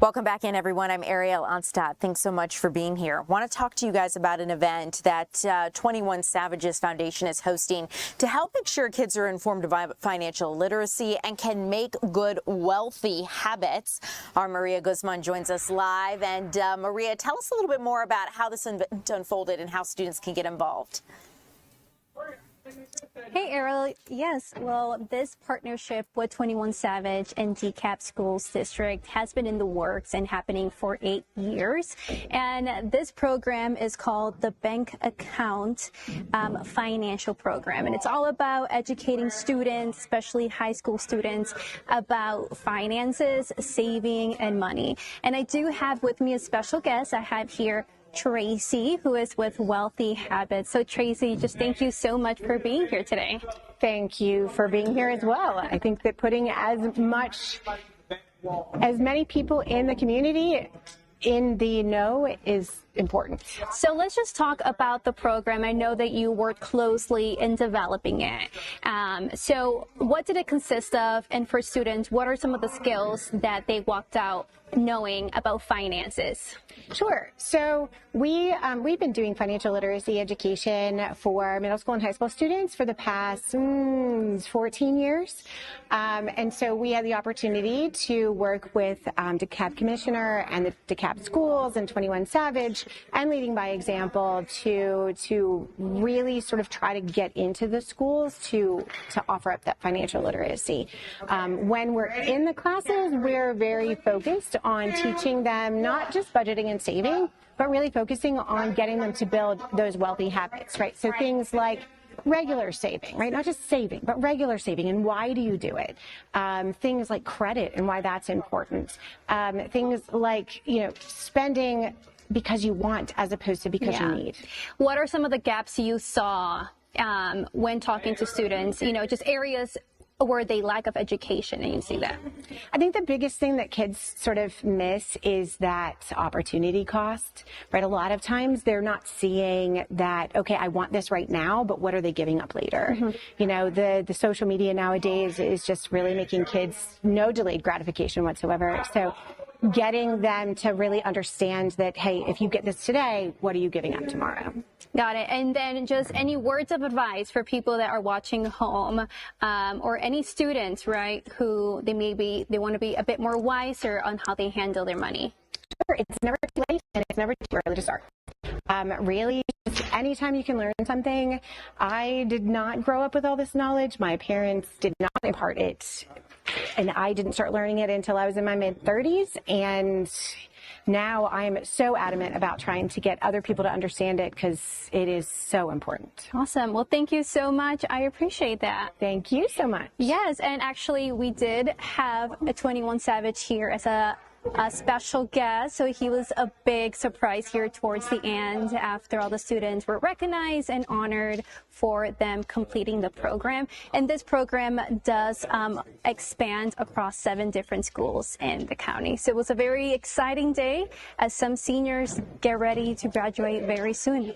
Welcome back in, everyone. I'm Ariel Onstadt. Thanks so much for being here. I want to talk to you guys about an event that 21 Savages Foundation is hosting to help make sure kids are informed about financial literacy and can make good, wealthy habits. Our Maria Guzman joins us live. And Maria, tell us a little bit more about how this event unfolded and how students can get involved. Hey, Ariel. Yes, well, this partnership with 21 Savage and DeKalb Schools District has been in the works and happening for 8 years. And this program is called the Bank Account Financial Program. And it's all about educating students, especially high school students, about finances, saving, and money. And I do have with me a special guest. I have here Tracy, who is with Wealthy Habits. So Tracy, just thank you so much for being here today. Thank you for being here as well. I think that putting as many people in the community in the know is important. So let's just talk about the program. I know that you worked closely in developing it. So what did it consist of? And for students, what are some of the skills that they walked out knowing about finances? Sure. So we've been doing financial literacy education for middle school and high school students for the past 14 years. And so we had the opportunity to work with DeKalb Commissioner and the DeKalb Schools and 21 Savage and Leading by Example to really sort of try to get into the schools to offer up that financial literacy. When we're in the classes, we're very focused on teaching them not just budgeting and saving, but really focusing on getting them to build those wealthy habits, right? So things like regular saving, right? Not just saving, but regular saving. And why do you do it? Things like credit and why that's important. Things like, spending because you want as opposed to because you need. What are some of the gaps you saw when talking to students, just areas where they lack of education, and you see that? I think the biggest thing that kids sort of miss is that opportunity cost, right? A lot of times they're not seeing that, okay, I want this right now, but what are they giving up later? The social media nowadays is just really making kids no delayed gratification whatsoever. So getting them to really understand that, hey, if you get this today, what are you giving up tomorrow? Got it. And then just any words of advice for people that are watching home, or any students, right, who they want to be a bit more wiser on how they handle their money? Sure. It's never too late and it's never too early to start. Really, just anytime you can learn something. I did not grow up with all this knowledge. My parents did not impart it. And I didn't start learning it until I was in my mid-30s. And now I'm so adamant about trying to get other people to understand it because it is so important. Awesome. Well, thank you so much. I appreciate that. Thank you so much. Yes. And actually, we did have a 21 Savage here as a special guest. So he was a big surprise here towards the end after all the students were recognized and honored for them completing the program. And this program does expand across 7 different schools in the county. So it was a very exciting day as some seniors get ready to graduate very soon.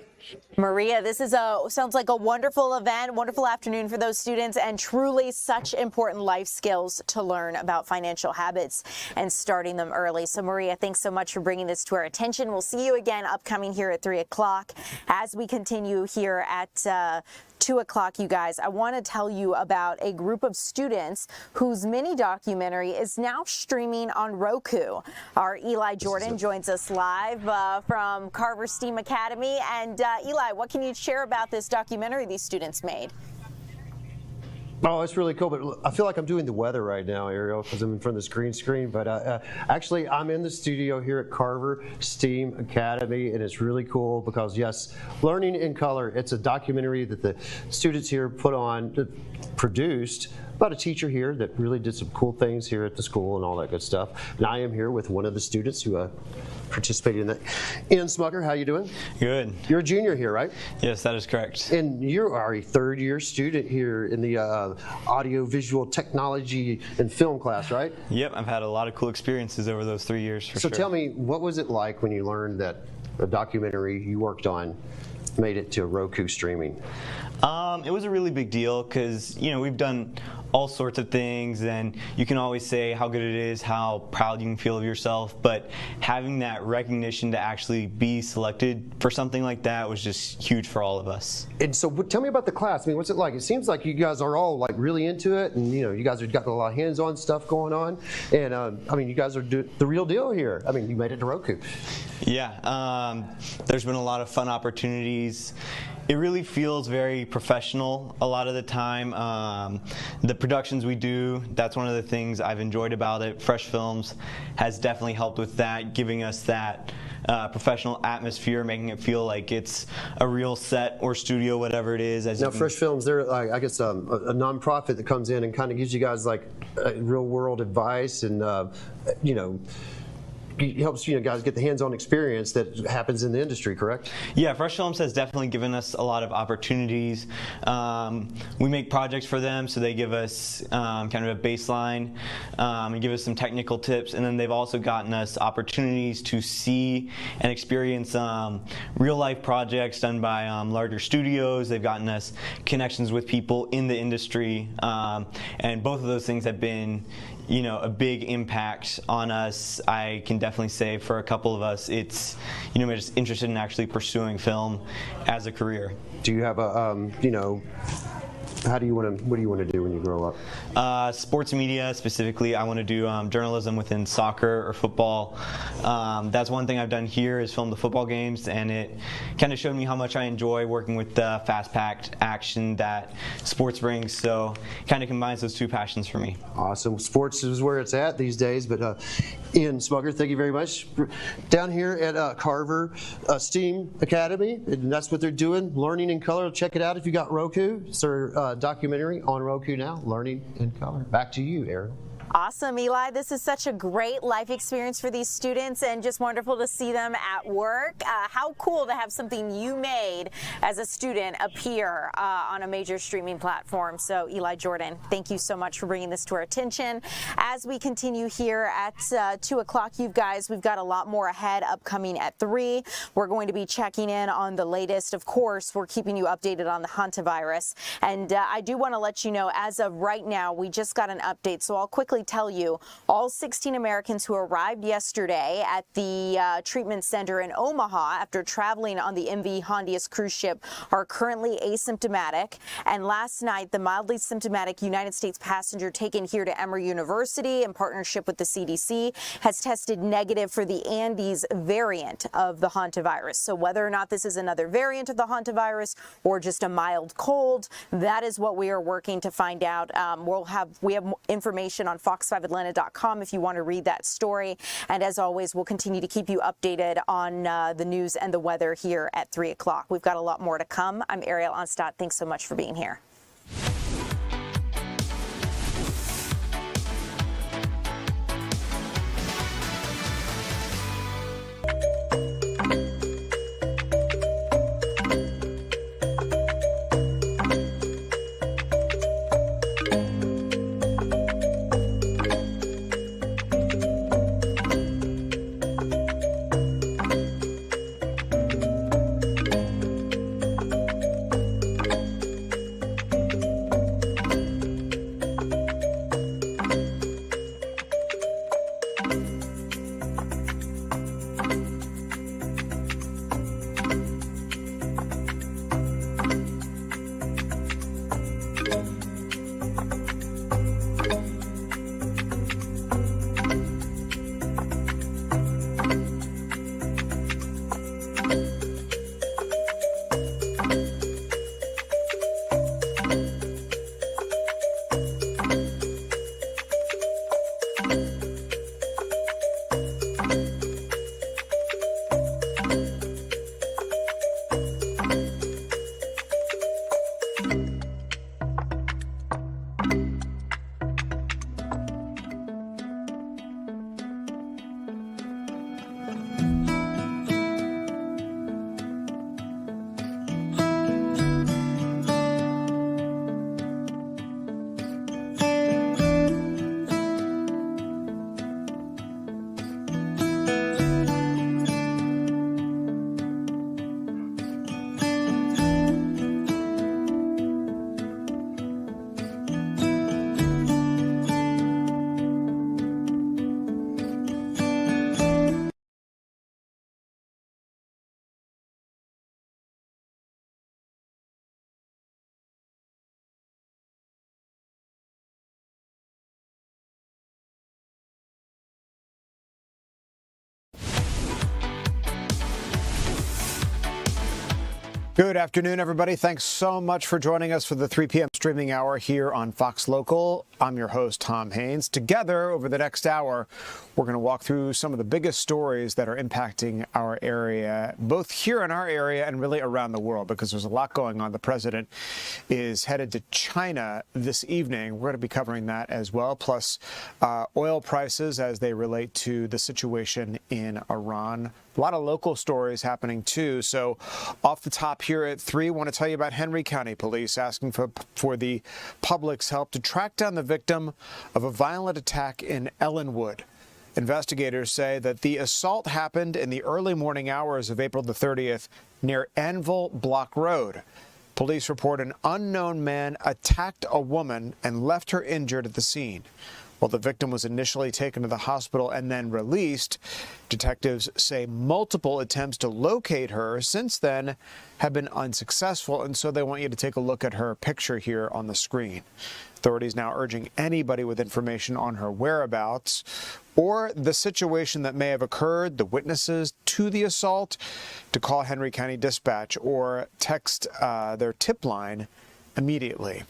Maria, this is sounds like a wonderful event, wonderful afternoon for those students, and truly such important life skills to learn about financial habits and starting them early. So Maria, thanks so much for bringing this to our attention. We'll see you again upcoming here at 3 o'clock as we continue here at 2 o'clock, you guys. I want to tell you about a group of students whose mini documentary is now streaming on Roku. Our Eli Jordan joins us live from Carver STEAM Academy. And Eli, what can you share about this documentary these students made? Oh, it's really cool, but I feel like I'm doing the weather right now, Ariel, because I'm in front of this green screen. But actually, I'm in the studio here at Carver STEAM Academy, and it's really cool because, yes, Learning in Color, it's a documentary that the students here produced about a teacher here that really did some cool things here at the school and all that good stuff. And I am here with one of the students who participated in that. Ian Smucker, how you doing? Good. You're a junior here, right? Yes, that is correct. And you are a third-year student here in the audio-visual technology and film class, right? Yep, I've had a lot of cool experiences over those 3 years for sure. So tell me, what was it like when you learned that a documentary you worked on made it to Roku streaming? It was a really big deal because, we've done all sorts of things, and you can always say how good it is, how proud you can feel of yourself, but having that recognition to actually be selected for something like that was just huge for all of us. And so tell me about the class. I mean, what's it like? It seems like you guys are all like really into it, and you guys have got a lot of hands-on stuff going on, and I mean, you guys are the real deal here. I mean, you made it to Roku. Yeah, there's been a lot of fun opportunities. It really feels very professional a lot of the time. The productions we do, that's one of the things I've enjoyed about it. Fresh Films has definitely helped with that, giving us that professional atmosphere, making it feel like it's a real set or studio, whatever it is. Now, Fresh Films, they're like, I guess a nonprofit that comes in and kind of gives you guys like real world advice, and helps guys get the hands-on experience that happens in the industry, correct? Yeah, Fresh Films has definitely given us a lot of opportunities. We make projects for them, so they give us kind of a baseline and give us some technical tips, and then they've also gotten us opportunities to see and experience real-life projects done by larger studios. They've gotten us connections with people in the industry, and both of those things have been a big impact on us. I can definitely say for a couple of us, it's, we're just interested in actually pursuing film as a career. Do you have a, what do you want to do when you grow up? Sports media specifically. I want to do journalism within soccer or football. That's one thing I've done here is film the football games, and it kind of showed me how much I enjoy working with the fast-packed action that sports brings. So it kind of combines those two passions for me. Awesome. Sports is where it's at these days, but Ian Smugger, thank you very much. Down here at Carver STEAM Academy, and that's what they're doing, Learning in Color. Check it out if you got Roku. It's their documentary on Roku now, Learning in Color. Back to you, Ariel. Awesome, Eli. This is such a great life experience for these students, and just wonderful to see them at work. How cool to have something you made as a student appear on a major streaming platform. So, Eli Jordan, thank you so much for bringing this to our attention. As we continue here at 2 o'clock, you guys, we've got a lot more ahead upcoming at 3. We're going to be checking in on the latest. Of course, we're keeping you updated on the hantavirus. And I do want to let you know, as of right now, we just got an update, so I'll quickly tell you all 16 Americans who arrived yesterday at the treatment center in Omaha after traveling on the MV Hondius cruise ship are currently asymptomatic. And last night, the mildly symptomatic United States passenger taken here to Emory University in partnership with the CDC has tested negative for the Andes variant of the hantavirus. So whether or not this is another variant of the hantavirus or just a mild cold, that is what we are working to find out. We have information on fox5atlanta.com if you want to read that story. And as always, we'll continue to keep you updated on the news and the weather here at 3 o'clock. We've got a lot more to come. I'm Ariel Onstadt. Thanks so much for being here. Good afternoon, everybody. Thanks so much for joining us for the 3 p.m. streaming hour here on Fox Local. I'm your host, Tom Haines. Together, over the next hour, we're going to walk through some of the biggest stories that are impacting our area, both here in our area and really around the world, because there's a lot going on. The president is headed to China this evening. We're going to be covering that as well, plus oil prices as they relate to the situation in Iran. A lot of local stories happening, too. So off the top here at 3, I want to tell you about Henry County Police asking for the public's help to track down the victim of a violent attack in Ellenwood. Investigators say that the assault happened in the early morning hours of April the 30th near Anvil Block Road. Police report an unknown man attacked a woman and left her injured at the scene. While the victim was initially taken to the hospital and then released, detectives say multiple attempts to locate her since then have been unsuccessful, and so they want you to take a look at her picture here on the screen. Authorities now urging anybody with information on her whereabouts or the situation that may have occurred, the witnesses to the assault, to call Henry County Dispatch or text their tip line immediately.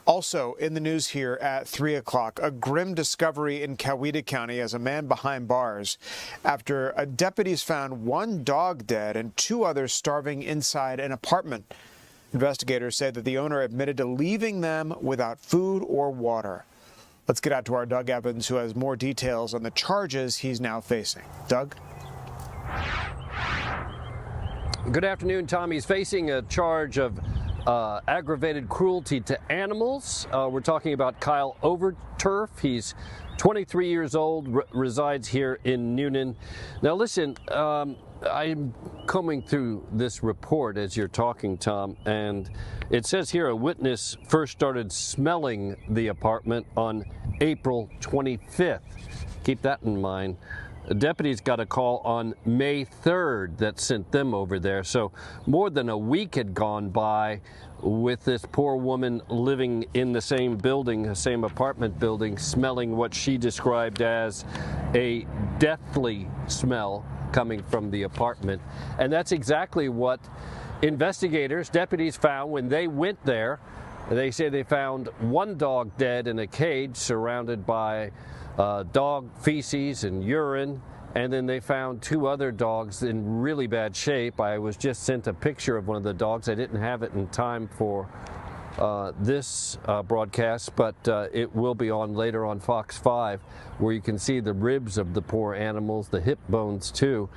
Also in the news here at 3 o'clock, a grim discovery in Coweta County as a man behind bars after deputies found one dog dead and 2 others starving inside an apartment. Investigators say that the owner admitted to leaving them without food or water. Let's get out to our Doug Evans, who has more details on the charges he's now facing. Doug? Good afternoon, Tom. He's facing a charge of aggravated cruelty to animals. We're talking about Kyle Overturf. He's 23 years old, resides here in Newnan. Now listen, I'm combing through this report as you're talking, Tom, and it says here a witness first started smelling the apartment on April 25th. Keep that in mind. Deputies got a call on May 3rd that sent them over there. So more than a week had gone by with this poor woman living in the same building, the same apartment building, smelling what she described as a deathly smell coming from the apartment. And that's exactly what investigators, deputies found when they went there. They say they found one dog dead in a cage surrounded by dog feces and urine, and then they found 2 other dogs in really bad shape. I was just sent a picture of one of the dogs. I didn't have it in time for this broadcast, but it will be on later on Fox 5, where you can see the ribs of the poor animals, the hip bones too.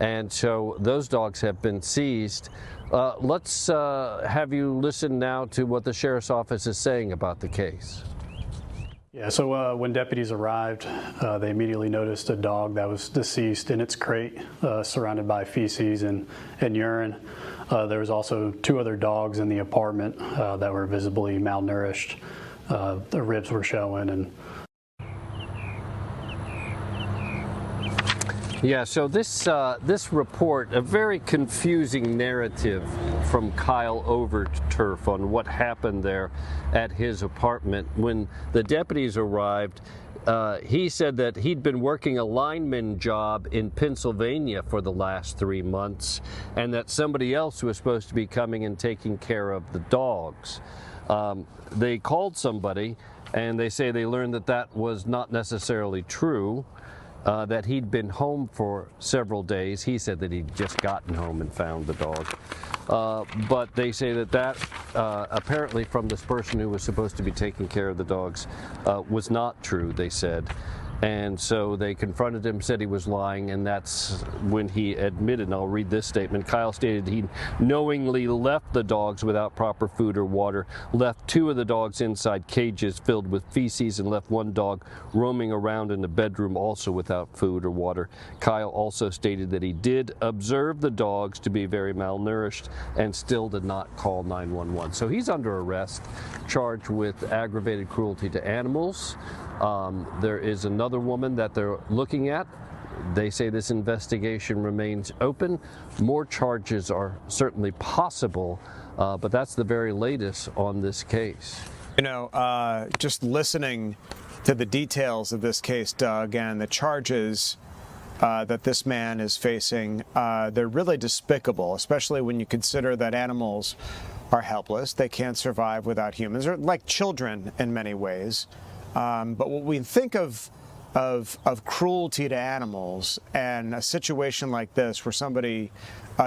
And so those dogs have been seized. Let's have you listen now to what the sheriff's office is saying about the case. Yeah, so when deputies arrived, they immediately noticed a dog that was deceased in its crate, surrounded by feces and urine. There was also 2 other dogs in the apartment that were visibly malnourished. The ribs were showing. And yeah, so this report, a very confusing narrative from Kyle Overturf on what happened there at his apartment. When the deputies arrived, he said that he'd been working a lineman job in Pennsylvania for the last 3 months, and that somebody else was supposed to be coming and taking care of the dogs. They called somebody, and they say they learned that that was not necessarily true. That he'd been home for several days. He said that he'd just gotten home and found the dog. But they say that apparently from this person who was supposed to be taking care of the dogs was not true, they said. And so they confronted him, said he was lying, and that's when he admitted, and I'll read this statement. Kyle stated he knowingly left the dogs without proper food or water, left 2 of the dogs inside cages filled with feces, and left 1 dog roaming around in the bedroom also without food or water. Kyle also stated that he did observe the dogs to be very malnourished and still did not call 911. So he's under arrest, charged with aggravated cruelty to animals. There is another woman that they're looking at. They say this investigation remains open. More charges are certainly possible, but that's the very latest on this case. You know, just listening to the details of this case, Doug, and the charges that this man is facing, they're really despicable, especially when you consider that animals are helpless. They can't survive without humans. They're like children in many ways. But when we think of cruelty to animals and a situation like this where somebody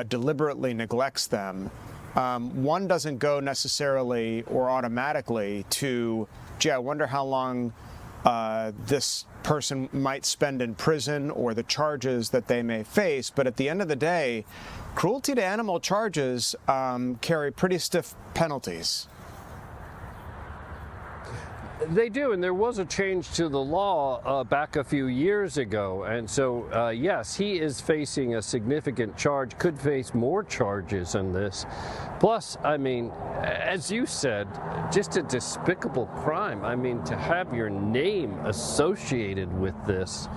deliberately neglects them, one doesn't go necessarily or automatically to, gee, I wonder how long this person might spend in prison or the charges that they may face. But at the end of the day, cruelty to animal charges carry pretty stiff penalties. They do, and there was a change to the law back a few years ago, and so yes, he is facing a significant charge, could face more charges in this. Plus, I mean, as you said, just a despicable crime. I mean, to have your name associated with this,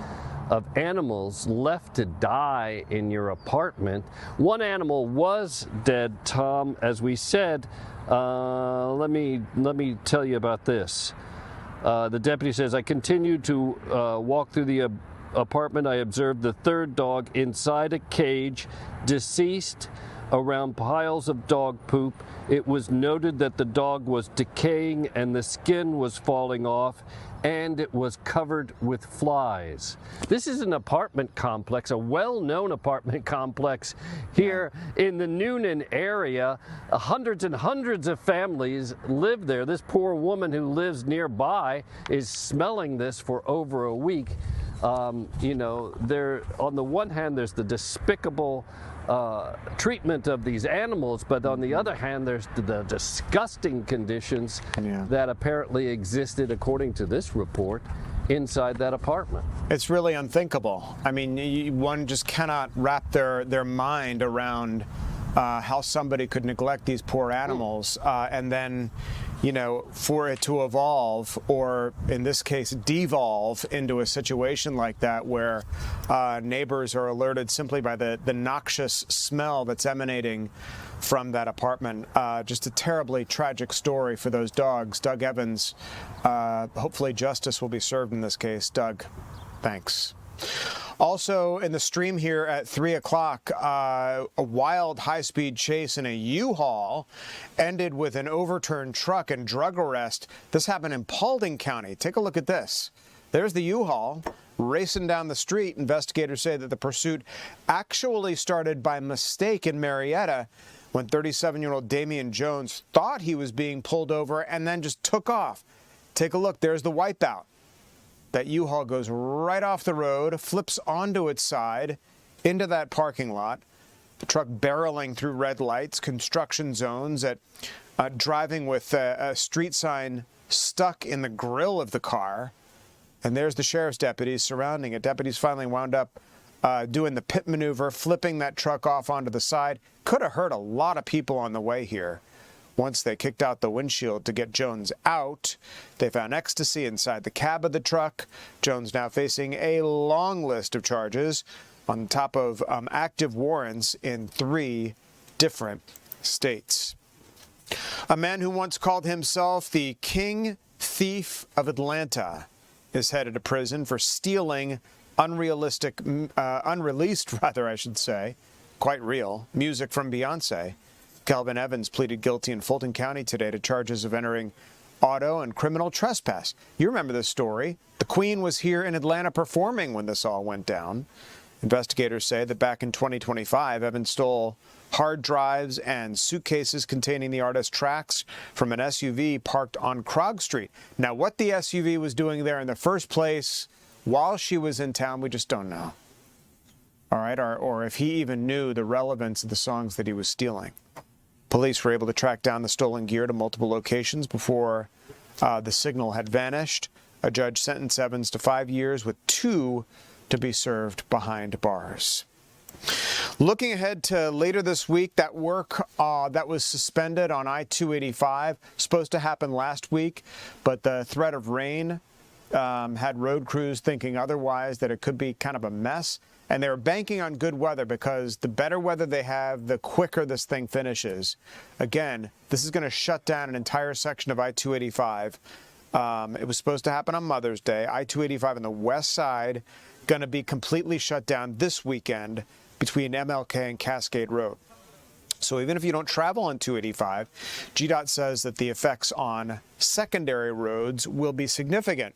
of animals left to die in your apartment. One animal was dead, Tom, as we said. Let me tell you about this. The deputy says, I continued to walk through the apartment. I observed the third dog inside a cage, deceased, around piles of dog poop. It was noted that the dog was decaying and the skin was falling off, and it was covered with flies. This is an apartment complex, a well-known apartment complex here in the Noonan area. Hundreds and hundreds of families live there. This poor woman who lives nearby is smelling this for over a week. You know, there, on the one hand, there's the despicable treatment of these animals, but on the other hand, there's the disgusting conditions that apparently existed, according to this report, inside that apartment. It's really unthinkable. I mean, one just cannot wrap their mind around how somebody could neglect these poor animals and then, you know, for it to evolve, or in this case, devolve into a situation like that where neighbors are alerted simply by the noxious smell that's emanating from that apartment. Just a terribly tragic story for those dogs. Doug Evans, hopefully justice will be served in this case. Doug, thanks. Also in the stream here at 3 o'clock, a wild high-speed chase in a U-Haul ended with an overturned truck and drug arrest. This happened in Paulding County. Take a look at this. There's the U-Haul racing down the street. Investigators say that the pursuit actually started by mistake in Marietta when 37-year-old Damian Jones thought he was being pulled over and then just took off. Take a look. There's the wipeout. That U-Haul goes right off the road, flips onto its side, into that parking lot. The truck barreling through red lights, construction zones, driving with a street sign stuck in the grill of the car. And there's the sheriff's deputies surrounding it. Deputies finally wound up doing the pit maneuver, flipping that truck off onto the side. Could have hurt a lot of people on the way here. Once they kicked out the windshield to get Jones out, they found ecstasy inside the cab of the truck. Jones now facing a long list of charges on top of active warrants in 3 different states. A man who once called himself the King Thief of Atlanta is headed to prison for stealing unreleased, quite real, music from Beyoncé. Calvin Evans pleaded guilty in Fulton County today to charges of entering auto and criminal trespass. You remember this story. The Queen was here in Atlanta performing when this all went down. Investigators say that back in 2025, Evans stole hard drives and suitcases containing the artist's tracks from an SUV parked on Krog Street. Now, what the SUV was doing there in the first place while she was in town, we just don't know. All right, or if he even knew the relevance of the songs that he was stealing. Police were able to track down the stolen gear to multiple locations before the signal had vanished. A judge sentenced Evans to 5 years with 2 to be served behind bars. Looking ahead to later this week, that work that was suspended on I-285, supposed to happen last week, but the threat of rain had road crews thinking otherwise, that it could be kind of a mess. And they were banking on good weather because the better weather they have, the quicker this thing finishes. Again, this is going to shut down an entire section of I-285. It was supposed to happen on Mother's Day. I-285 on the west side going to be completely shut down this weekend between MLK and Cascade Road. So even if you don't travel on 285, GDOT says that the effects on secondary roads will be significant.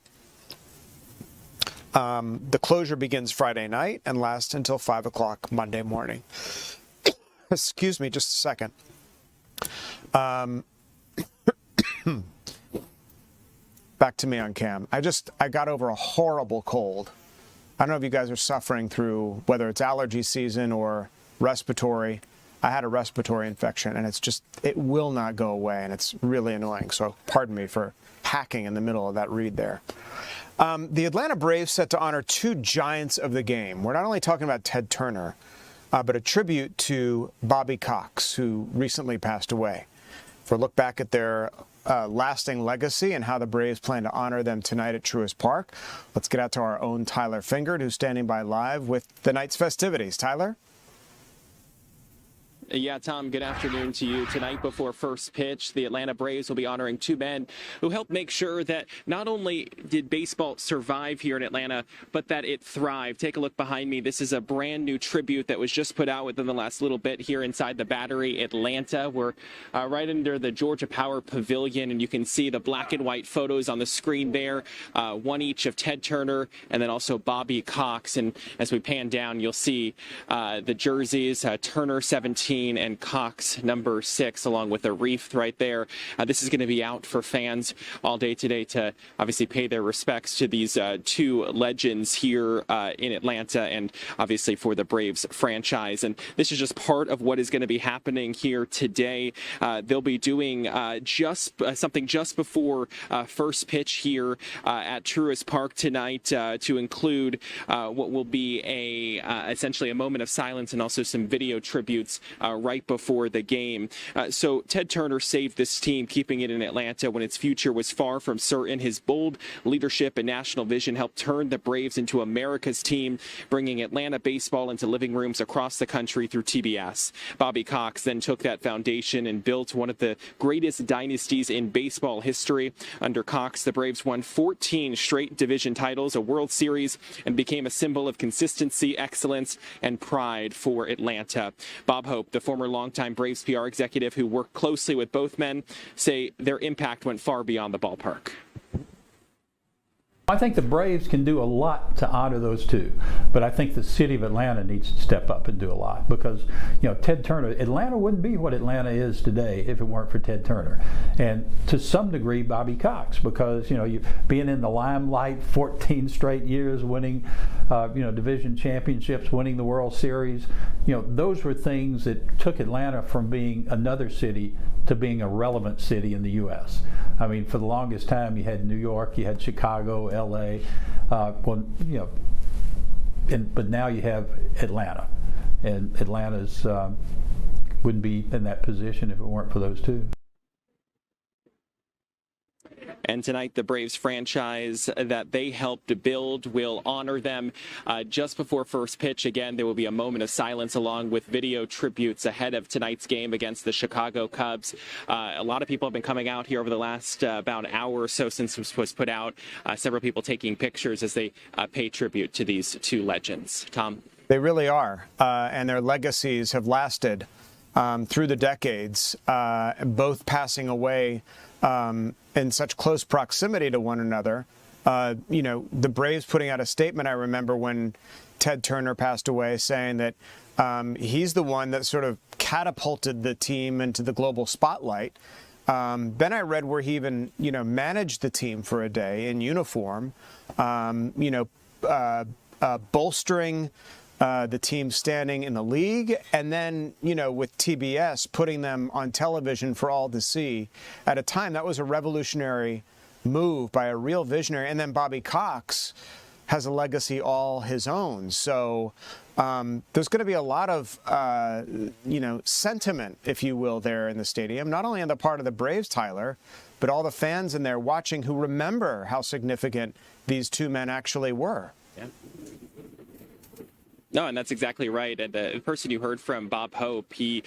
The closure begins Friday night and lasts until 5 o'clock Monday morning. Excuse me, just a second. Back to me on cam. I got over a horrible cold. I don't know if you guys are suffering through whether it's allergy season or respiratory. I had a respiratory infection, and it will not go away, and it's really annoying. So pardon me for hacking in the middle of that read there. The Atlanta Braves set to honor two giants of the game. We're not only talking about Ted Turner, but a tribute to Bobby Cox, who recently passed away. For a look back at their lasting legacy and how the Braves plan to honor them tonight at Truist Park, let's get out to our own Tyler Fingert, who's standing by live with the night's festivities. Tyler? Yeah, Tom, good afternoon to you. Tonight before first pitch, the Atlanta Braves will be honoring two men who helped make sure that not only did baseball survive here in Atlanta, but that it thrived. Take a look behind me. This is a brand new tribute that was just put out within the last little bit here inside the Battery, Atlanta. We're right under the Georgia Power Pavilion, and you can see the black and white photos on the screen there, one each of Ted Turner and then also Bobby Cox. And as we pan down, you'll see the jerseys, Turner 17, and Cox number 6, along with a wreath right there. This is going to be out for fans all day today to obviously pay their respects to these two legends here in Atlanta, and obviously for the Braves franchise. And this is just part of what is going to be happening here today. They'll be doing something just before first pitch here at Truist Park tonight to include what will be essentially a moment of silence and also some video tributes right before the game. So Ted Turner saved this team, keeping it in Atlanta when its future was far from certain. His bold leadership and national vision helped turn the Braves into America's team, bringing Atlanta baseball into living rooms across the country through TBS. Bobby Cox then took that foundation and built one of the greatest dynasties in baseball history. Under Cox, the Braves won 14 straight division titles, a World Series, and became a symbol of consistency, excellence, and pride for Atlanta. Bob Hope, the former longtime Braves PR executive who worked closely with both men, say their impact went far beyond the ballpark. I think the Braves can do a lot to honor those two, but I think the city of Atlanta needs to step up and do a lot because, Ted Turner, Atlanta wouldn't be what Atlanta is today if it weren't for Ted Turner. And to some degree, Bobby Cox, because, you being in the limelight 14 straight years, winning, division championships, winning the World Series, those were things that took Atlanta from being another city to being a relevant city in the U.S. I mean, for the longest time, you had New York, you had Chicago, L.A., but now you have Atlanta, and Atlanta's wouldn't be in that position if it weren't for those two. And tonight, the Braves franchise that they helped build will honor them just before first pitch. Again, there will be a moment of silence along with video tributes ahead of tonight's game against the Chicago Cubs. A lot of people have been coming out here over the last about an hour or so since it was put out. Several people taking pictures as they pay tribute to these two legends. Tom? They really are, and their legacies have lasted through the decades, both passing away in such close proximity to one another. The Braves putting out a statement, I remember when Ted Turner passed away, saying that he's the one that sort of catapulted the team into the global spotlight. Then I read where he even, managed the team for a day in uniform, bolstering the team standing in the league, and then, with TBS, putting them on television for all to see. At a time, that was a revolutionary move by a real visionary. And then Bobby Cox has a legacy all his own. So there's going to be a lot of, sentiment, if you will, there in the stadium, not only on the part of the Braves, Tyler, but all the fans in there watching who remember how significant these two men actually were. Yeah. No, and that's exactly right. And the person you heard from, Bob Hope, he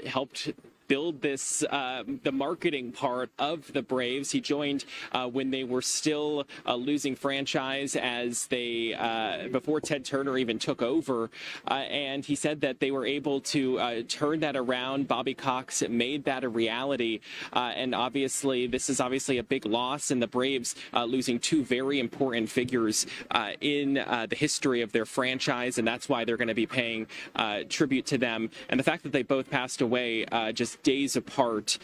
helped build this, the marketing part of the Braves. He joined when they were still losing franchise as they, before Ted Turner even took over. And he said that they were able to turn that around. Bobby Cox made that a reality. And obviously, this is obviously a big loss, and the Braves losing two very important figures in the history of their franchise, and that's why they're going to be paying tribute to them. And the fact that they both passed away just days apart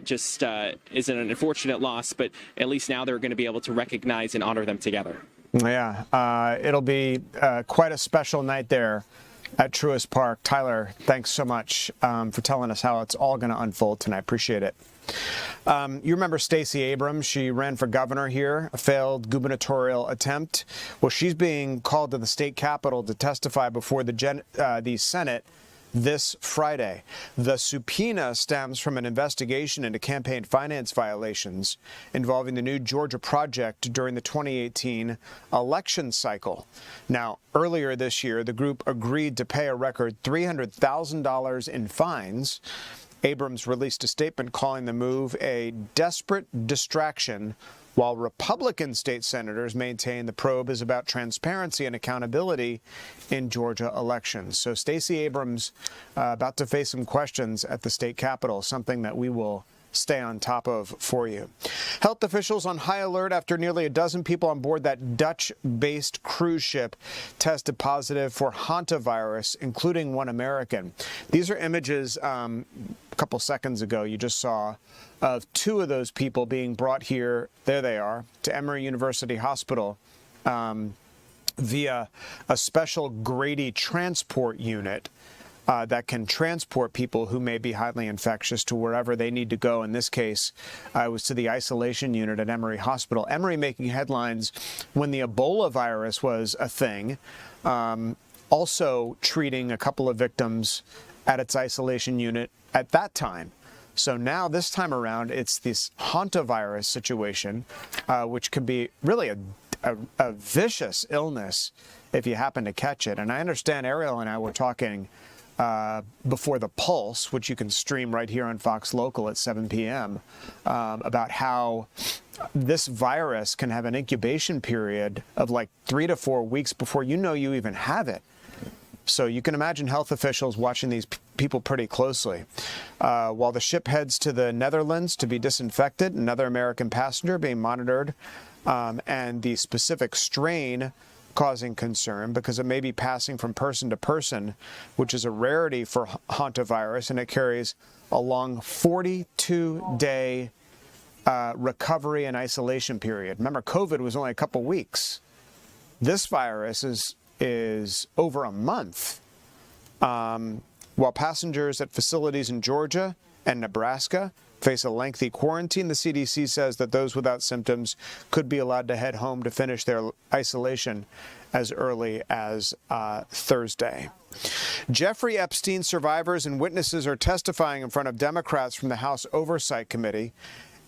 just is an unfortunate loss, but at least now they're going to be able to recognize and honor them together. Yeah, it'll be quite a special night there at Truist Park. Tyler, thanks so much for telling us how it's all going to unfold tonight. Appreciate it. You remember Stacey Abrams? She ran for governor here, a failed gubernatorial attempt. Well, she's being called to the state capitol to testify before the Senate this Friday. The subpoena stems from an investigation into campaign finance violations involving the new Georgia project during the 2018 election cycle. Now, earlier this year, the group agreed to pay a record $300,000 in fines. Abrams released a statement calling the move a desperate distraction, while Republican state senators maintain the probe is about transparency and accountability in Georgia elections. So Stacey Abrams about to face some questions at the state capitol, something that we will stay on top of for you. Health officials on high alert after nearly a dozen people on board that Dutch-based cruise ship tested positive for hantavirus, including one American. These are images a couple seconds ago you just saw of two of those people being brought here, there they are, to Emory University Hospital via a special Grady transport unit that can transport people who may be highly infectious to wherever they need to go. In this case, it was to the isolation unit at Emory Hospital. Emory making headlines when the Ebola virus was a thing, also treating a couple of victims at its isolation unit at that time. So now this time around, it's this hantavirus situation, which can be really a vicious illness if you happen to catch it. And I understand Ariel and I were talking before The Pulse, which you can stream right here on Fox Local at 7 p.m., about how this virus can have an incubation period of like 3 to 4 weeks before you know you even have it. So you can imagine health officials watching these people pretty closely. While the ship heads to the Netherlands to be disinfected, another American passenger being monitored, and the specific strain causing concern because it may be passing from person to person, which is a rarity for hantavirus, and it carries a long 42-day recovery and isolation period. Remember, COVID was only a couple weeks. This virus is over a month. While passengers at facilities in Georgia and Nebraska face a lengthy quarantine, the CDC says that those without symptoms could be allowed to head home to finish their isolation as early as Thursday. Jeffrey Epstein survivors and witnesses are testifying in front of Democrats from the House Oversight Committee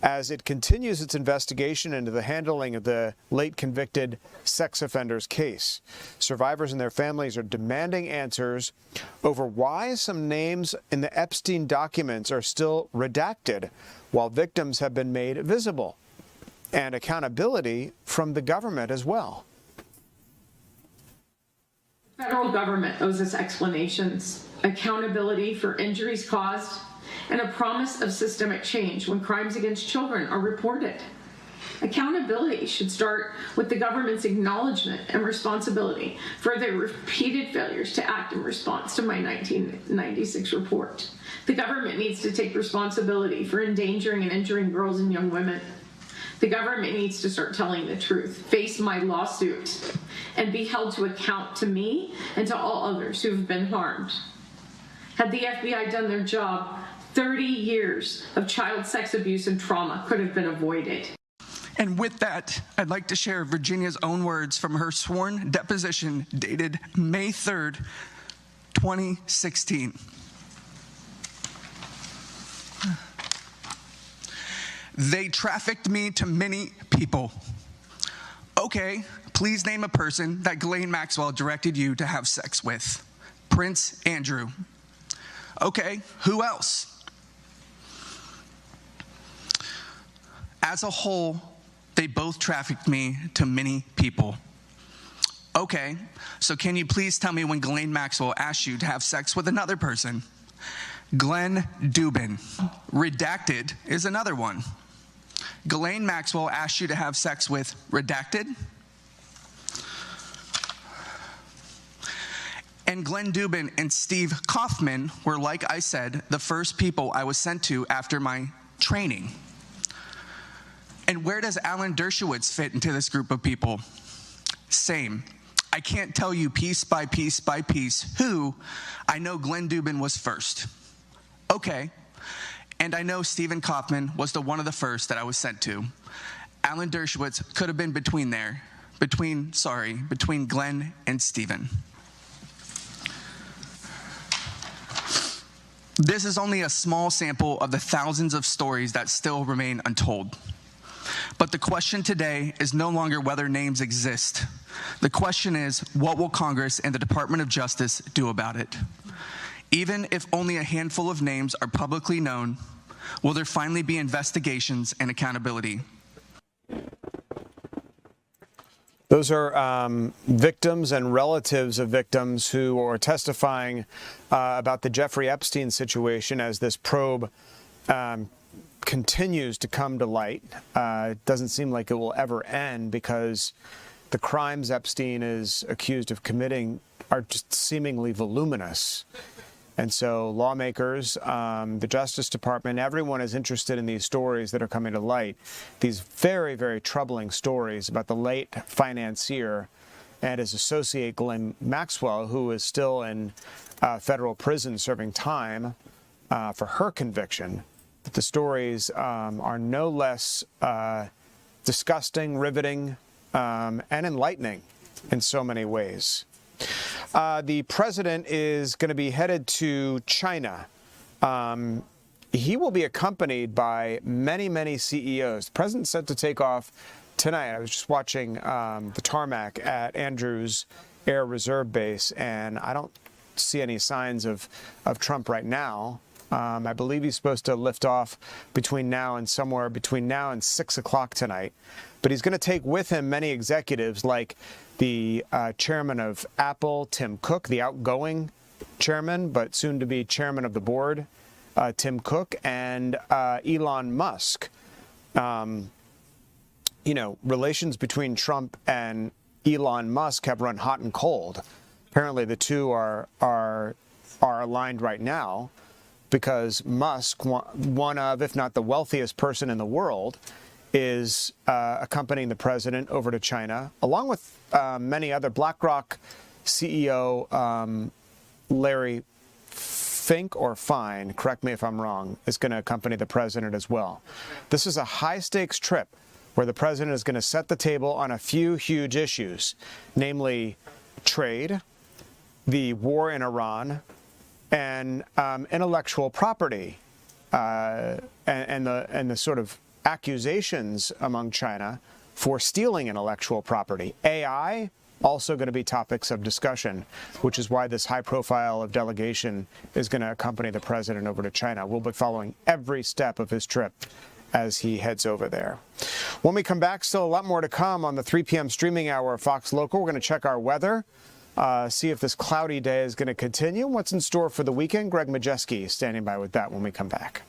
as it continues its investigation into the handling of the late convicted sex offender's case. Survivors and their families are demanding answers over why some names in the Epstein documents are still redacted while victims have been made visible, and accountability from the government as well. The federal government owes us explanations, accountability for injuries caused, and a promise of systemic change when crimes against children are reported. Accountability should start with the government's acknowledgement and responsibility for their repeated failures to act in response to my 1996 report. The government needs to take responsibility for endangering and injuring girls and young women. The government needs to start telling the truth, face my lawsuit, and be held to account to me and to all others who have been harmed. Had the FBI done their job, 30 years of child sex abuse and trauma could have been avoided. And with that, I'd like to share Virginia's own words from her sworn deposition dated May 3rd, 2016. They trafficked me to many people. Okay, please name a person that Ghislaine Maxwell directed you to have sex with. Prince Andrew. Okay, who else? As a whole, they both trafficked me to many people. Okay, so can you please tell me when Ghislaine Maxwell asked you to have sex with another person? Glenn Dubin. Redacted is another one. Ghislaine Maxwell asked you to have sex with Redacted? And Glenn Dubin and Steve Kaufman were, like I said, the first people I was sent to after my training. And where does Alan Dershowitz fit into this group of people? Same. I can't tell you piece by piece by piece who. I know Glenn Dubin was first. Okay. And I know Stephen Kaufman was one of the first that I was sent to. Alan Dershowitz could have been between Glenn and Stephen. This is only a small sample of the thousands of stories that still remain untold. But the question today is no longer whether names exist. The question is, what will Congress and the Department of Justice do about it? Even if only a handful of names are publicly known, will there finally be investigations and accountability? Those are victims and relatives of victims who are testifying about the Jeffrey Epstein situation as this probe continues to come to light. It doesn't seem like it will ever end because the crimes Epstein is accused of committing are just seemingly voluminous. And so lawmakers, the Justice Department, everyone is interested in these stories that are coming to light, these very, very troubling stories about the late financier and his associate, Ghislaine Maxwell, who is still in federal prison serving time for her conviction. But the stories are no less disgusting, riveting, and enlightening in so many ways. The president is going to be headed to China. He will be accompanied by many, many CEOs. The president's set to take off tonight. I was just watching the tarmac at Andrews Air Reserve Base, and I don't see any signs of Trump right now. I believe he's supposed to lift off somewhere between now and 6 o'clock tonight. But he's going to take with him many executives like the chairman of Apple, Tim Cook, the outgoing chairman, but soon to be chairman of the board, Tim Cook, and Elon Musk. Relations between Trump and Elon Musk have run hot and cold. Apparently the two are aligned right now because Musk, one of, if not the wealthiest person in the world, is accompanying the president over to China, along with many other. BlackRock CEO Larry Fink, or Fine, correct me if I'm wrong, is going to accompany the president as well. This is a high-stakes trip where the president is going to set the table on a few huge issues, namely trade, the war in Iran, and intellectual property, and the sort of accusations among China for stealing intellectual property. AI, also going to be topics of discussion, which is why this high-profile delegation is going to accompany the president over to China. We'll be following every step of his trip as he heads over there. When we come back, still a lot more to come on the 3 p.m. streaming hour of Fox Local. We're going to check our weather, see if this cloudy day is going to continue. What's in store for the weekend? Greg Majeski standing by with that when we come back.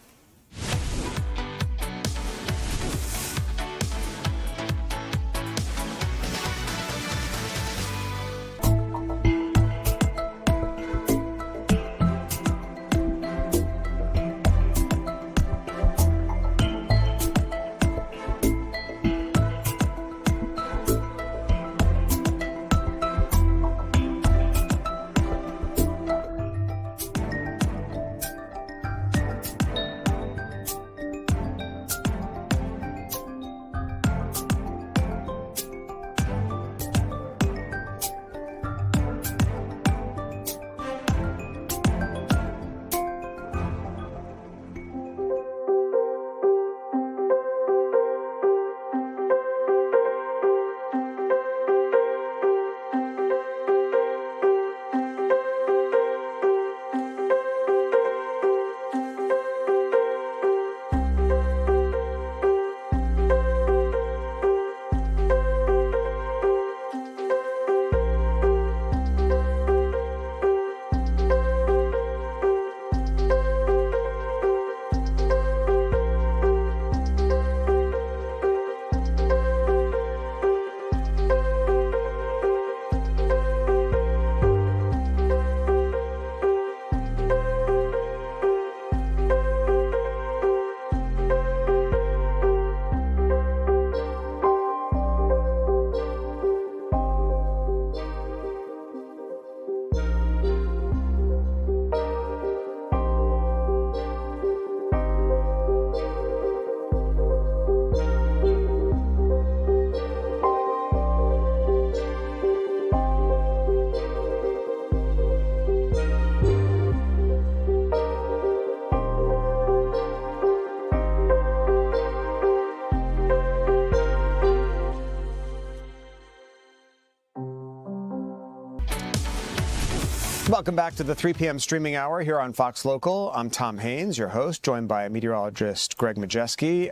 Welcome back to the 3 p.m. streaming hour here on Fox Local. I'm Tom Haynes, your host, joined by meteorologist Greg Majeski.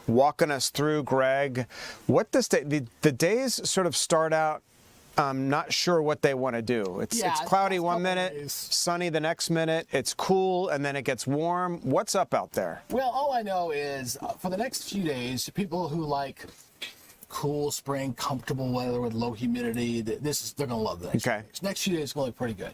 Walking us through, Greg, what the days sort of start out. Not sure what they want to do. It's cloudy one minute, sunny the next minute, it's cool, and then it gets warm. What's up out there? Well, all I know is for the next few days, people who like cool spring, comfortable weather with low humidity, they're going to love this. Okay. Next few days is going to look pretty good.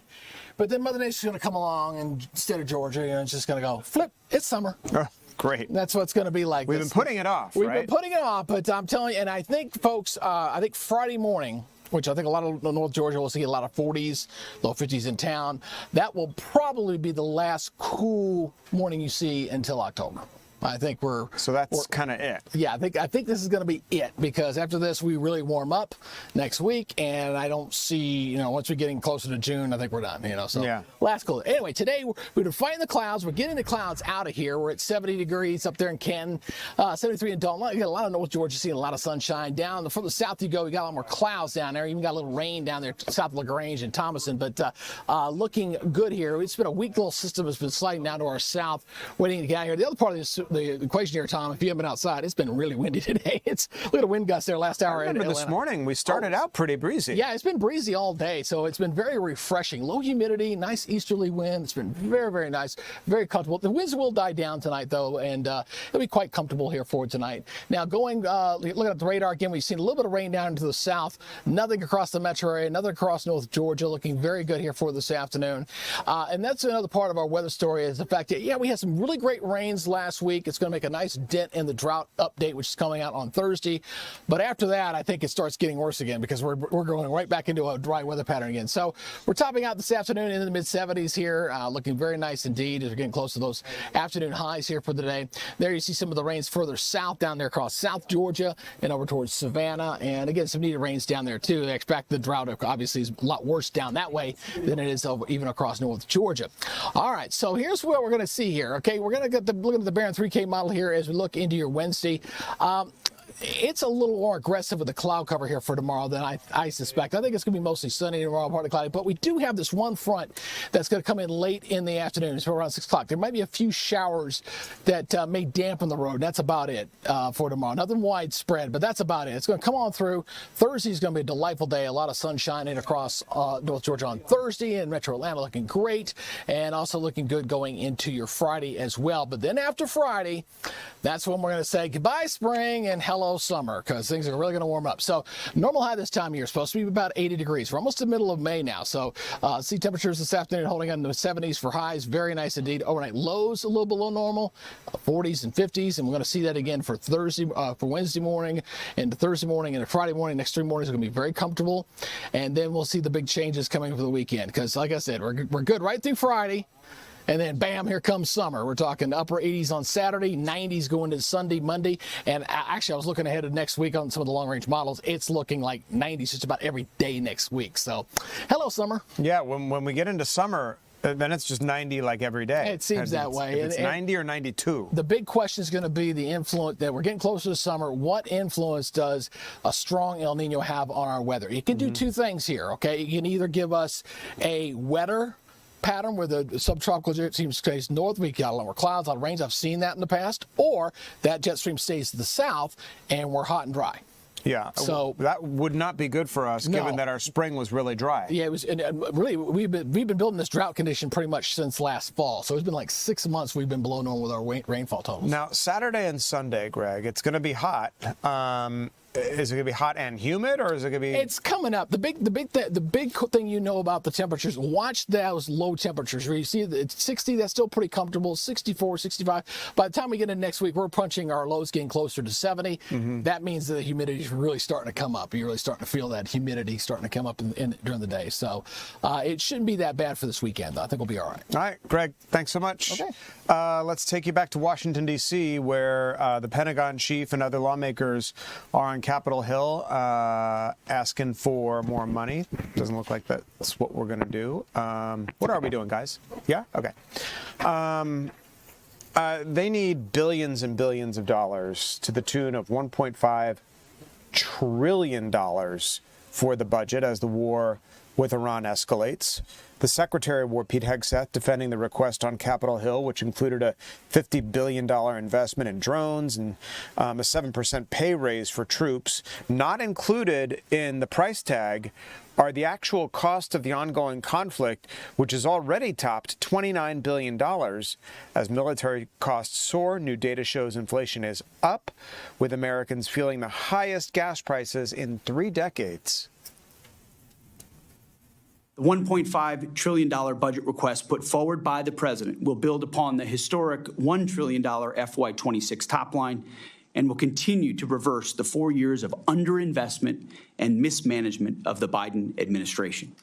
But then Mother Nature's going to come along, and instead of Georgia, it's just going to go, flip, it's summer. Oh, great. That's what it's going to be like. We've been putting it off, We've been putting it off, but I'm telling you, and I think, folks, I think Friday morning, which I think a lot of North Georgia will see a lot of 40s, low 50s in town. That will probably be the last cool morning you see until October. I think so that's kind of it. Yeah, I think this is going to be it, because after this we really warm up next week, and I don't see, once we're getting closer to June, I think we're done, so yeah. Last cool. Anyway, today we're fighting the clouds. We're getting the clouds out of here. We're at 70 degrees up there in Canton, 73 in Dalton. You got a lot of North Georgia seeing a lot of sunshine. Down from the south you go, we got a lot more clouds down there. Even got a little rain down there south of LaGrange and Thomason, but looking good here. It's been a weak little system that's been sliding down to our south, waiting to get out here. The other part of the equation here, Tom, if you haven't been outside, it's been really windy today. Look at the wind gusts there last hour. I remember this morning we started out pretty breezy. Yeah, it's been breezy all day, so it's been very refreshing. Low humidity, nice easterly wind. It's been very, very nice, very comfortable. The winds will die down tonight, though, and it'll be quite comfortable here for tonight. Now, looking at the radar again, we've seen a little bit of rain down into the south. Nothing across the metro area, nothing across North Georgia. Looking very good here for this afternoon. And that's another part of our weather story, is the fact that, we had some really great rains last week. It's going to make a nice dent in the drought update, which is coming out on Thursday. But after that, I think it starts getting worse again, because we're going right back into a dry weather pattern again. So we're topping out this afternoon in the mid-70s here, looking very nice indeed as we're getting close to those afternoon highs here for the day. There you see some of the rains further south down there across South Georgia and over towards Savannah. And again, some needed rains down there too. They expect the drought obviously is a lot worse down that way than it is even across North Georgia. All right, so here's what we're going to see here. Okay, we're going to get looking at the Barron 3K model here as we look into your Wednesday. It's a little more aggressive with the cloud cover here for tomorrow than I suspect. I think it's going to be mostly sunny tomorrow, partly cloudy, but we do have this one front that's going to come in late in the afternoon, so around 6 o'clock. There might be a few showers that may dampen the road. That's about it for tomorrow. Nothing widespread, but that's about it. It's going to come on through. Thursday is going to be a delightful day. A lot of sun shining across North Georgia on Thursday, and Metro Atlanta looking great, and also looking good going into your Friday as well. But then after Friday, that's when we're going to say goodbye spring and hello summer, because things are really going to warm up. So normal high this time of year is supposed to be about 80 degrees. We're almost the middle of May now. So see temperatures this afternoon holding on to the 70s for highs. Very nice indeed. Overnight lows a little below normal, 40s and 50s. And we're going to see that again for Wednesday morning and Thursday morning and Friday morning. Next 3 mornings are going to be very comfortable. And then we'll see the big changes coming for the weekend, because like I said, we're good right through Friday. And then, bam, here comes summer. We're talking upper 80s on Saturday, 90s going into Sunday, Monday. And actually, I was looking ahead of next week on some of the long-range models. It's looking like 90s just about every day next week. So, hello, summer. Yeah, when we get into summer, then it's just 90 like every day. It seems that way. It's 90 or 92. The big question is going to be the influence that we're getting closer to summer. What influence does a strong El Nino have on our weather? It can do two things here, okay? It can either give us a wetter pattern where the subtropical jet stream stays north. We got a lot more clouds, a lot of rains. I've seen that in the past. Or that jet stream stays to the south and we're hot and dry. Yeah, so that would not be good for us, given that our spring was really dry. Yeah, it was. And really, we've been building this drought condition pretty much since last fall. So it's been like 6 months we've been below normal with our rainfall totals. Now, Saturday and Sunday, Greg, it's going to be hot. Is it going to be hot and humid, or is it going to be? It's coming up. The big thing you know about the temperatures, watch those low temperatures. Where you see it's 60, that's still pretty comfortable. 64, 65. By the time we get into next week, we're punching our lows getting closer to 70. Mm-hmm. That means that the humidity is really starting to come up. You're really starting to feel that humidity starting to come up during the day. So it shouldn't be that bad for this weekend, though. I think we'll be all right. All right, Greg, thanks so much. Okay. Let's take you back to Washington, D.C., where the Pentagon chief and other lawmakers are on Capitol Hill asking for more money. Doesn't look like that's what we're going to do. What are we doing, guys? Yeah? Okay. They need billions and billions of dollars to the tune of $1.5 trillion for the budget as the war with Iran escalates. The Secretary of War, Pete Hegseth, defending the request on Capitol Hill, which included a $50 billion investment in drones and a 7% pay raise for troops. Not included in the price tag are the actual cost of the ongoing conflict, which has already topped $29 billion. As military costs soar, new data shows inflation is up, with Americans feeling the highest gas prices in 3 decades. The $1.5 trillion budget request put forward by the president will build upon the historic $1 trillion FY26 top line and will continue to reverse the 4 years of underinvestment and mismanagement of the Biden administration.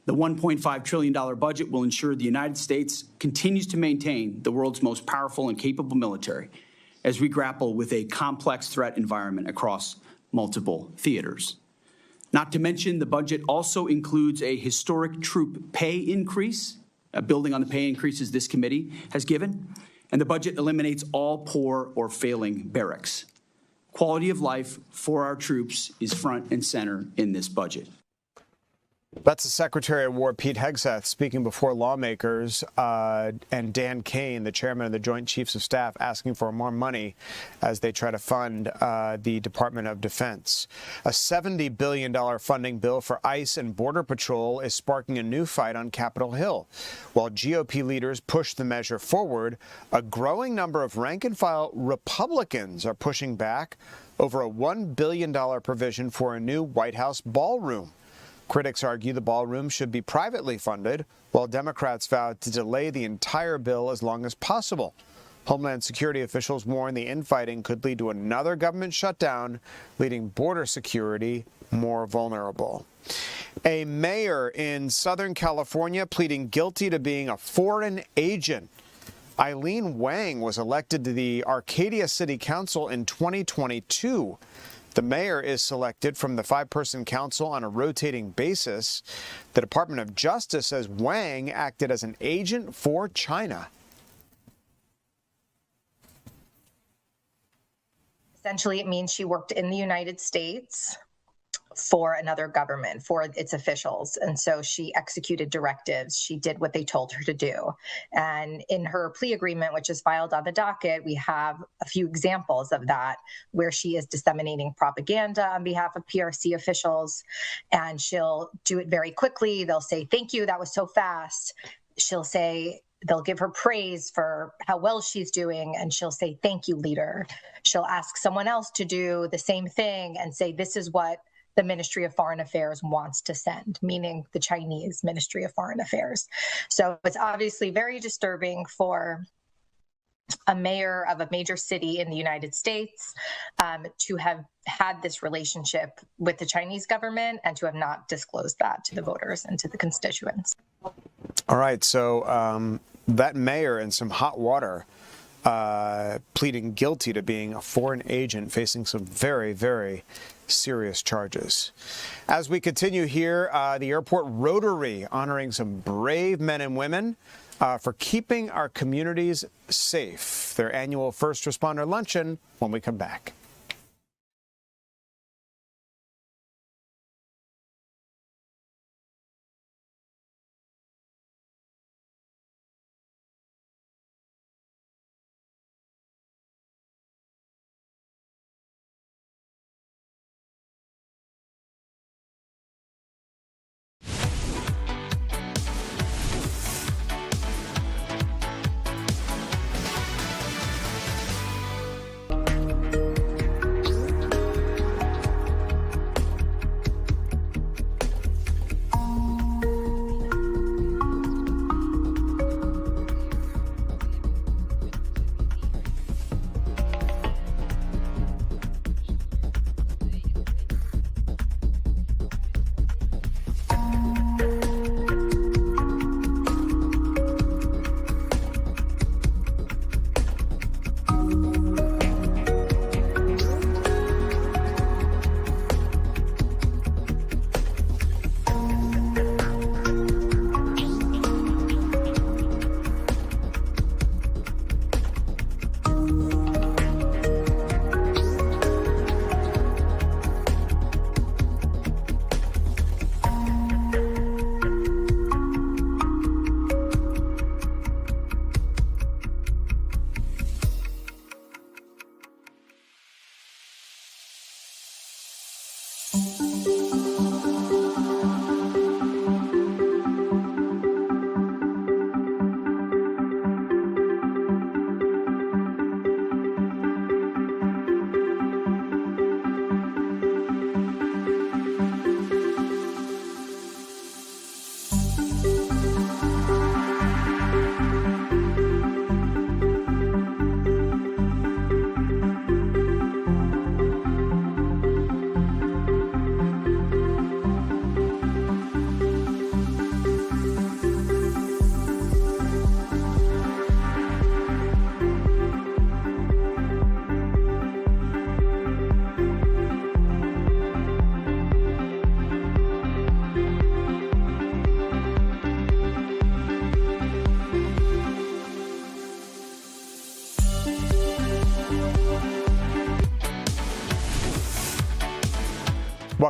The $1.5 trillion budget will ensure the United States continues to maintain the world's most powerful and capable military as we grapple with a complex threat environment across multiple theaters. Not to mention, the budget also includes a historic troop pay increase, building on the pay increases this committee has given, and the budget eliminates all poor or failing barracks. Quality of life for our troops is front and center in this budget. That's the Secretary of War, Pete Hegseth, speaking before lawmakers, and Dan Kane, the chairman of the Joint Chiefs of Staff, asking for more money as they try to fund the Department of Defense. A $70 billion funding bill for ICE and Border Patrol is sparking a new fight on Capitol Hill. While GOP leaders push the measure forward, a growing number of rank-and-file Republicans are pushing back over a $1 billion provision for a new White House ballroom. Critics argue the ballroom should be privately funded, while Democrats vowed to delay the entire bill as long as possible. Homeland Security officials warn the infighting could lead to another government shutdown, leaving border security more vulnerable. A mayor in Southern California pleading guilty to being a foreign agent. Eileen Wang was elected to the Arcadia City Council in 2022. The mayor is selected from the 5-person council on a rotating basis. The Department of Justice says Wang acted as an agent for China. Essentially, it means she worked in the United States for another government, for its officials. And so she executed directives. She did what they told her to do. And in her plea agreement, which is filed on the docket, we have a few examples of that, where she is disseminating propaganda on behalf of PRC officials. And she'll do it very quickly. They'll say, "Thank you, that was so fast." She'll say, they'll give her praise for how well she's doing, and she'll say, "Thank you, leader." She'll ask someone else to do the same thing and say, "This is what the Ministry of Foreign Affairs wants to send," meaning the Chinese Ministry of Foreign Affairs. So it's obviously very disturbing for a mayor of a major city in the United States to have had this relationship with the Chinese government and to have not disclosed that to the voters and to the constituents. All right, so that mayor in some hot water, pleading guilty to being a foreign agent, facing some very, very serious charges. As we continue here, the airport Rotary honoring some brave men and women for keeping our communities safe. Their annual first responder luncheon when we come back.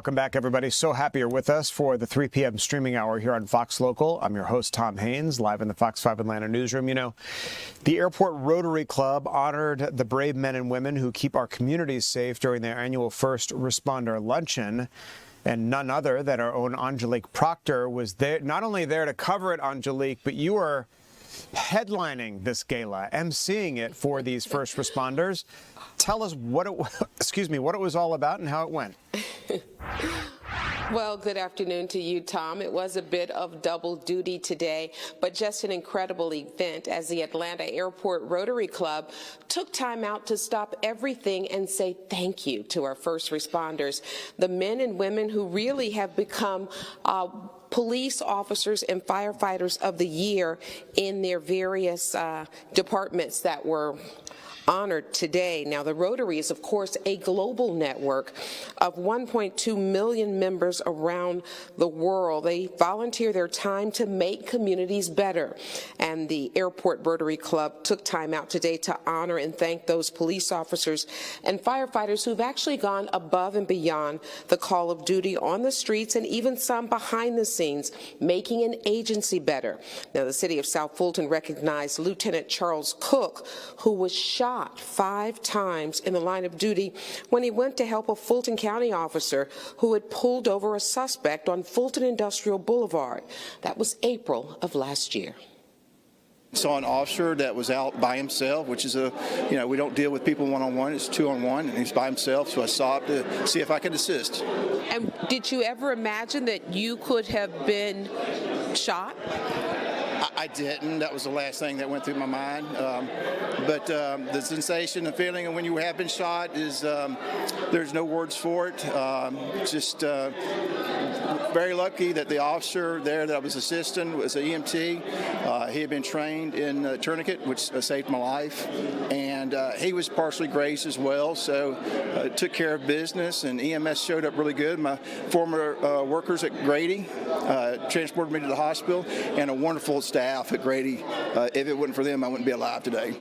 Welcome back, everybody. So happy you're with us for the 3 p.m. streaming hour here on Fox Local. I'm your host, Tom Haynes, live in the Fox 5 Atlanta newsroom. You know, the Airport Rotary Club honored the brave men and women who keep our communities safe during their annual first responder luncheon. And none other than our own Angelique Proctor was there, not only there to cover it, Angelique, but you were headlining this gala, emceeing it for these first responders. Tell us what it was all about and how it went. Well, good afternoon to you, Tom. It was a bit of double duty today, but just an incredible event as the Atlanta Airport Rotary Club took time out to stop everything and say thank you to our first responders, the men and women who really have become police officers and firefighters of the year in their various departments that were honored today. Now, the Rotary is, of course, a global network of 1.2 million members around the world. They volunteer their time to make communities better. And the Airport Rotary Club took time out today to honor and thank those police officers and firefighters who've actually gone above and beyond the call of duty on the streets and even some behind the scenes, making an agency better. Now, the city of South Fulton recognized Lieutenant Charles Cook, who was shot 5 times in the line of duty when he went to help a Fulton County officer who had pulled over a suspect on Fulton Industrial Boulevard. That was April of last year. Saw an officer that was out by himself, which is we don't deal with people one-on-one, it's 2-on-1, and he's by himself, so I stopped to see if I could assist. And did you ever imagine that you could have been shot? I didn't. That was the last thing that went through my mind. But the sensation, the feeling of when you have been shot is there's no words for it. Just very lucky that the officer there that I was assisting was an EMT. He had been trained in tourniquet, which saved my life. And he was partially grazed as well, so took care of business. And EMS showed up really good. My former workers at Grady transported me to the hospital, and a wonderful staff at Grady. If it wasn't for them, I wouldn't be alive today.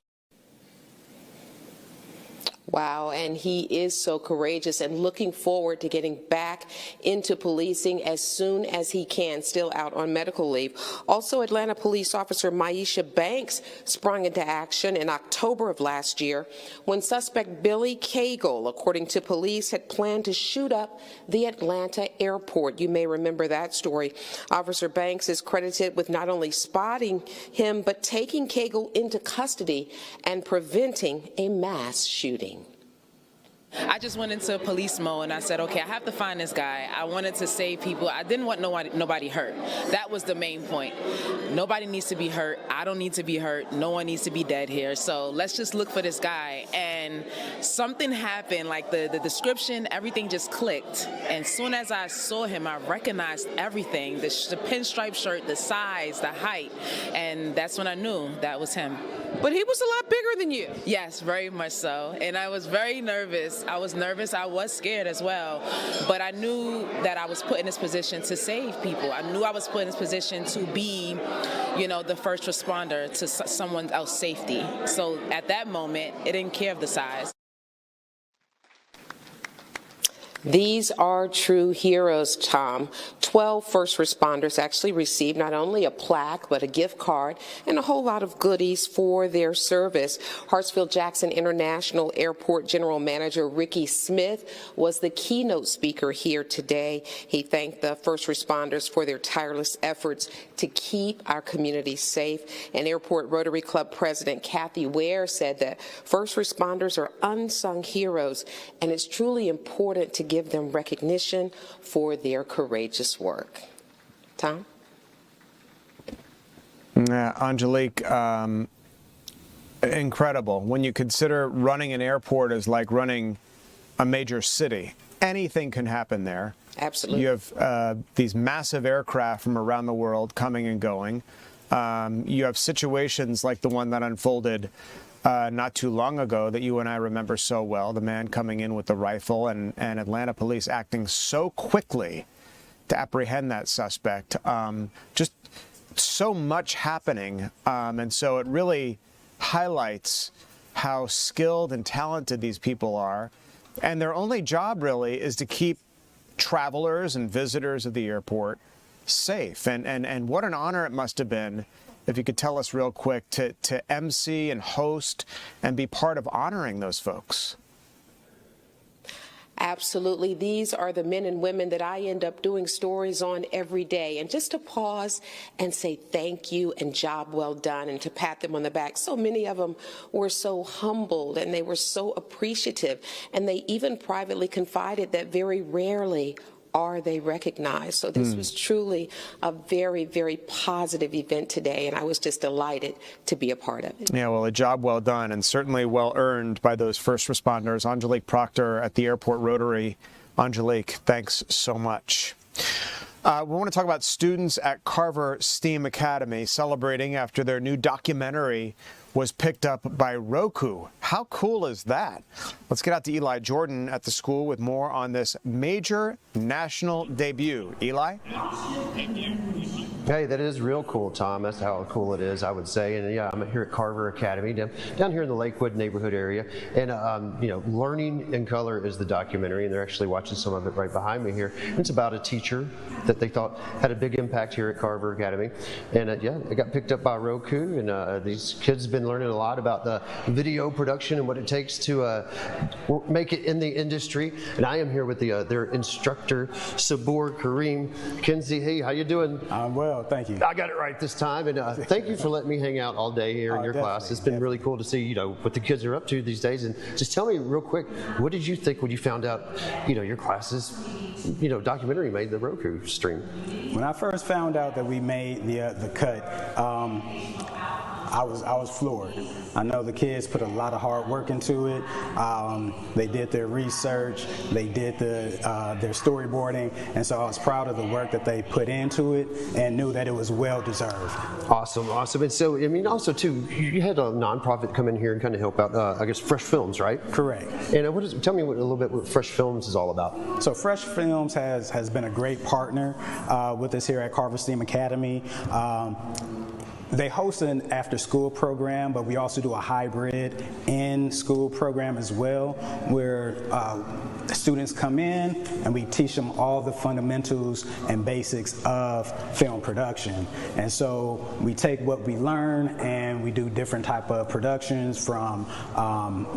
Wow, and he is so courageous and looking forward to getting back into policing as soon as he can, still out on medical leave. Also, Atlanta police officer Maisha Banks sprung into action in October of last year when suspect Billy Cagle, according to police, had planned to shoot up the Atlanta airport. You may remember that story. Officer Banks is credited with not only spotting him, but taking Cagle into custody and preventing a mass shooting. I just went into police mode and I said, okay, I have to find this guy. I wanted to save people. I didn't want nobody hurt. That was the main point. Nobody needs to be hurt. I don't need to be hurt. No one needs to be dead here. So let's just look for this guy. And something happened, like the description, everything just clicked. And soon as I saw him, I recognized everything, the pinstripe shirt, the size, the height. And that's when I knew that was him. But he was a lot bigger than you. Yes, very much so. And I was very nervous. I was nervous. I was scared as well. But I knew that I was put in this position to save people. I knew I was put in this position to be, the first responder to someone else's safety. So at that moment, it didn't care of the size. These are true heroes, Tom. 12 first responders actually received not only a plaque, but a gift card and a whole lot of goodies for their service. Hartsfield-Jackson International Airport General Manager Ricky Smith was the keynote speaker here today. He thanked the first responders for their tireless efforts to keep our communities safe. And Airport Rotary Club President Kathy Ware said that first responders are unsung heroes, and it's truly important to give them recognition for their courageous work. Tom? Angelique, incredible. When you consider running an airport is like running a major city. Anything can happen there. Absolutely. You have these massive aircraft from around the world coming and going. You have situations like the one that unfolded not too long ago that you and I remember so well, the man coming in with the rifle and Atlanta police acting so quickly to apprehend that suspect. Just so much happening. And so it really highlights how skilled and talented these people are. And their only job really is to keep travelers and visitors of the airport safe. And what an honor it must have been, if you could tell us real quick, to MC and host and be part of honoring those folks. Absolutely. These are the men and women that I end up doing stories on every day. And just to pause and say thank you and job well done and to pat them on the back. So many of them were so humbled and they were so appreciative. And they even privately confided that very rarely are they recognized. So this was truly a very, very positive event today, and I was just delighted to be a part of it. Yeah, well, a job well done and certainly well earned by those first responders. Angelique Proctor at the Airport Rotary. Angelique, thanks so much. We want to talk about students at Carver STEAM Academy celebrating after their new documentary was picked up by Roku. How cool is that? Let's get out to Eli Jordan at the school with more on this major national debut. Eli? Hey, that is real cool, Tom. That's how cool it is, I would say. And yeah, I'm here at Carver Academy, down here in the Lakewood neighborhood area. And you know, Learning in Color is the documentary, and they're actually watching some of it right behind me here. It's about a teacher that they thought had a big impact here at Carver Academy. And yeah, it got picked up by Roku, and these kids have been learning a lot about the video production and what it takes to make it in the industry. And I am here with their instructor, Sabur Kareem Kinsey. Hey, how you doing? I'm well, thank you. I got it right this time, and thank you for letting me hang out all day here in your class. It's been really cool to see, you know, what the kids are up to these days. And just tell me real quick, what did you think when you found out, you know, your class's, you know, documentary made the Roku stream? When I first found out that we made the cut, I was floored. I know the kids put a lot of hard work into it. They did their research, they did their storyboarding, and so I was proud of the work that they put into it and knew that it was well deserved. Awesome, awesome. And so, I mean, also too, you had a nonprofit come in here and kind of help out, I guess, Fresh Films, right? Correct. And tell me a little bit what Fresh Films is all about. So Fresh Films has been a great partner with us here at Carver STEAM Academy. They host an after-school program, but we also do a hybrid in-school program as well, where students come in and we teach them all the fundamentals and basics of film production. And so we take what we learn and we do different type of productions, from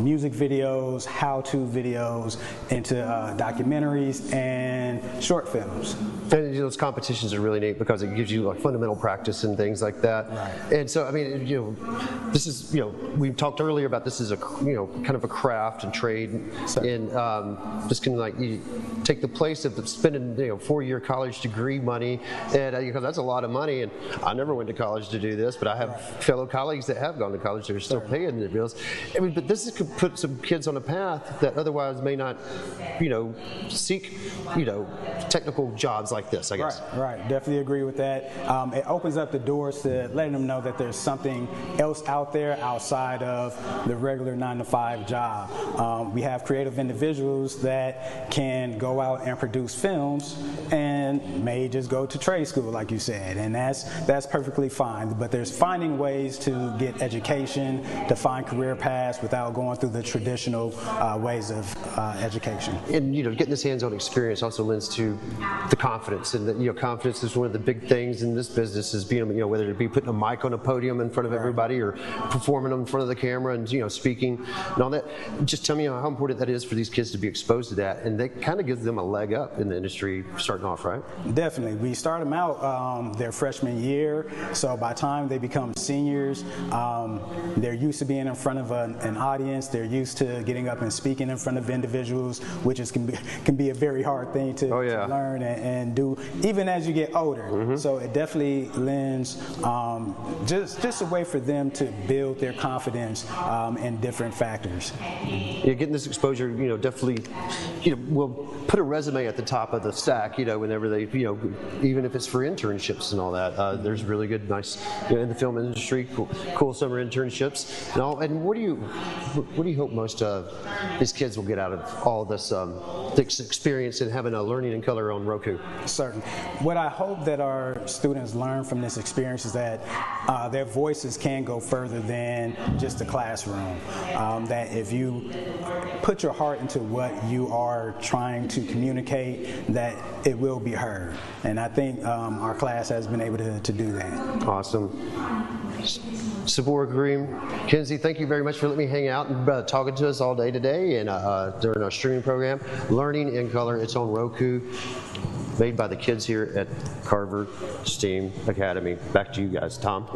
music videos, how-to videos, into documentaries and short films. And those competitions are really neat because it gives you like fundamental practice and things like that. Right. And so, I mean, you know, this is, you know, we talked earlier about this is a, you know, kind of a craft and trade, and just kind of like you take the place of spending, you know, 4-year college degree money, and because that's a lot of money. And I never went to college to do this, but I have fellow colleagues that have gone to college that are still paying their bills. I mean, but this could put some kids on a path that otherwise may not, you know, seek, you know, technical jobs like this, I guess. Right, definitely agree with that. It opens up the doors to letting them know that there's something else out there outside of the regular 9-to-5 job. We have creative individuals that can go out and produce films and may just go to trade school, like you said, and that's perfectly fine. But there's finding ways to get education, to find career paths without going through the traditional ways of education. And, you know, getting this hands-on experience also lends to the confidence, and that, you know, confidence is one of the big things in this business, is being, you know, whether it be putting a mic on a podium in front of everybody or performing in front of the camera and, you know, speaking and all that. Just tell me how important that is for these kids to be exposed to that, and that kind of gives them a leg up in the industry starting off, right? Definitely. We start them out their freshman year, so by the time they become seniors, they're used to being in front of an audience. They're used to getting up and speaking in front of individuals, which can be a very hard thing to learn and do even as you get older. So it definitely lends just a way for them to build their confidence in different factors. Yeah, getting this exposure, you know, definitely, you know, will put a resume at the top of the stack, you know, whenever they, you know, even if it's for internships and all that. There's really good, nice, you know, in the film industry, cool summer internships and all. And what do you hope most of these kids will get out of all this experience in having a Learning in Color on Roku? Certain. What I hope that our students learn from this experience is that their voices can go further than just the classroom. That if you put your heart into what you are trying to communicate, that it will be heard. And I think our class has been able to do that. Awesome. Sabora Kareem, Kenzie, thank you very much for letting me hang out and talking to us all day today and during our streaming program. Learning in Color, it's on Roku, made by the kids here at Carver STEAM Academy. Back to you guys. Tom?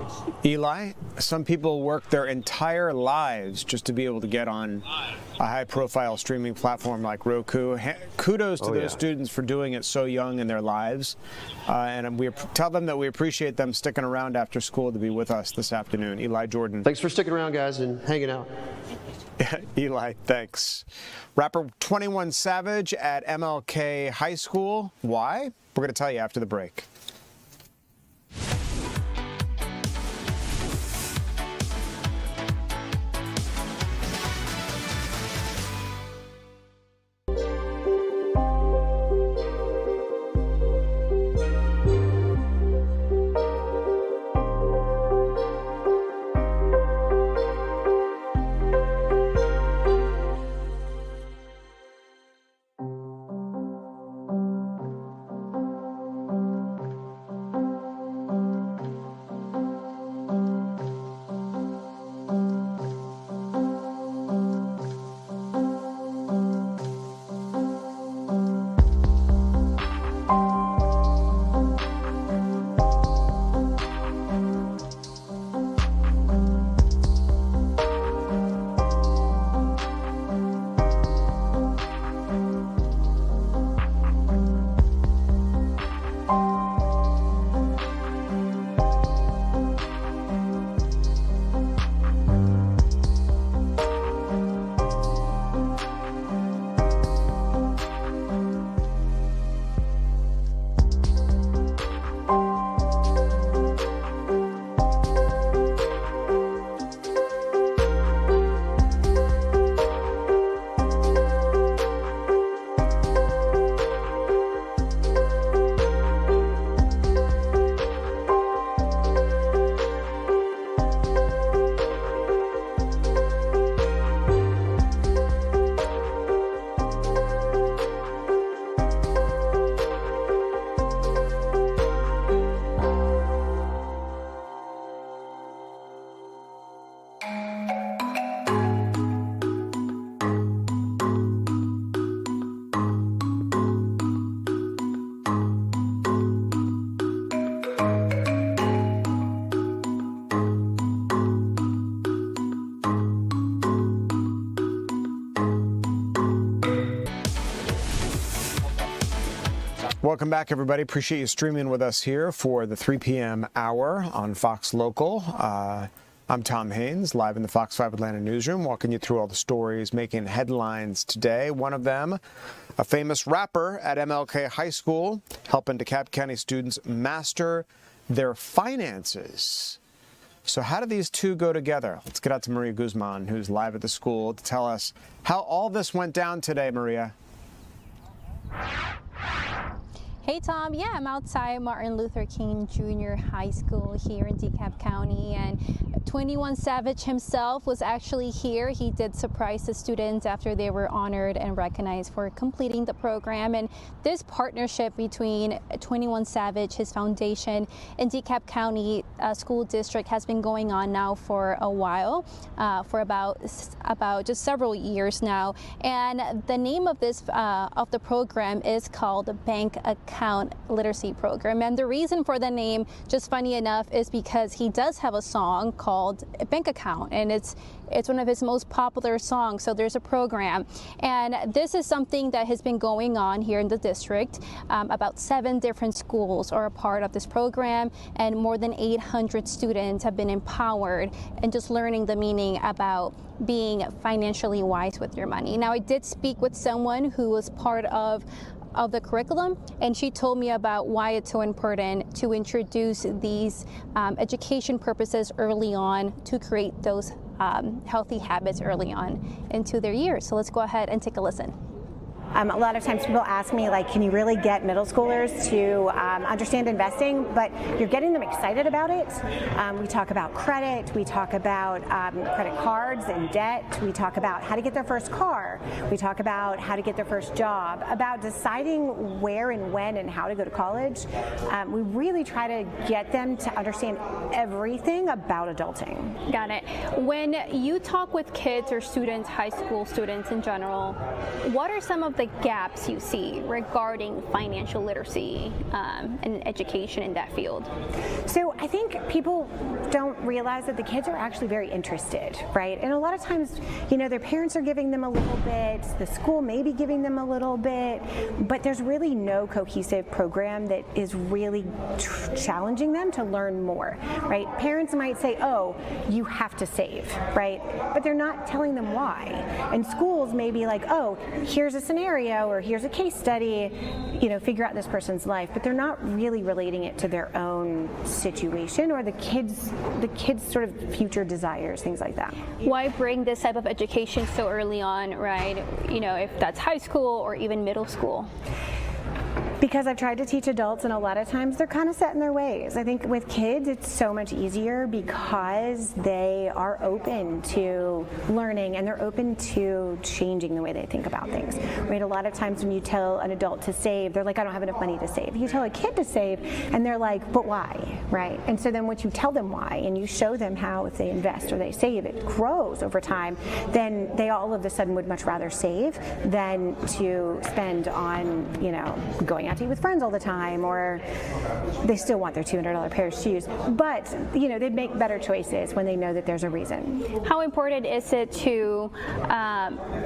Eli, some people work their entire lives just to be able to get on a high-profile streaming platform like Roku. Kudos to those students for doing it so young in their lives. And we tell them that we appreciate them sticking around after school to be with us this afternoon. Eli Jordan. Thanks for sticking around, guys, and hanging out. Eli, thanks. Rapper 21 Savage at MLK High School. Why? We're going to tell you after the break. Welcome back, everybody. Appreciate you streaming with us here for the 3 p.m. hour on Fox Local. I'm Tom Haynes, live in the Fox 5 Atlanta newsroom, walking you through all the stories making headlines today. One of them, a famous rapper at MLK High School, helping DeKalb County students master their finances. So how do these two go together? Let's get out to Maria Guzman, who's live at the school, to tell us how all this went down today, Maria. Hey Tom, yeah, I'm outside Martin Luther King Jr. High School here in DeKalb County, and 21 Savage himself was actually here. He did surprise the students after they were honored and recognized for completing the program. And this partnership between 21 Savage, his foundation, and DeKalb County School District has been going on now for a while, for about just several years now. And the name of this of the program is called the Bank Account Literacy Program. And the reason for the name, just funny enough, is because he does have a song called Bank Account, and it's one of his most popular songs. So there's a program, and this is something that has been going on here in the district. About 7 different schools are a part of this program, and more than 800 students have been empowered and just learning the meaning about being financially wise with your money. Now, I did speak with someone who was part of the curriculum, and she told me about why it's so important to introduce these education purposes early on to create those healthy habits early on into their years. So let's go ahead and take a listen. A lot of times people ask me, like, can you really get middle schoolers to understand investing? But you're getting them excited about it. We talk about credit. We talk about credit cards and debt. We talk about how to get their first car. We talk about how to get their first job, about deciding where and when and how to go to college. We really try to get them to understand everything about adulting. Got it. When you talk with kids or students, high school students in general, what are some of the gaps you see regarding financial literacy and education in that field? So I think people don't realize that the kids are actually very interested, right? And a lot of times, you know, their parents are giving them a little bit, the school may be giving them a little bit, but there's really no cohesive program that is really challenging them to learn more, right? Parents might say, oh, you have to save, right? But they're not telling them why. And schools may be like, oh, here's a scenario or here's a case study, you know, figure out this person's life, but they're not really relating it to their own situation or the kids' sort of future desires, things like that. Why bring this type of education so early on, right? You know, if that's high school or even middle school. Because I've tried to teach adults, and a lot of times they're kind of set in their ways. I think with kids, it's so much easier because they are open to learning and they're open to changing the way they think about things. Right? A lot of times when you tell an adult to save, they're like, I don't have enough money to save. You tell a kid to save, and they're like, but why? Right? And so then once you tell them why, and you show them how if they invest or they save, it grows over time, then they all of a sudden would much rather save than to spend on, you know, going out to eat with friends all the time, or they still want their $200 pair of shoes. But, you know, they make better choices when they know that there's a reason. How important is it to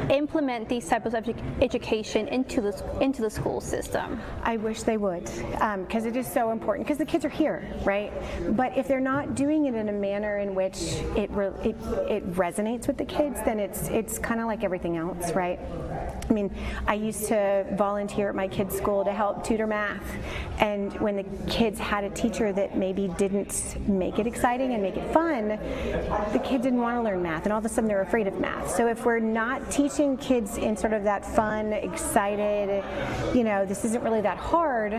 implement these types of education into the school system? I wish they would, because it is so important, because the kids are here, right? But if they're not doing it in a manner in which it resonates with the kids, then it's kind of like everything else, right? I mean, I used to volunteer at my kids' school to help tutor math, and when the kids had a teacher that maybe didn't make it exciting and make it fun, the kid didn't want to learn math, and all of a sudden they're afraid of math. So if we're not teaching kids in sort of that fun, excited, you know, this isn't really that hard,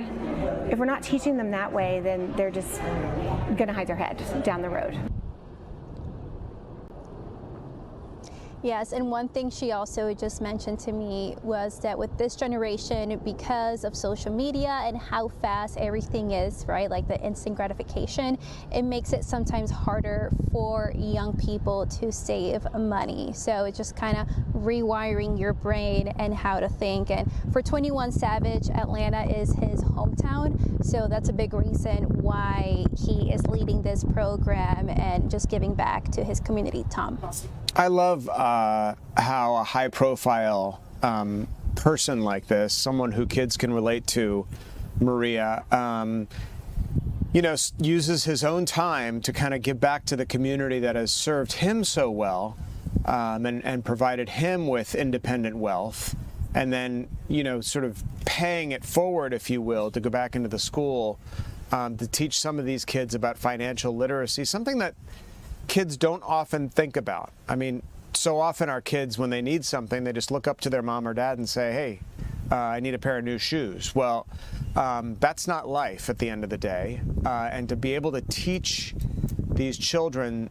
if we're not teaching them that way, then they're just going to hide their head down the road. Yes, and one thing she also just mentioned to me was that with this generation, because of social media and how fast everything is, right, like the instant gratification, it makes it sometimes harder for young people to save money. So it's just kind of rewiring your brain and how to think. And for 21 Savage, Atlanta is his hometown, so that's a big reason why he is leading this program and just giving back to his community. Tom. I love how a high-profile person like this, someone who kids can relate to, Maria, you know, uses his own time to kind of give back to the community that has served him so well and provided him with independent wealth, and then, you know, sort of paying it forward, if you will, to go back into the school to teach some of these kids about financial literacy, something that kids don't often think about. I mean, so often our kids, when they need something, they just look up to their mom or dad and say, hey, I need a pair of new shoes. Well, that's not life at the end of the day. And to be able to teach these children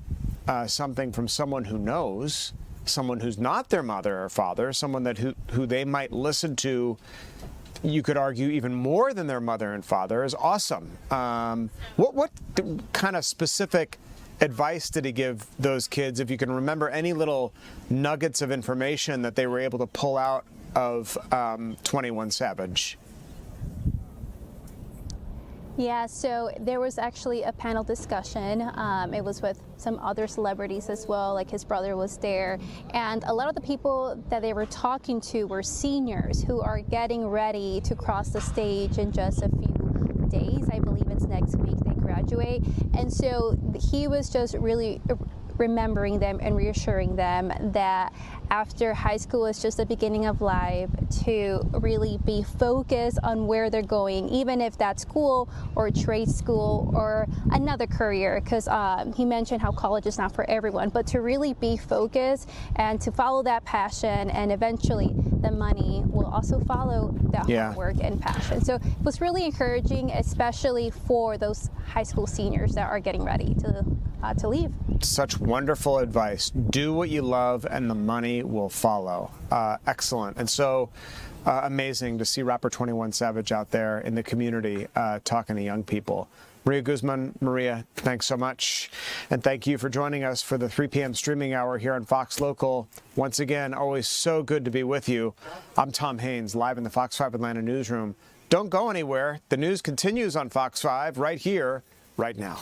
something from someone who knows, someone who's not their mother or father, someone that who they might listen to, you could argue even more than their mother and father, is awesome. What kind of specific advice did he give those kids, if you can remember any little nuggets of information that they were able to pull out of 21 Savage? Yeah, so there was actually a panel discussion. It was with some other celebrities as well, like his brother was there. And a lot of the people that they were talking to were seniors who are getting ready to cross the stage in just a few days. I believe it's next week they graduate. And so he was just really remembering them and reassuring them that after high school is just the beginning of life to really be focused on where they're going, even if that's school or trade school or another career, because he mentioned how college is not for everyone, but to really be focused and to follow that passion, and eventually the money will also follow that hard work and passion. So it was really encouraging, especially for those high school seniors that are getting ready to leave. Such wonderful advice. Do what you love and the money will follow. Excellent. And so amazing to see rapper 21 Savage out there in the community talking to young people. Maria Guzman, Maria, thanks so much. And thank you for joining us for the 3 p.m. streaming hour here on Fox Local. Once again, always so good to be with you. I'm Tom Haines, live in the Fox 5 Atlanta newsroom. Don't go anywhere. The news continues on Fox 5 right here, right now.